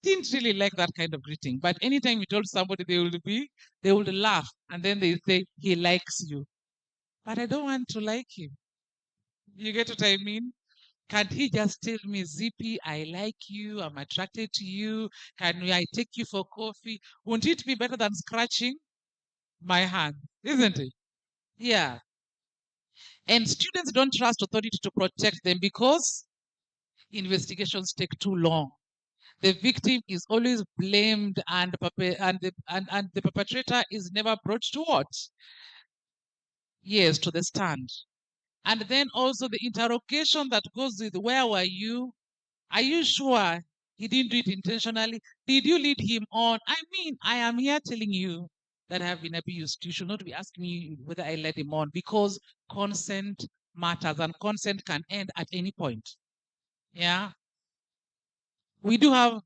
didn't really like that kind of greeting. But anytime you told somebody they would laugh and then they say, he likes you. But I don't want to like him. You get what I mean? Can't he just tell me, Zippy, I like you, I'm attracted to you, I take you for coffee? Won't it be better than scratching my hand, isn't it? Yeah. And students don't trust authority to protect them because investigations take too long. The victim is always blamed and the perpetrator is never brought to what? Yes, to the stand. And then also the interrogation that goes with where were you? Are you sure he didn't do it intentionally? Did you lead him on? I mean, I am here telling you that I have been abused. You should not be asking me whether I led him on because consent matters and consent can end at any point. Yeah. We do have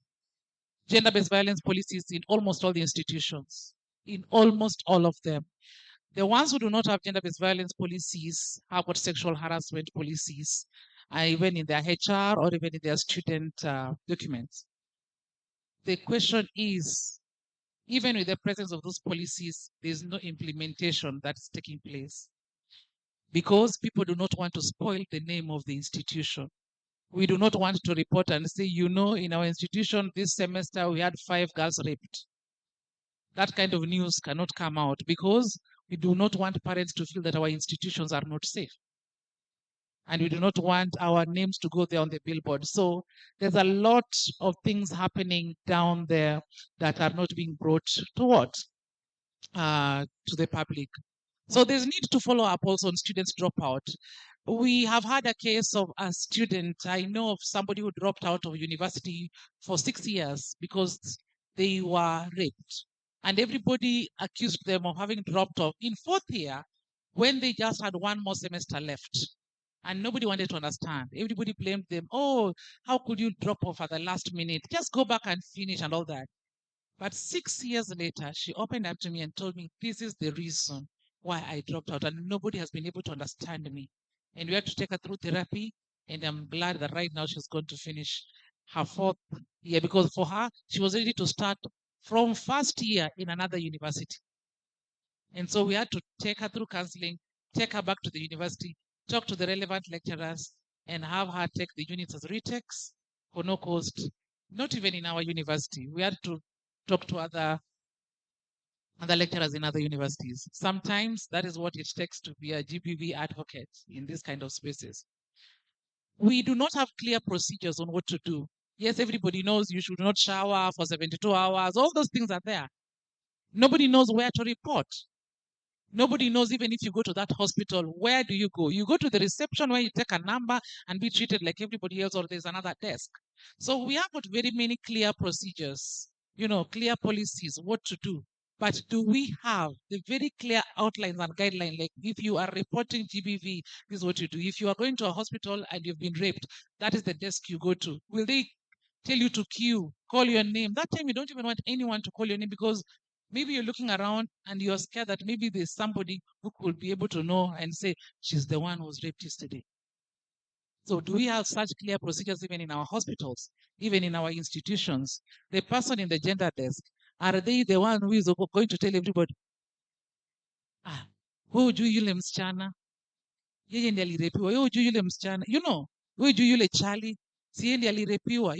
gender-based violence policies in almost all the institutions, in almost all of them. The ones who do not have gender-based violence policies have got sexual harassment policies, even in their HR or even in their student documents. The question is, even with the presence of those policies, there's no implementation that's taking place because people do not want to spoil the name of the institution. We do not want to report and say, in our institution this semester we had 5 girls raped. That kind of news cannot come out because we do not want parents to feel that our institutions are not safe. And we do not want our names to go there on the billboard. So there's a lot of things happening down there that are not being brought to what? To the public. So there's need to follow up also on students dropout. We have had a case of a student, I know of somebody who dropped out of university for 6 years because they were raped. And everybody accused them of having dropped off in 4th year when they just had 1 more semester left. And nobody wanted to understand. Everybody blamed them. Oh, how could you drop off at the last minute? Just go back and finish and all that. But 6 years later, she opened up to me and told me, this is the reason why I dropped out. And nobody has been able to understand me. And we had to take her through therapy. And I'm glad that right now she's going to finish her 4th year, because for her, she was ready to start from first year in another university. And so we had to take her through counseling, take her back to the university, talk to the relevant lecturers, and have her take the units as retakes for no cost. Not even in our university. We had to talk to other lecturers in other universities. Sometimes that is what it takes to be a GBV advocate in these kind of spaces. We do not have clear procedures on what to do. Yes, everybody knows you should not shower for 72 hours. All those things are there. Nobody knows where to report. Nobody knows, even if you go to that hospital, where do you go? You go to the reception where you take a number and be treated like everybody else, or there's another desk. So we have got very many clear procedures, clear policies, what to do. But do we have the very clear outlines and guidelines? Like, if you are reporting GBV, this is what you do. If you are going to a hospital and you've been raped, that is the desk you go to. Will they tell you to queue, call your name? That time you don't even want anyone to call your name, because maybe you're looking around and you're scared that maybe there's somebody who could be able to know and say, she's the one who was raped yesterday. So do we have such clear procedures even in our hospitals, even in our institutions? The person in the gender desk, are they the one who is going to tell everybody, wewe hujui yule msichana, yeye ndiye alirepiwa, wewe hujui yule msichana, wewe hujui yule chali, si yeye ndiye alirepiwa,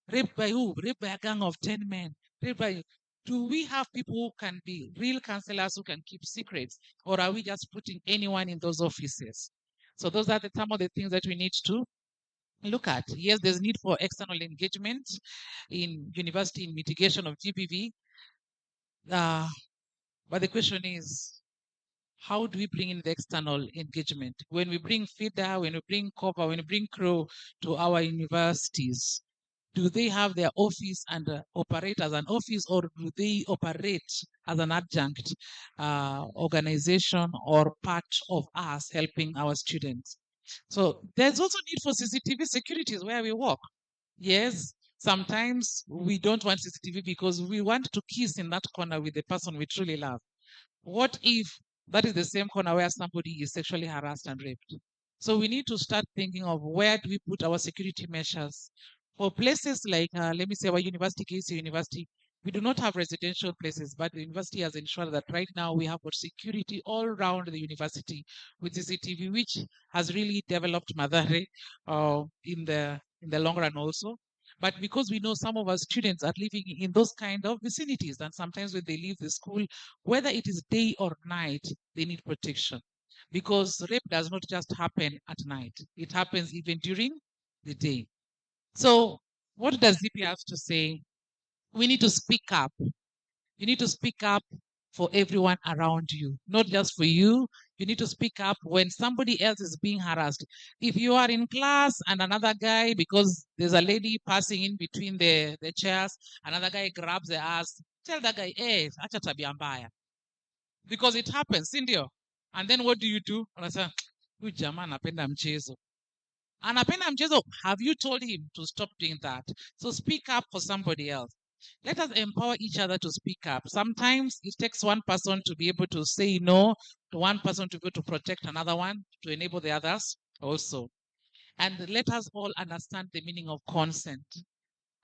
raped by who? Raped by a gang of 10 men. Raped by... Do we have people who can be real counselors who can keep secrets, or are we just putting anyone in those offices? So those are some of the things that we need to look at. Yes, there's need for external engagement in university in mitigation of GBV. But the question is, how do we bring in the external engagement? When we bring FIDA, when we bring COPA, when we bring CRO to our universities, do they have their office and operate as an office, or do they operate as an adjunct organization or part of us helping our students? So there's also need for CCTV securities where we work. Yes, sometimes we don't want CCTV because we want to kiss in that corner with the person we truly love. What if that is the same corner where somebody is sexually harassed and raped? So we need to start thinking of, where do we put our security measures? For places like, let me say, our university, KC University, we do not have residential places, but the university has ensured that right now we have got security all around the university with CCTV, which has really developed Madare in the long run also. But because we know some of our students are living in those kind of vicinities, and sometimes when they leave the school, whether it is day or night, they need protection. Because rape does not just happen at night, it happens even during the day. So what does ZP have to say? We need to speak up. You need to speak up for everyone around you, not just for you. You need to speak up when somebody else is being harassed. If you are in class and another guy, because there's a lady passing in between the chairs, another guy grabs the ass, tell that guy, hey, acha tabia mbaya. Because it happens, sindio? And then what do? Unasema, huyu jamaa anapenda mchezo. Anapenda mchezo. Have you told him to stop doing that? So speak up for somebody else. Let us empower each other to speak up. Sometimes it takes one person to be able to say no, to one person to be able to protect another one, to enable the others also. And let us all understand the meaning of consent.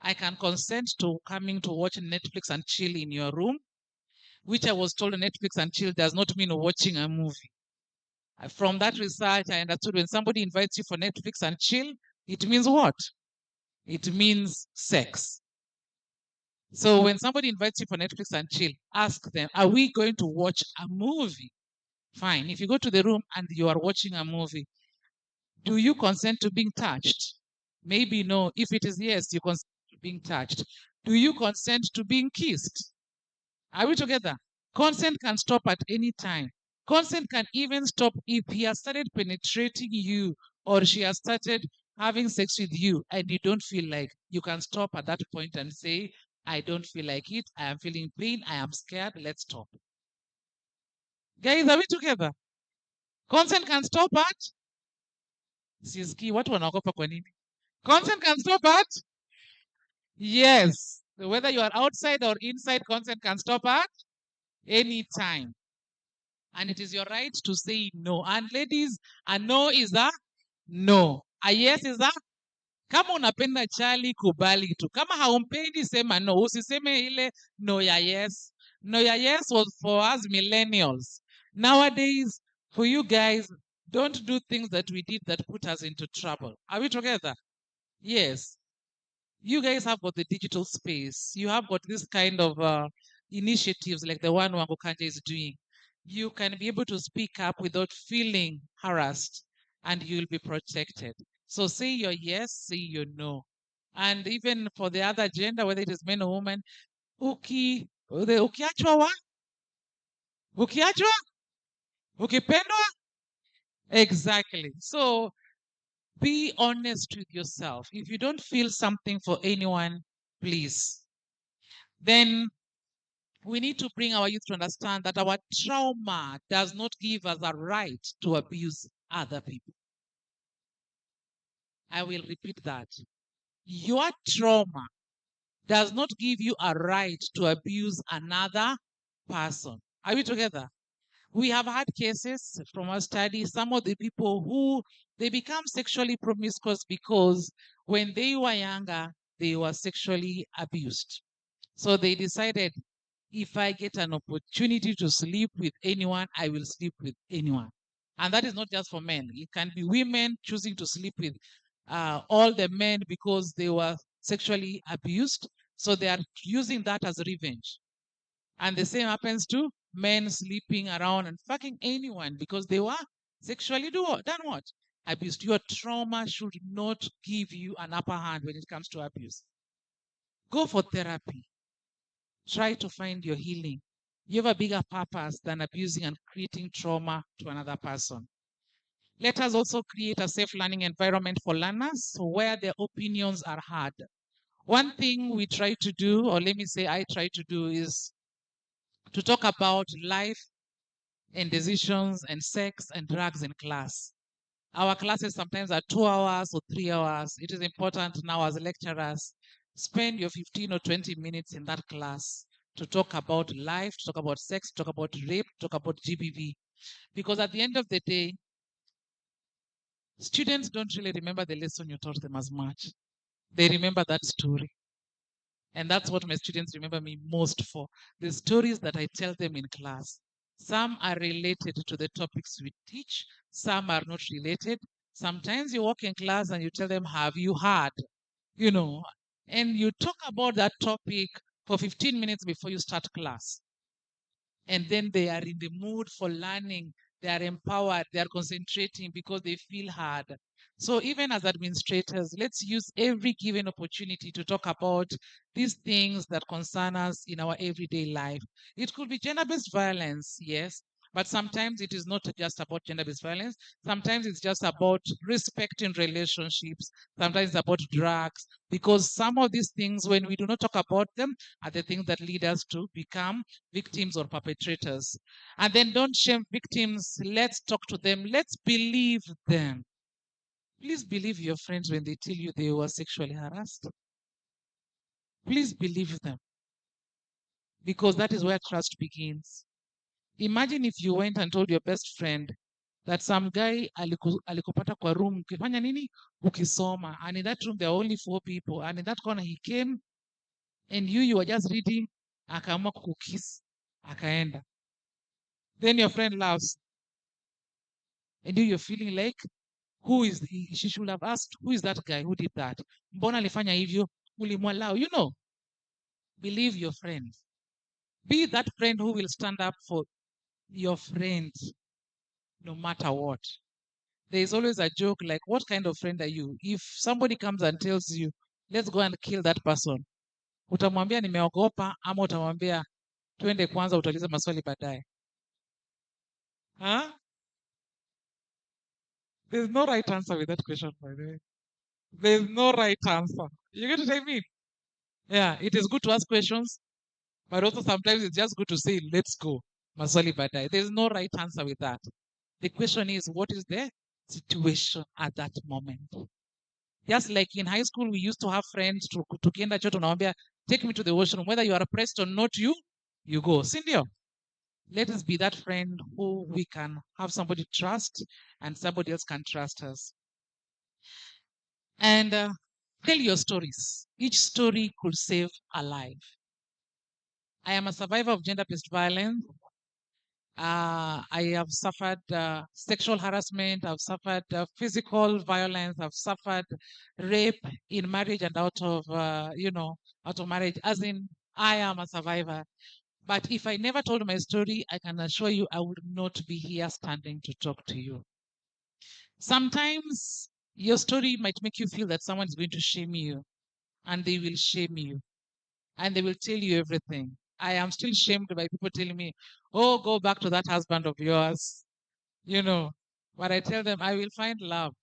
I can consent to coming to watch Netflix and chill in your room, which I was told Netflix and chill does not mean watching a movie. From that research, I understood when somebody invites you for Netflix and chill, it means what? It means sex. So when somebody invites you for Netflix and chill, ask them, are we going to watch a movie? Fine. If you go to the room and you are watching a movie, do you consent to being touched? Maybe no. If it is yes, you consent to being touched. Do you consent to being kissed? Are we together? Consent can stop at any time. Consent can even stop if he has started penetrating you or she has started having sex with you and you don't feel like. You can stop at that point and say, I don't feel like it. I am feeling pain. I am scared. Let's stop. Guys, are we together? Consent can stop at? Siski, watu wanaogopa kwa nini? Consent can stop at? Yes. So whether you are outside or inside, consent can stop at any time. And it is your right to say no. And ladies, a no is a no. A yes is a kama unapenda chali kubali tu, kama haumpendi sema no, usiseme ile no ya yes. No ya yes was for us millennials. Nowadays, for you guys, don't do things that we did that put us into trouble. Are we together? Yes. You guys have got the digital space. You have got this kind of initiatives like the one Wango Kanja is doing. You can be able to speak up without feeling harassed, and you'll be protected. So say your yes, say your no. And even for the other gender, whether it is men or women, ukiachwa wa? Ukiachwa? Ukipendwa? Exactly. So be honest with yourself. If you don't feel something for anyone, please. Then we need to bring our youth to understand that our trauma does not give us a right to abuse other people. I will repeat that. Your trauma does not give you a right to abuse another person. Are we together? We have had cases from our study, some of the people who they become sexually promiscuous because when they were younger, they were sexually abused. So they decided, if I get an opportunity to sleep with anyone, I will sleep with anyone. And that is not just for men. It can be women choosing to sleep with all the men because they were sexually abused. So they are using that as revenge. And the same happens to men sleeping around and fucking anyone because they were sexually done what? Abused. Your trauma should not give you an upper hand when it comes to abuse. Go for therapy. Try to find your healing. You have a bigger purpose than abusing and creating trauma to another person. Let us also create a safe learning environment for learners where their opinions are heard. One thing we try to do, or let me say I try to do, is to talk about life and decisions and sex and drugs in class. Our classes sometimes are 2 hours or 3 hours. It is important now as lecturers, spend your 15 or 20 minutes in that class to talk about life, to talk about sex, to talk about rape, to talk about GBV. Because at the end of the day, students don't really remember the lesson you taught them as much. They remember that story. And that's what my students remember me most for, the stories that I tell them in class. Some are related to the topics we teach, some are not related. Sometimes you walk in class and you tell them, have you heard? You know, and you talk about that topic for 15 minutes before you start class. And then they are in the mood for learning. They are empowered. They are concentrating because they feel hard. So even as administrators, let's use every given opportunity to talk about these things that concern us in our everyday life. It could be gender-based violence, yes, but sometimes it is not just about gender-based violence. Sometimes it's just about respecting relationships. Sometimes it's about drugs, because some of these things, when we do not talk about them, are the things that lead us to become victims or perpetrators. And then don't shame victims. Let's talk to them. Let's believe them. Please believe your friends when they tell you they were sexually harassed. Please believe them, because that is where trust begins. Imagine if you went and told your best friend that some guy alikupata kwa room ukifanya nini, ukisoma, and in that room there are only 4 people, and in that corner he came and you were just reading, akaamua kukiss, akaenda. Then your friend laughs, and you're feeling like, who is he? She should have asked, who is that guy who did that? Mbona alifanya hivyo? Ulimwalao, you know. Believe your friend. Be that friend who will stand up for your friend no matter what. There is always a joke like, what kind of friend are you? If somebody comes and tells you, let's go and kill that person, utamwambia nimeogopa, ama utamwambia twende kwanza utauliza maswali baadaye? Huh? There's no right answer with that question, by the way. There's no right answer. You get what I mean? Yeah, it is good to ask questions, but also sometimes it's just good to say, let's go. Maswali baadaye. There's no right answer with that. The question is, what is the situation at that moment? Just like in high school, we used to have friends tukienda choto nawambia, take me to the washroom. Whether you are oppressed or not, you go. Sindio? Let us be that friend who we can have somebody trust and somebody else can trust us. and tell your stories. Each story could save a life. I am a survivor of gender-based violence. I have suffered sexual harassment. I've suffered physical violence. I've suffered rape in marriage and out of, out of marriage. As in, I am a survivor. But if I never told my story, I can assure you I would not be here standing to talk to you. Sometimes your story might make you feel that someone is going to shame you, and they will shame you, and they will tell you everything. I am still shamed by people telling me, oh, go back to that husband of yours, But I tell them, I will find love.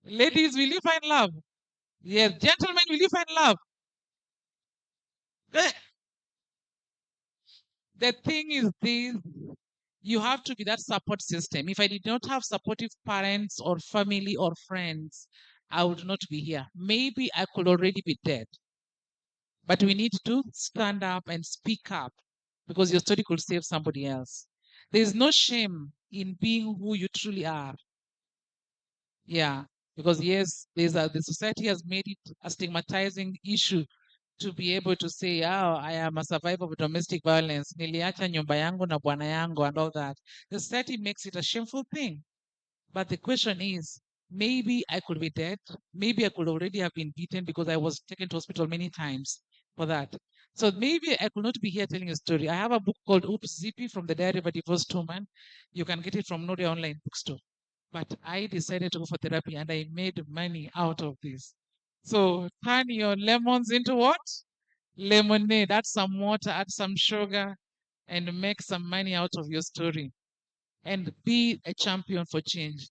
Ladies, will you find love? Yes. Gentlemen, will you find love? The thing is this, you have to be that support system. If I did not have supportive parents or family or friends, I would not be here. Maybe I could already be dead. But we need to stand up and speak up because your story could save somebody else. There is no shame in being who you truly are. Yeah, because yes, the society has made it a stigmatizing issue to be able to say, oh, I am a survivor of domestic violence. Niliacha nyumba yangu na bwana yangu and all that. The society makes it a shameful thing. But the question is, maybe I could be dead. Maybe I could already have been beaten because I was taken to hospital many times for that. So maybe I could not be here telling a story. I have a book called Oops Zippy from the Diary of a Divorced Woman. You can get it from Noria Online Bookstore. But I decided to go for therapy and I made money out of this. So turn your lemons into what? Lemonade. Add some water, add some sugar, and make some money out of your story. And be a champion for change.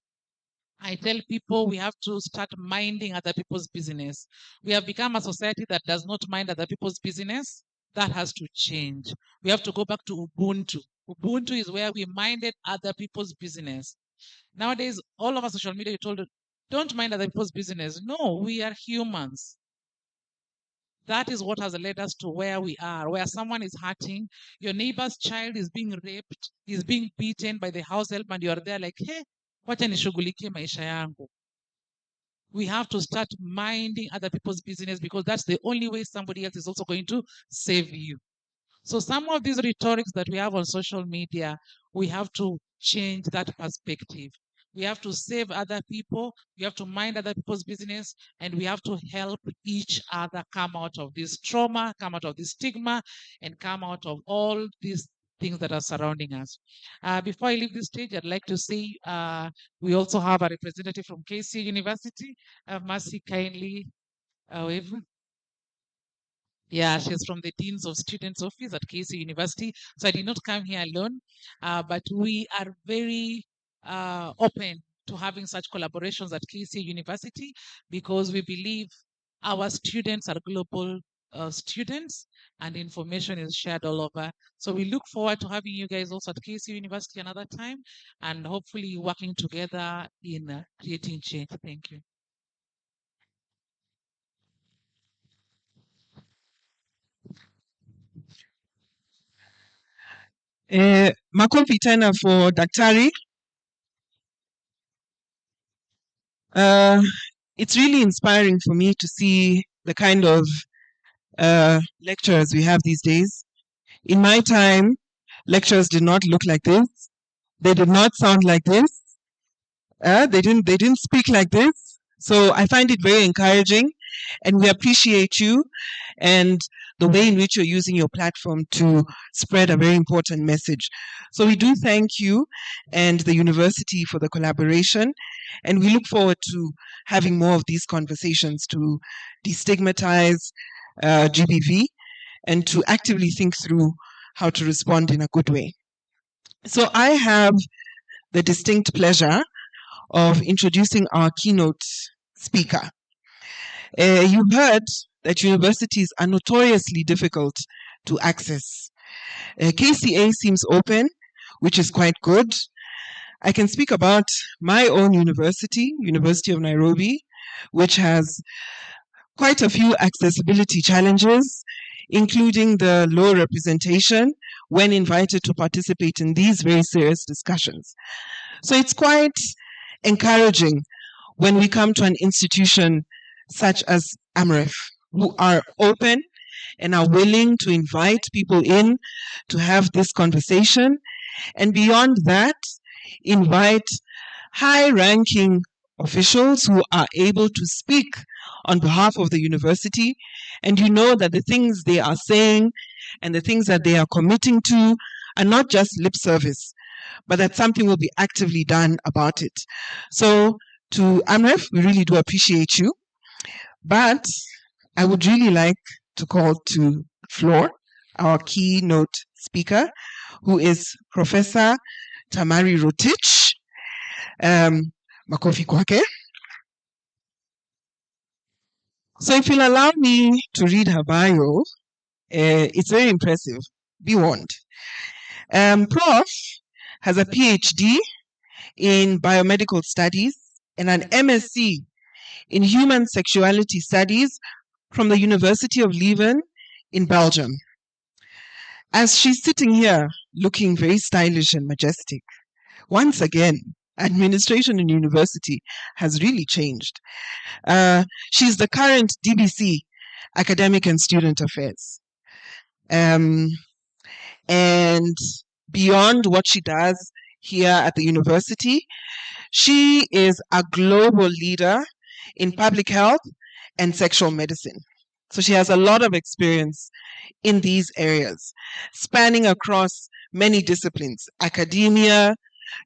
I tell people we have to start minding other people's business. We have become a society that does not mind other people's business. That has to change. We have to go back to Ubuntu. Ubuntu is where we minded other people's business. Nowadays, all over social media, you're told, don't mind other people's business. No, we are humans. That is what has led us to where we are, where someone is hurting, your neighbor's child is being raped, is being beaten by the house help, and you are there like, hey, wacha nishughulikie maisha yangu. We have to start minding other people's business because that's the only way somebody else is also going to save you. So some of these rhetorics that we have on social media, we have to change that perspective. We have to save other people. We have to mind other people's business, and we have to help each other come out of this trauma, come out of this stigma, and come out of all these things that are surrounding us. Before I leave this stage, I'd like to say we also have a representative from KC University. Mercy, kindly wave. Yeah, she's from the Deans of Students Office at KC University. So I did not come here alone, but we are very open to having such collaborations at KC University because we believe our students are global students and information is shared all over. So we look forward to having you guys also at KC University another time and hopefully working together in creating change. Thank you. Makofi tena for Daktari. It's really inspiring for me to see the kind of lecturers we have these days. In my time, lecturers did not look like this. They did not sound like this. They didn't speak like this. So I find it very encouraging, and we appreciate you and the way in which you're using your platform to spread a very important message. So we do thank you and the university for the collaboration, and we look forward to having more of these conversations to destigmatize GBV and to actively think through how to respond in a good way. So I have the distinct pleasure of introducing our keynote speaker. You've heard that universities are notoriously difficult to access. KCA seems open, which is quite good. I can speak about my own university, University of Nairobi, which has quite a few accessibility challenges, including the low representation when invited to participate in these very serious discussions. So it's quite encouraging when we come to an institution such as AMREF, who are open and are willing to invite people in to have this conversation, and beyond that, invite high-ranking officials who are able to speak on behalf of the university, and you know that the things they are saying and the things that they are committing to are not just lip service, but that something will be actively done about it. So to AMREF, we really do appreciate you, but I would really like to call to the floor our keynote speaker, who is Professor Tamari Rotich. Makofi kwake. So if you'll allow me to read her bio, it's very impressive. Be warned. Prof has a PhD in biomedical studies and an MSc in human sexuality studies from the University of Leuven in Belgium. As she's sitting here looking very stylish and majestic, once again, administration in university has really changed. She's the current DBC, Academic and Student Affairs. And beyond what she does here at the university, she is a global leader in public health and sexual medicine. So she has a lot of experience in these areas, spanning across many disciplines: academia,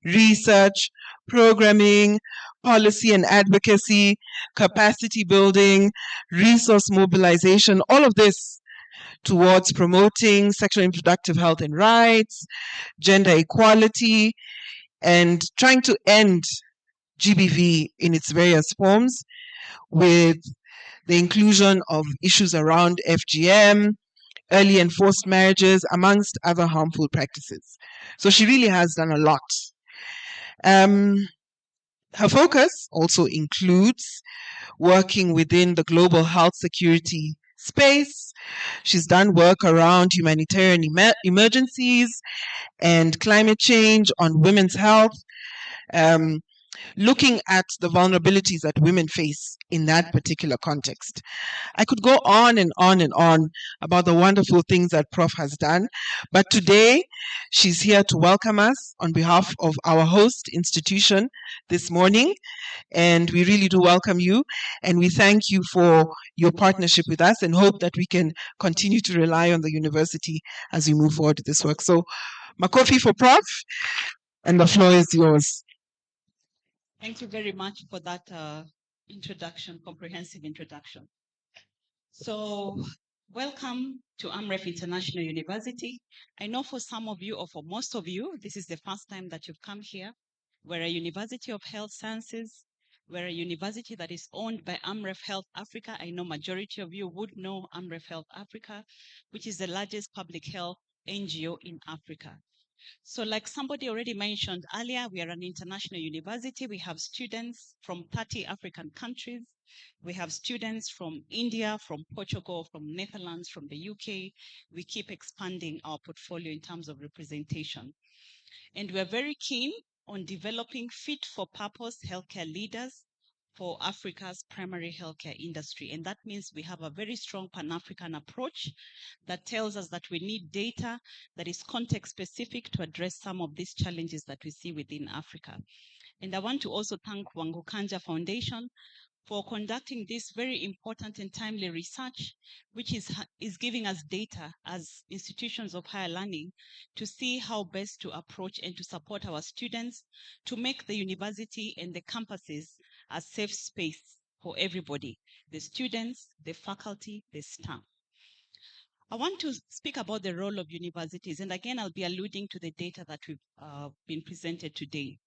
research, programming, policy and advocacy, capacity building, resource mobilization, all of this towards promoting sexual and reproductive health and rights, gender equality, and trying to end GBV in its various forms with the inclusion of issues around FGM, early and forced marriages, amongst other harmful practices. So she really has done a lot. Her focus also includes working within the global health security space. She's done work around humanitarian emergencies and climate change on women's health, looking at the vulnerabilities that women face in that particular context. I could go on and on and on about the wonderful things that Prof has done, but today she's here to welcome us on behalf of our host institution this morning, and we really do welcome you, and we thank you for your partnership with us and hope that we can continue to rely on the university as we move forward with this work. So, makofi for Prof, and the floor is yours. Thank you very much for that introduction, comprehensive introduction. So, welcome to AMREF International University. I know for some of you, or for most of you, this is the first time that you've come here. We're a University of Health Sciences. We're a university that is owned by AMREF Health Africa. I know majority of you would know AMREF Health Africa, which is the largest public health NGO in Africa. So like somebody already mentioned earlier, we are an international university. We have students from 30 African countries. We have students from India, from Portugal, from Netherlands, from the UK. We keep expanding our portfolio in terms of representation. And we're very keen on developing fit-for-purpose healthcare leaders for Africa's primary healthcare industry. And that means we have a very strong Pan-African approach that tells us that we need data that is context-specific to address some of these challenges that we see within Africa. And I want to also thank Wangu Kanja Foundation for conducting this very important and timely research, which is giving us data as institutions of higher learning to see how best to approach and to support our students to make the university and the campuses a safe space for everybody, the students, the faculty, the staff. I want to speak about the role of universities, and again, I'll be alluding to the data that we've been presented today.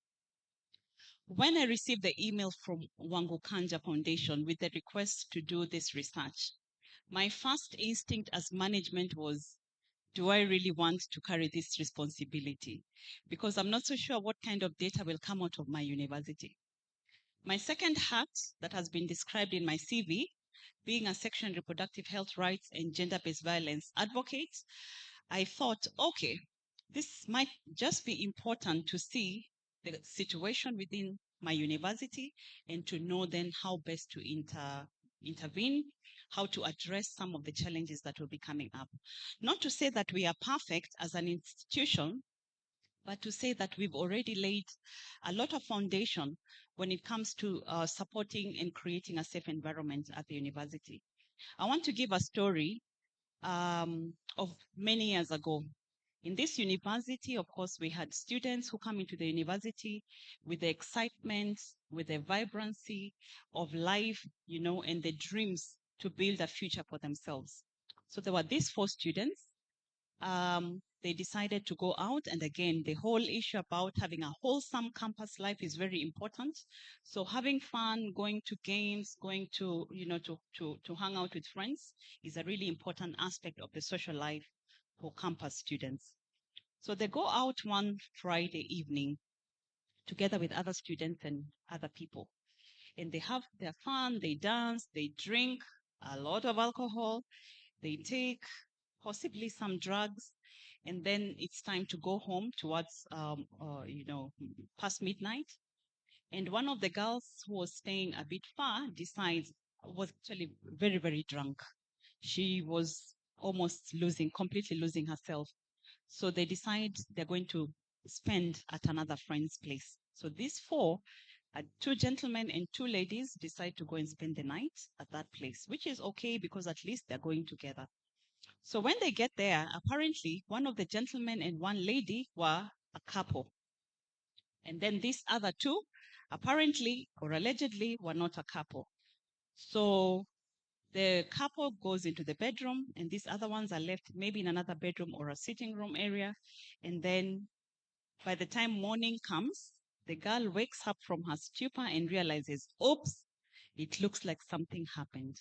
When I received the email from Wangu Kanja Foundation with the request to do this research, my first instinct as management was, do I really want to carry this responsibility? Because I'm not so sure what kind of data will come out of my university. My second hat that has been described in my CV, being a sexual and reproductive health rights and gender-based violence advocate, I thought, okay, this might just be important to see the situation within my university and to know then how best to intervene, how to address some of the challenges that will be coming up. Not to say that we are perfect as an institution, but to say that we've already laid a lot of foundation when it comes to supporting and creating a safe environment at the university. I want to give a story of many years ago. In this university, of course, we had students who come into the university with the excitement, with the vibrancy of life, and the dreams to build a future for themselves. So there were these 4 students. They decided to go out, and again, the whole issue about having a wholesome campus life is very important. So having fun, going to games, going to to hang out with friends is a really important aspect of the social life for campus students. So they go out one Friday evening together with other students and other people, and they have their fun. They dance, they drink a lot of alcohol, they take possibly some drugs, and then it's time to go home towards past midnight. And one of the girls who was staying a bit far was actually very, very drunk. She was completely losing herself. So they decide they're going to spend at another friend's place. So these 4, 2 gentlemen and 2 ladies, decide to go and spend the night at that place, which is okay because at least they're going together. So when they get there, apparently one of the gentlemen and one lady were a couple. And then these other 2, apparently or allegedly, were not a couple. So the couple goes into the bedroom, and these other ones are left maybe in another bedroom or a sitting room area. And then by the time morning comes, the girl wakes up from her stupor and realizes, oops, it looks like something happened.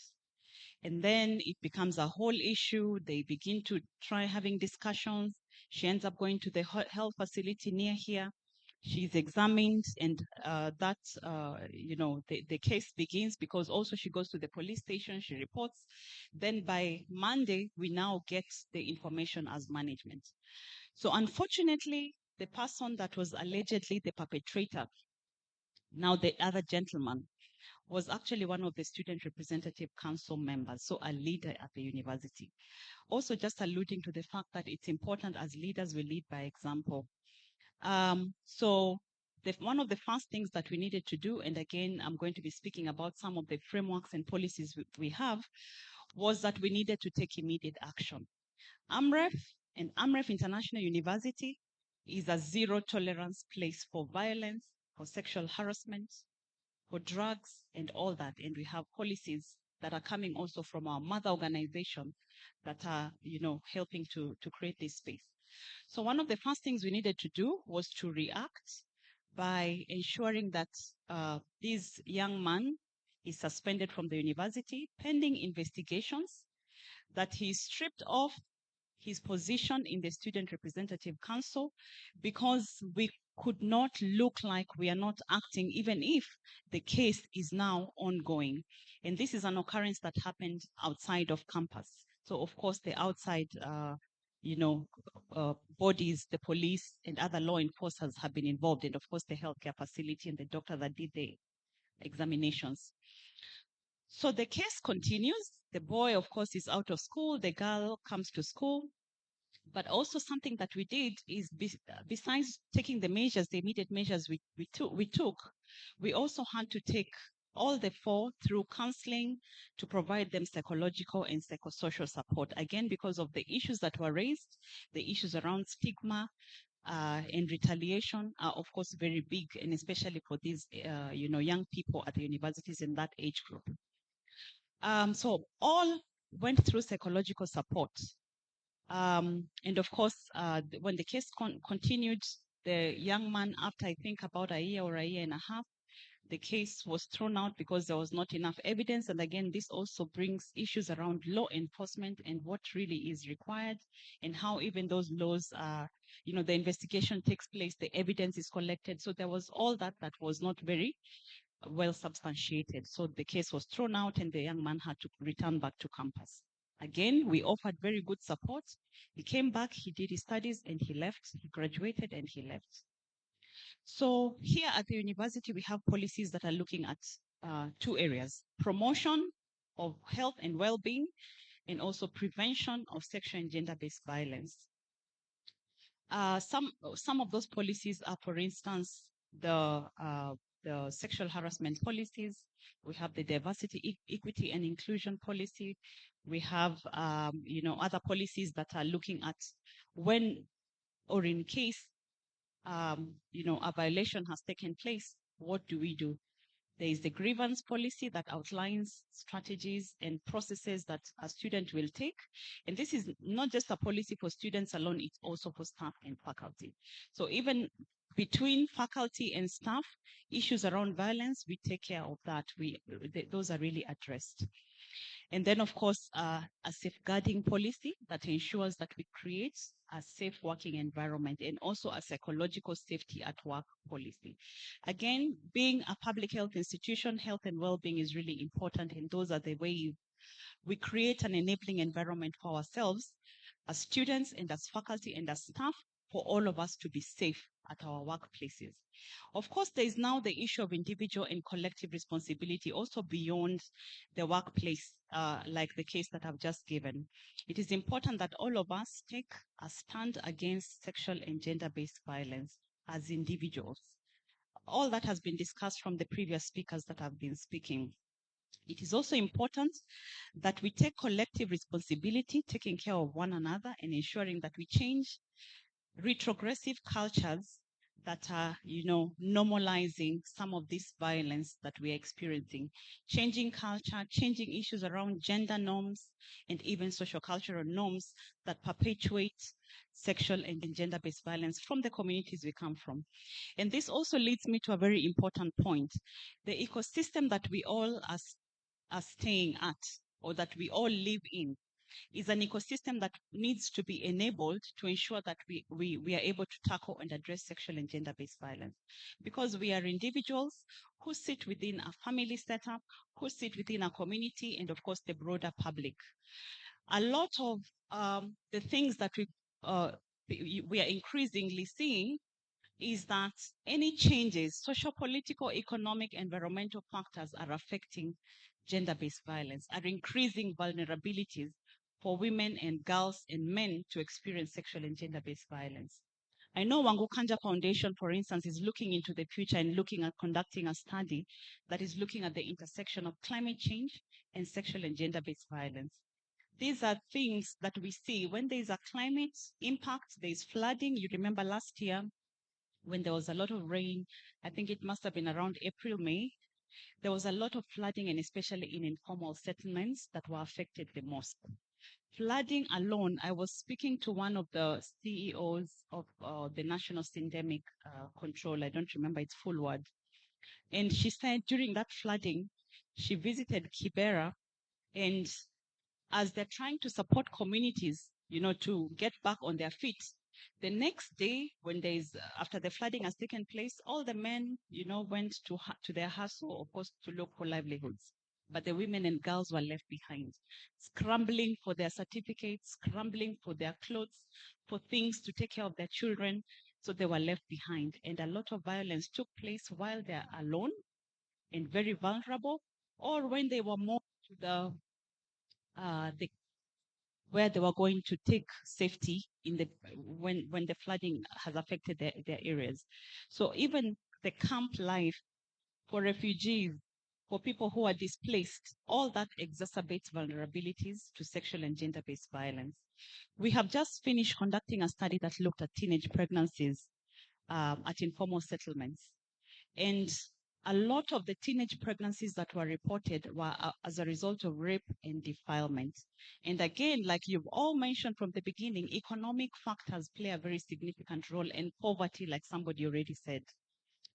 And then it becomes a whole issue. They begin to try having discussions. She ends up going to the health facility near here. She's examined, and the case begins because also she goes to the police station, she reports. Then by Monday, we now get the information as management. So unfortunately, the person that was allegedly the perpetrator, now the other gentleman, was actually one of the Student Representative Council members, so a leader at the university. Also just alluding to the fact that it's important as leaders we lead by example. So one of the first things that we needed to do, and again, I'm going to be speaking about some of the frameworks and policies we have, was that we needed to take immediate action. AMREF and AMREF International University is a zero tolerance place for violence, for sexual harassment, for drugs and all that. And we have policies that are coming also from our mother organization that are, helping to create this space. So one of the first things we needed to do was to react by ensuring that this young man is suspended from the university pending investigations, that he is stripped of his position in the Student Representative Council, because we could not look like we are not acting even if the case is now ongoing. And this is an occurrence that happened outside of campus. So of course the outside bodies, the police and other law enforcers have been involved, and of course the healthcare facility and the doctor that did the examinations. So the case continues. The boy, of course, is out of school. The girl comes to school. But also something that we did is, besides taking the measures, the immediate measures we took, we also had to take all the 4 through counseling to provide them psychological and psychosocial support. Again, because of the issues that were raised, the issues around stigma and retaliation are, of course, very big, and especially for these, young people at the universities in that age group. So all went through psychological support. And of course, when the case continued, the young man, after I think about a year or a year and a half, the case was thrown out because there was not enough evidence. And again, this also brings issues around law enforcement and what really is required, and how even those laws are, the investigation takes place, the evidence is collected. So there was all that was not very well substantiated. So the case was thrown out and the young man had to return back to campus. Again, we offered very good support. He came back, he did his studies and he left. He graduated and he left. So here at the university, we have policies that are looking at two areas: promotion of health and well-being, and also prevention of sexual and gender-based violence. Some of those policies are, for instance, the sexual harassment policies. We have the diversity, equity, and inclusion policy. We have, other policies that are looking at when or in case, a violation has taken place, what do we do? There is the grievance policy that outlines strategies and processes that a student will take. And this is not just a policy for students alone, it's also for staff and faculty. So even between faculty and staff, issues around violence, we take care of that. Those are really addressed. And then, of course, a safeguarding policy that ensures that we create a safe working environment, and also a psychological safety at work policy. Again, being a public health institution, health and well-being is really important, and those are the ways we create an enabling environment for ourselves as students and as faculty and as staff, for all of us to be safe at our workplaces. Of course, there is now the issue of individual and collective responsibility, also beyond the workplace, like the case that I've just given. It is important that all of us take a stand against sexual and gender-based violence as individuals. All that has been discussed from the previous speakers that have been speaking. It is also important that we take collective responsibility, taking care of one another and ensuring that we change retrogressive cultures that are, normalizing some of this violence that we are experiencing. Changing culture, changing issues around gender norms, and even social cultural norms that perpetuate sexual and gender-based violence from the communities we come from. And this also leads me to a very important point. The ecosystem that we all are staying at, or that we all live in, is an ecosystem that needs to be enabled to ensure that we are able to tackle and address sexual and gender-based violence. Because we are individuals who sit within a family setup, who sit within a community, and of course the broader public. A lot of the things that we are increasingly seeing is that any changes, social, political, economic, environmental factors are affecting gender-based violence, are increasing vulnerabilities for women and girls and men to experience sexual and gender-based violence. I know Wangukanja Foundation, for instance, is looking into the future and looking at conducting a study that is looking at the intersection of climate change and sexual and gender-based violence. These are things that we see when there is a climate impact, there is flooding. You remember last year when there was a lot of rain, I think it must have been around April, May, there was a lot of flooding, and especially in informal settlements that were affected the most. Flooding alone, I was speaking to one of the CEOs of the National Syndemic Control, I don't remember its full word, and she said during that flooding, she visited Kibera, and as they're trying to support communities, to get back on their feet, the next day, when after the flooding has taken place, all the men, went to their hustle, of course, to look for livelihoods. But the women and girls were left behind, scrambling for their certificates, scrambling for their clothes, for things to take care of their children. So they were left behind. And a lot of violence took place while they're alone and very vulnerable, or when they were moved to where they were going to take safety when the flooding has affected their areas. So even the camp life for refugees, for people who are displaced, all that exacerbates vulnerabilities to sexual and gender-based violence. We have just finished conducting a study that looked at teenage pregnancies at informal settlements. And a lot of the teenage pregnancies that were reported were as a result of rape and defilement. And again, like you've all mentioned from the beginning, economic factors play a very significant role, in poverty, like somebody already said.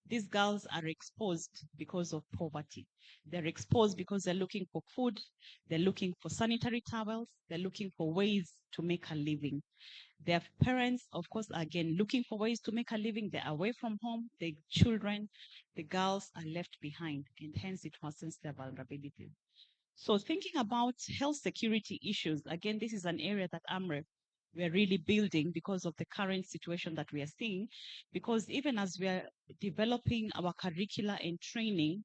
These girls are exposed because of poverty. They're exposed because they're looking for food, they're looking for sanitary towels, they're looking for ways to make a living. Their parents, of course, are again looking for ways to make a living. They're away from home. The children, the girls are left behind, and hence it worsens their vulnerability. So thinking about health security issues, again, this is an area that AMREF we are really building because of the current situation that we are seeing. Because even as we are developing our curricula and training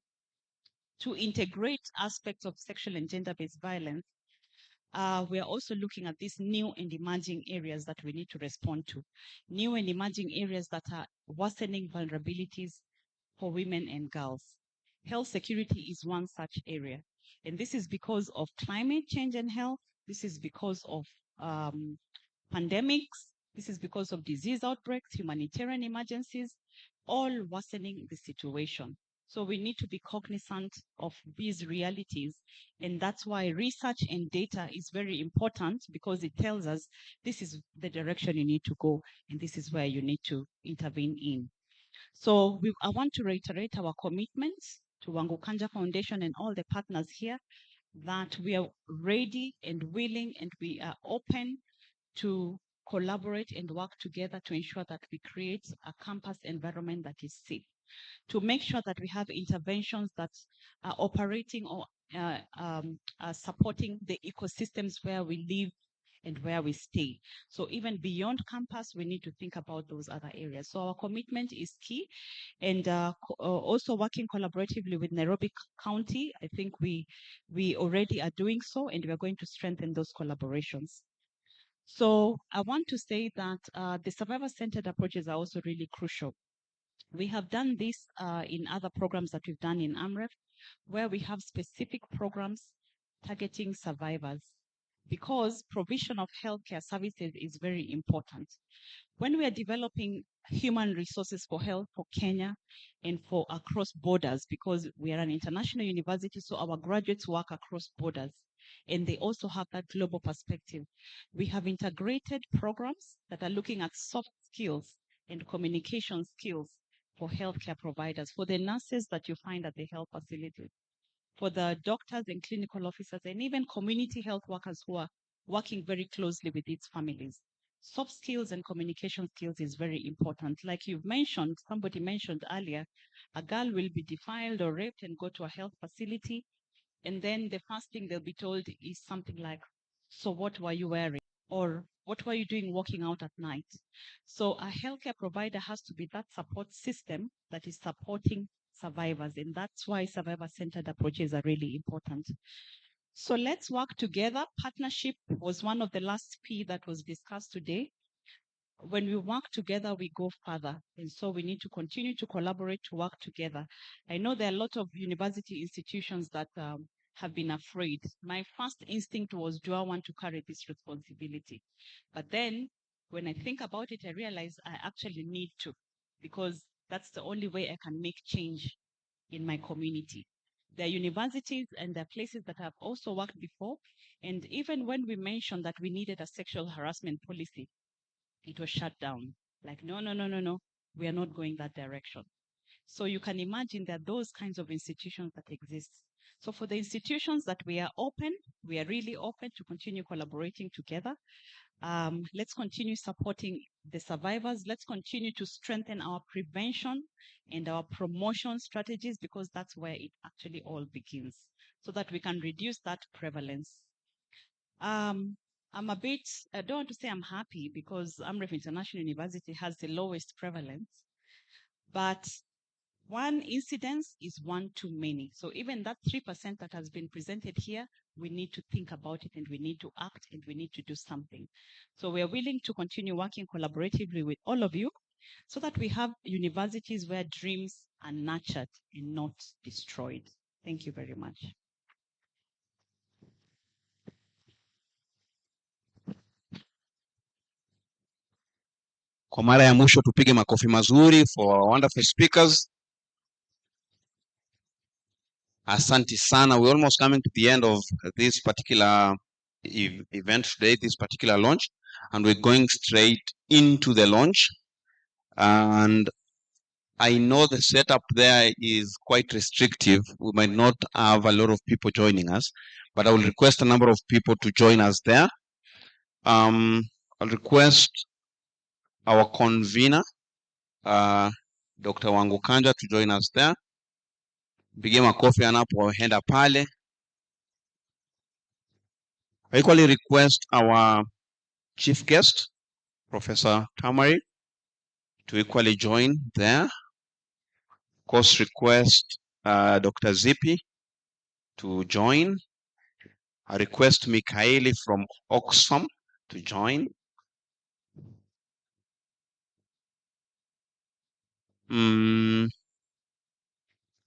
to integrate aspects of sexual and gender-based violence, we are also looking at these new and emerging areas that we need to respond to. New and emerging areas that are worsening vulnerabilities for women and girls. Health security is one such area. And this is because of climate change and health. This is because of pandemics. This is because of disease outbreaks, humanitarian emergencies, all worsening the situation. So we need to be cognizant of these realities. And that's why research and data is very important, because it tells us this is the direction you need to go and this is where you need to intervene in. So I want to reiterate our commitments to Wangu Kanja Foundation and all the partners here that we are ready and willing and we are open to collaborate and work together to ensure that we create a campus environment that is safe, to make sure that we have interventions that are operating or supporting the ecosystems where we live and where we stay. So even beyond campus, we need to think about those other areas. So our commitment is key, and also working collaboratively with Nairobi County. I think we already are doing so, and we are going to strengthen those collaborations. So I want to say that the survivor-centered approaches are also really crucial. We have done this in other programs that we've done in AMREF, where we have specific programs targeting survivors, because provision of healthcare services is very important. When we are developing human resources for health for Kenya and for across borders, because we are an international university, so our graduates work across borders, and they also have that global perspective. We have integrated programs that are looking at soft skills and communication skills for healthcare providers, for the nurses that you find at the health facilities, for the doctors and clinical officers, and even community health workers who are working very closely with its families. Soft skills and communication skills is very important. Like you've mentioned, somebody mentioned earlier, a girl will be defiled or raped and go to a health facility, and then the first thing they'll be told is something like, so what were you wearing? Or what were you doing walking out at night? So a healthcare provider has to be that support system that is supporting survivors. And that's why survivor-centered approaches are really important. So let's work together. Partnership was one of the last P that was discussed today. When we work together, we go further. And so we need to continue to collaborate, to work together. I know there are a lot of university institutions that have been afraid. My first instinct was, do I want to carry this responsibility? But then when I think about it, I realize I actually need to, because that's the only way I can make change in my community. There are universities and there are places that have also worked before. And even when we mentioned that we needed a sexual harassment policy, it was shut down. Like, no, we are not going that direction. So you can imagine that those kinds of institutions that exist. So for the institutions that we are open, we are really open to continue collaborating together. Let's continue supporting the survivors. Let's continue to strengthen our prevention and our promotion strategies, because that's where it actually all begins, so that we can reduce that prevalence. I'm a bit, I don't want to say I'm happy, because AMREF International University has the lowest prevalence, but one incidence is one too many. So even that 3% that has been presented here, we need to think about it, and we need to act, and we need to do something. So we are willing to continue working collaboratively with all of you, so that we have universities where dreams are nurtured and not destroyed. Thank you very much. Kwa mara ya mwisho tupige makofi mazuri for our wonderful speakers. Asante sana. We're almost coming to the end of this particular event today, this particular launch, and we're going straight into the launch. And I know the setup there is quite restrictive. We might not have a lot of people joining us, but I will request a number of people to join us there. I'll request our convener, Dr. Wangu Kanja, to join us there. Pige makofi anapoenda pale. I equally request our chief guest, Professor Tamari, to equally join there. Of course, request Dr. Zippy to join. I request Mikaeli from Oxfam to join. Don't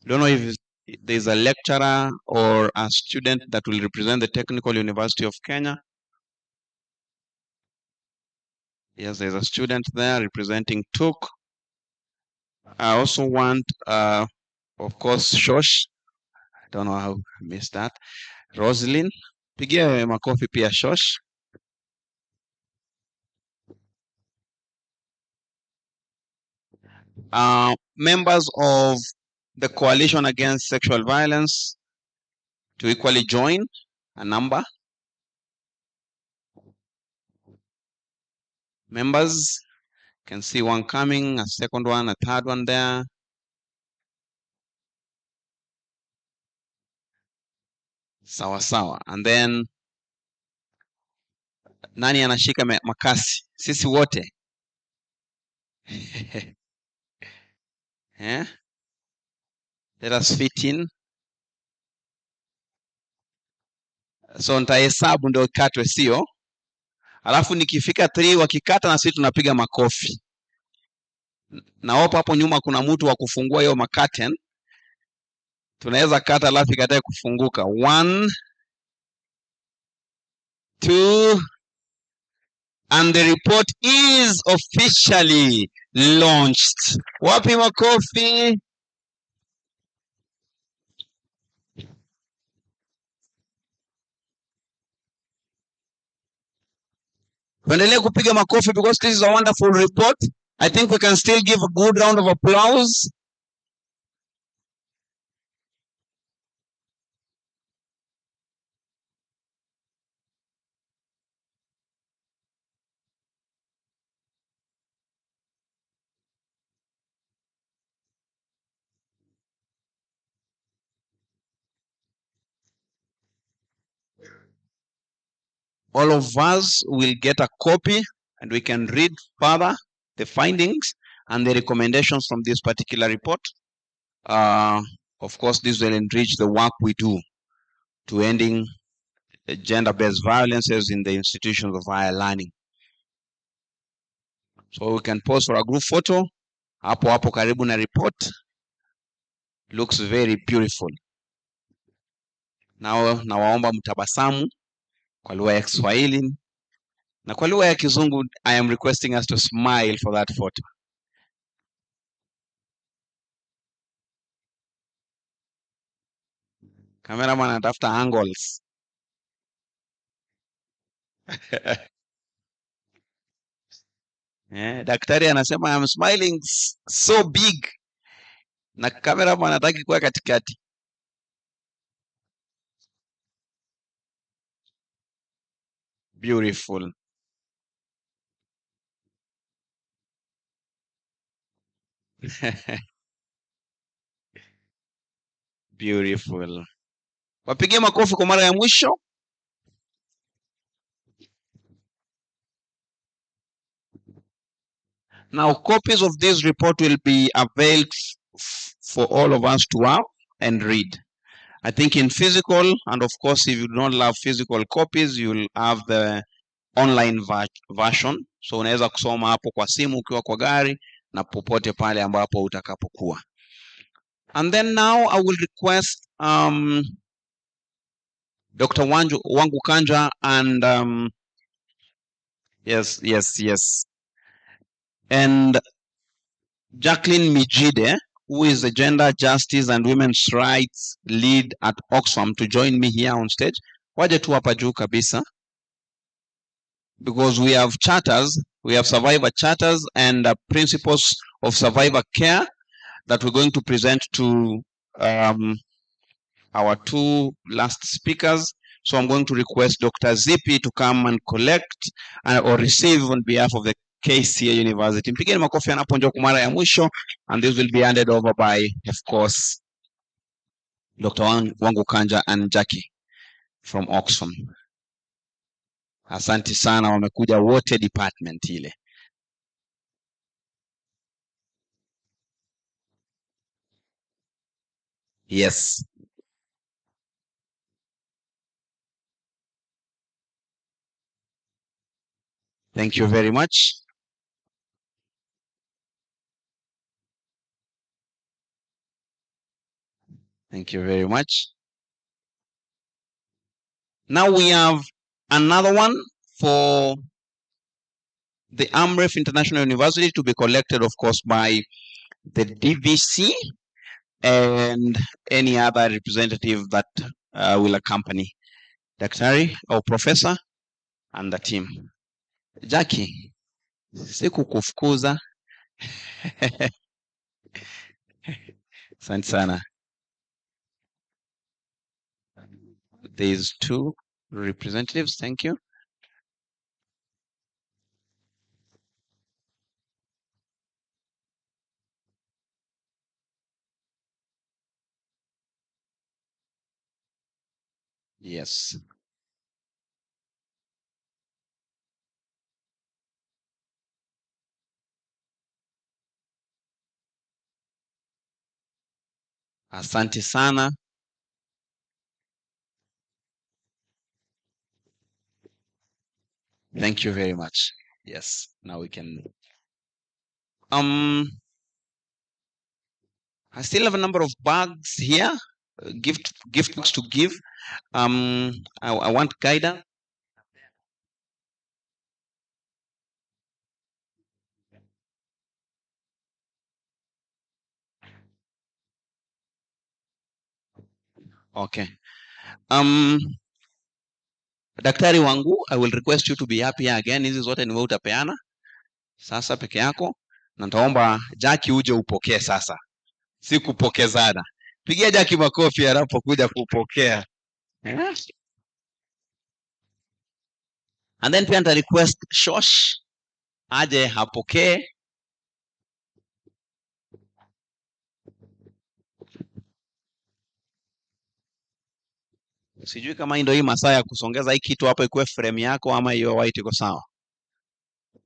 know if there's a lecturer or a student that will represent the Technical University of Kenya. Yes, there's a student there representing TUK. I also want, of course, Shosh. I don't know how I missed that. Roslyn. Pigia makofi pia Shosh. Members of the Coalition Against Sexual Violence to equally join, a number. Members, can see one coming, a second one, a third one there. Sawa sawa. And then nani anashika makasi? Sisi wote. Yeah? Let us fit in. So nitahesabu ndio ikatwe, sio? Alafu nikifika 3 wakikata na sisi tunapiga makofi. Na hapo nyuma kuna mtu wa kufungua hiyo makaten. Tunaweza kata alafu ikatae kufunguka. 1, 2, and the report is officially launched. Wapi makofi? Tuendelee kupiga makofi because this is a wonderful report. I think we can still give a good round of applause. All of us will get a copy and we can read further the findings and the recommendations from this particular report. Of course, this will enrich the work we do to ending gender-based violences in the institutions of higher learning. So we can pose for a group photo. Hapo hapo karibu na report. Looks very beautiful. Now nawaomba mtabasamu kwa lugha ya Kiswahili na kwa lugha ya Kizungu. I am requesting us to smile for that photo. Cameraman anatafuta angles. Daktari anasema I'm smiling so big. Na cameraman anataka kuwa katikati. Beautiful. Beautiful. Wapigie makofi kwa mara ya mwisho. Now, copies of this report will be availed for all of us to have and read. I think in physical, and of course, if you don't have physical copies, you'll have the online version. So unaweza kusoma hapo kwa simu ukiwa kwa gari na popote pale ambapo utakapokuwa. And then now I will request Dr. Wangu Kanja and yes. And Jacqueline Mijide, who is the Gender Justice and Women's Rights Lead at Oxfam, to join me here on stage. Waje tu hapa juu kabisa. Because we have charters, we have survivor charters and principles of survivor care that we're going to present to our 2 last speakers. So I'm going to request Dr. Zippy to come and collect or receive on behalf of the KCA University. Mpigeni makofi anaponja kwa mara ya mwisho, and this will be handed over by, of course, Dr. Wangu Kanja and Jackie from Oxfam. Asante sana, wamekuja wote department ile. Yes. Thank you very much. Thank you very much. Now we have another one for the AMREF International University to be collected, of course, by the DVC and any other representative that will accompany Daktari or Professor and the team. Jackie, sikukufukuza. Asante sana. There's 2 representatives. Thank you. Yes. Asante sana. Thank you very much. Yes. Now we can. I still have a number of bags here, gift bags to give. I want guidance. Okay. Daktari wangu, I will request you to be up here again. Hizi zote ni wewe utapeana sasa peke yako, na nitaomba Jackie uje upokee sasa, si kupokezana. Pigia Jackie makofi anapokuja kupokea. Yeah. And then pia nita request Shosh aje hapokee. Sijui kama ndio hii masaa ya kusongeza hii kitu hapo ikuwe frame yako ama hiyo white iko sawa.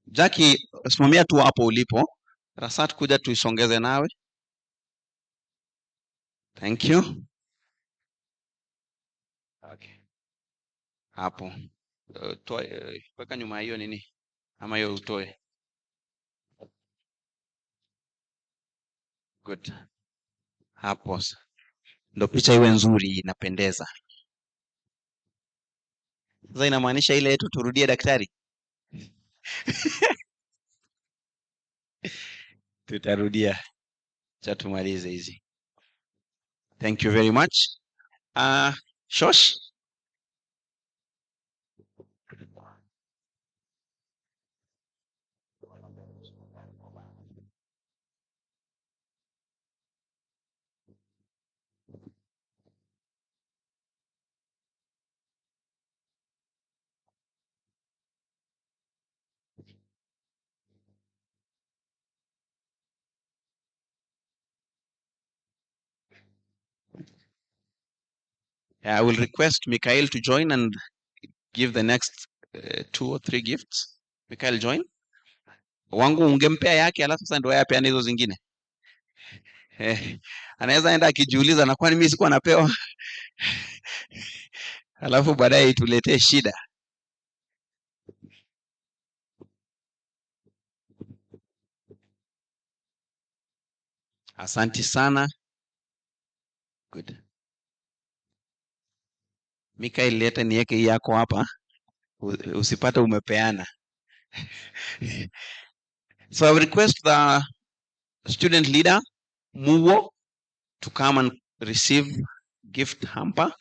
Jackie, simamia tu hapo ulipo. Rasat kuja tuisongeze nawe. Thank you. Okay. Hapo. Weka nyuma hiyo nini? Ama hiyo utoe. Good. Hapo. Ndio picha iwe nzuri, inapendeza. Sasa inamaanisha ile yetu turudie daktari. Tutarudia. Cha tumalize hizi. Thank you very much. Shosh. I will request Mikhail to join and give the next 2 or 3 gifts. Mikhail, join. Wangu ungempea yake alafu sasa ndio yapeane hizo zingine. Anaweza enda akijiuliza na kwani mimi sikuwa napewa. Alafu baadaye ituletee shida. Asante sana. Good. Mikhail, leta niweke hii yako hapa. Usipate umepeana. So I request the student leader, Muwo, to come and receive gift hamper.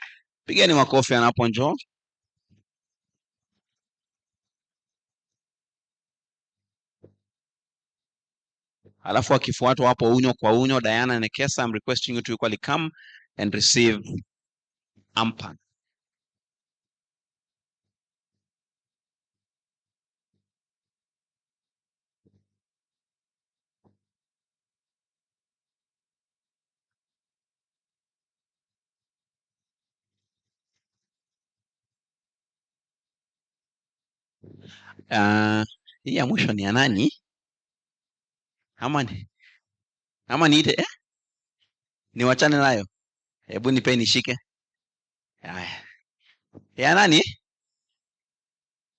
Pigeni makofi anaponjoo. Alafu akifuatwa hapo unyo kwa unyo, Diana Nekesa, I'm requesting you to equally come and receive hamper. Hii ya mwisho ni ya nani? Ama niite niwachane nayo? Hebu nipe nishike. Haya. Ya nani?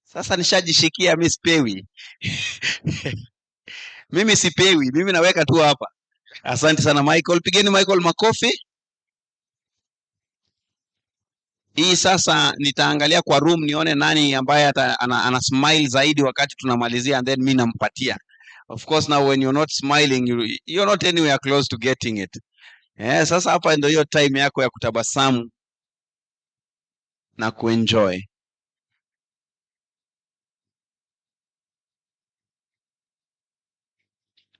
Sasa nishajishikia, mimi sipewi. Mimi sipewi, mimi naweka tu hapa. Asante sana Michael, pigeni Michael makofi. Hii sasa nitaangalia kwa room nione nani ambaye ana smile zaidi wakati tunamalizia, and then mimi nampatia. Of course now when you're not smiling, you're not anywhere close to getting it. Sasa hapa ndio hiyo time yako ya kutabasamu na kuenjoy.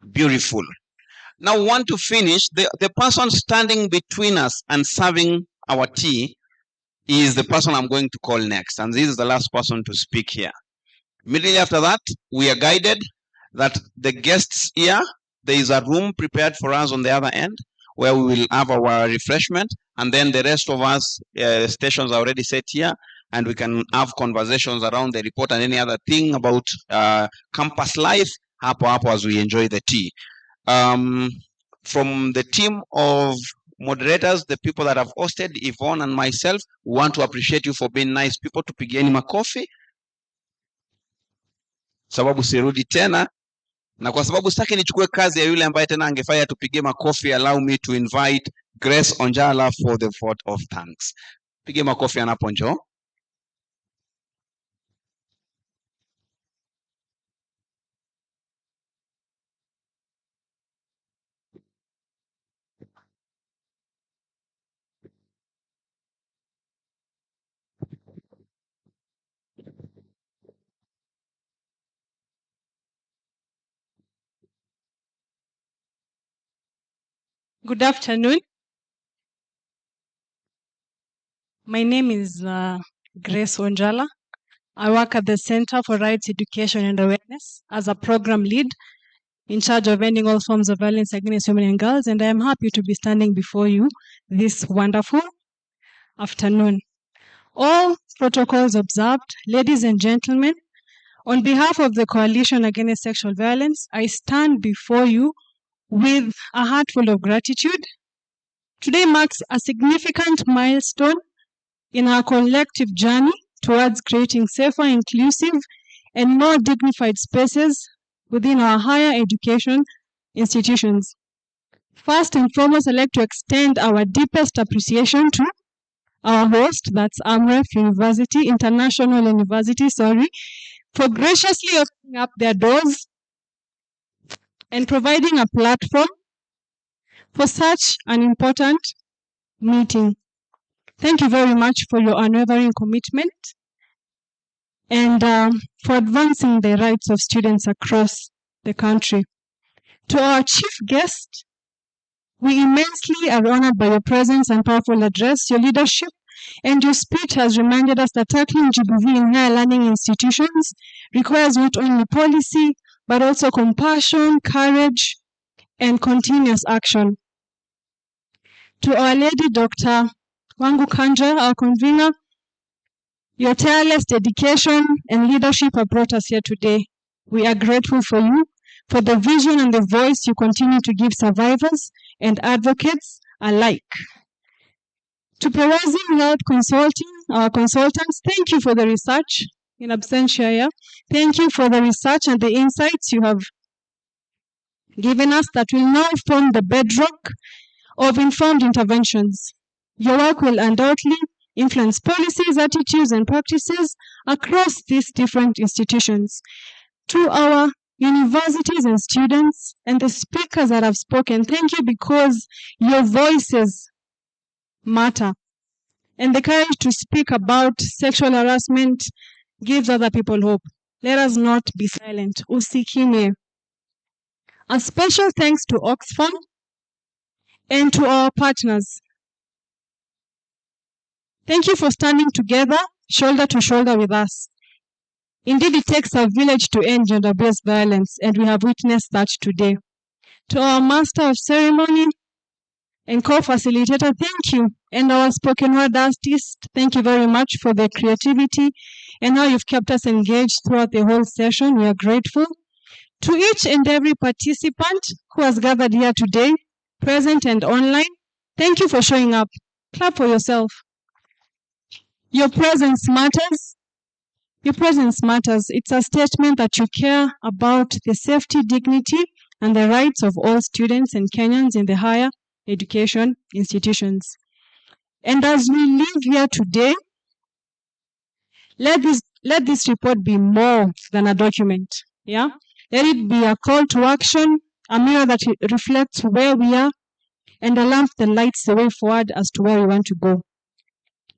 Beautiful. Now we want to finish. The person standing between us and serving our tea is the person I'm going to call next. And this is the last person to speak here. Immediately after that, we are guided that the guests here, there is a room prepared for us on the other end where we will have our refreshment. And then the rest of us, stations are already set here. And we can have conversations around the report and any other thing about campus life hapo as we enjoy the tea. From the team of moderators, the people that have hosted, Yvonne and myself, we want to appreciate you for being nice people. Tupigeni makofi. Sababu sirudi tena. Na kwa sababu sitaki nichukue kazi ya yule ambaye tena angefanya tupige makofi, allow me to invite Grace Onjala for the vote of thanks. Pige makofi anapo njoo. Good afternoon. My name is Grace Onjala. I work at the Center for Rights Education and Awareness as a program lead in charge of ending all forms of violence against women and girls, and I am happy to be standing before you this wonderful afternoon. All protocols observed, ladies and gentlemen, on behalf of the Coalition Against Sexual Violence, I stand before you with a heart full of gratitude. Today marks a significant milestone in our collective journey towards creating safer, inclusive, and more dignified spaces within our higher education institutions. First and foremost, I'd like to extend our deepest appreciation to our host, that's AMREF International University, for graciously opening up their doors and providing a platform for such an important meeting. Thank you very much for your unwavering commitment and for advancing the rights of students across the country. To our chief guest, we immensely are honored by your presence and powerful address. Your leadership and your speech has reminded us that tackling GBV in higher learning institutions requires not only policy, but also compassion, courage, and continuous action. To Our Lady Dr. Wangu Kanja, our convener, your tireless dedication and leadership have brought us here today. We are grateful for you, for the vision and the voice you continue to give survivors and advocates alike. To Prevalence Health Consulting, our consultants, thank you for the research in absentia here. Thank you for the research and the insights you have given us that will now form the bedrock of informed interventions. Your work will undoubtedly influence policies, attitudes, and practices across these different institutions. To our universities and students and the speakers that have spoken, thank you because your voices matter. And the courage to speak about sexual harassment gives other people hope. Let us not be silent. Usikime. A special thanks to Oxfam and to our partners. Thank you for standing together, shoulder to shoulder with us. Indeed, it takes a village to end gender-based violence, and we have witnessed that today. To our Master of Ceremony And co-facilitator, thank you. And our spoken word artist, thank you very much for the creativity and how you've kept us engaged throughout the whole session. We are grateful. To each and every participant who has gathered here today, present and online, thank you for showing up. Clap for yourself. Your presence matters. Your presence matters. It's a statement that you care about the safety, dignity, and the rights of all students and Kenyans in the higher education institutions. And as we leave here today, let this report be more than a document. Yeah? Let it be a call to action, a mirror that reflects where we are, and a lamp that lights the way forward as to where we want to go.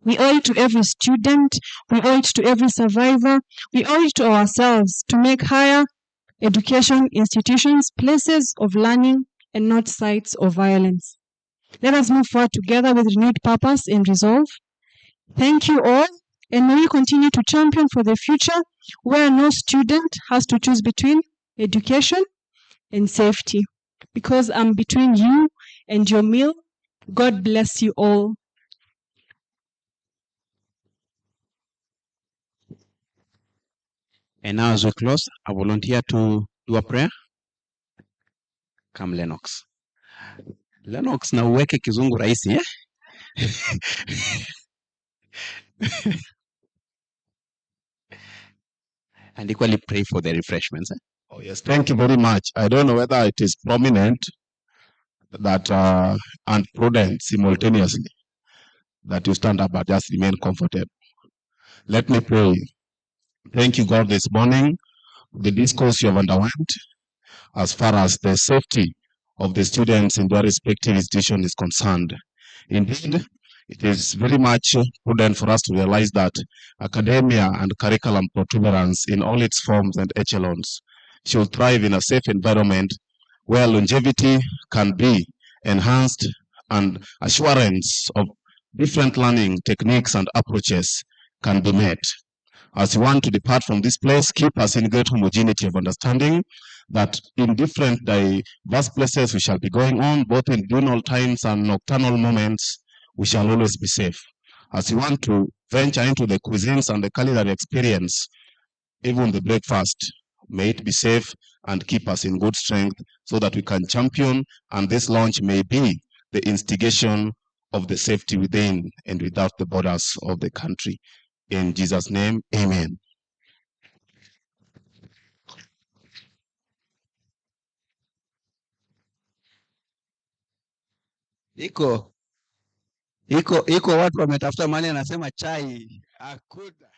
We owe it to every student, we owe it to every survivor, we owe it to ourselves to make higher education institutions places of learning and not sites of violence. Let us move forward together with renewed purpose and resolve. Thank you all, and may we continue to champion for the future where no student has to choose between education and safety. Because I'm between you and your meal, God bless you all. And now as we close, I volunteer to do a prayer. Come Lennox. Lennox na uweke kizungu rahisi, eh? And equally pray for the refreshments. Eh? Oh, yes, thank you very much. I don't know whether it is prominent that and prudent simultaneously that you stand up but just remain comfortable. Let me pray. Thank you, God, this morning, the discourse you have underwent as far as the safety of the students in their respective institution is concerned. Indeed, it is very much prudent for us to realize that academia and curriculum protuberance in all its forms and echelons should thrive in a safe environment where longevity can be enhanced and assurance of different learning techniques and approaches can be met. As we want to depart from this place, keep us in great homogeneity of understanding that in different diverse places we shall be going on, both in diurnal times and nocturnal moments, we shall always be safe. As we want to venture into the cuisines and the culinary experience, even the breakfast, may it be safe and keep us in good strength so that we can champion, and this launch may be the instigation of the safety within and without the borders of the country. In Jesus' name, amen. Iko watu wametafuta mali, anasema chai akuda.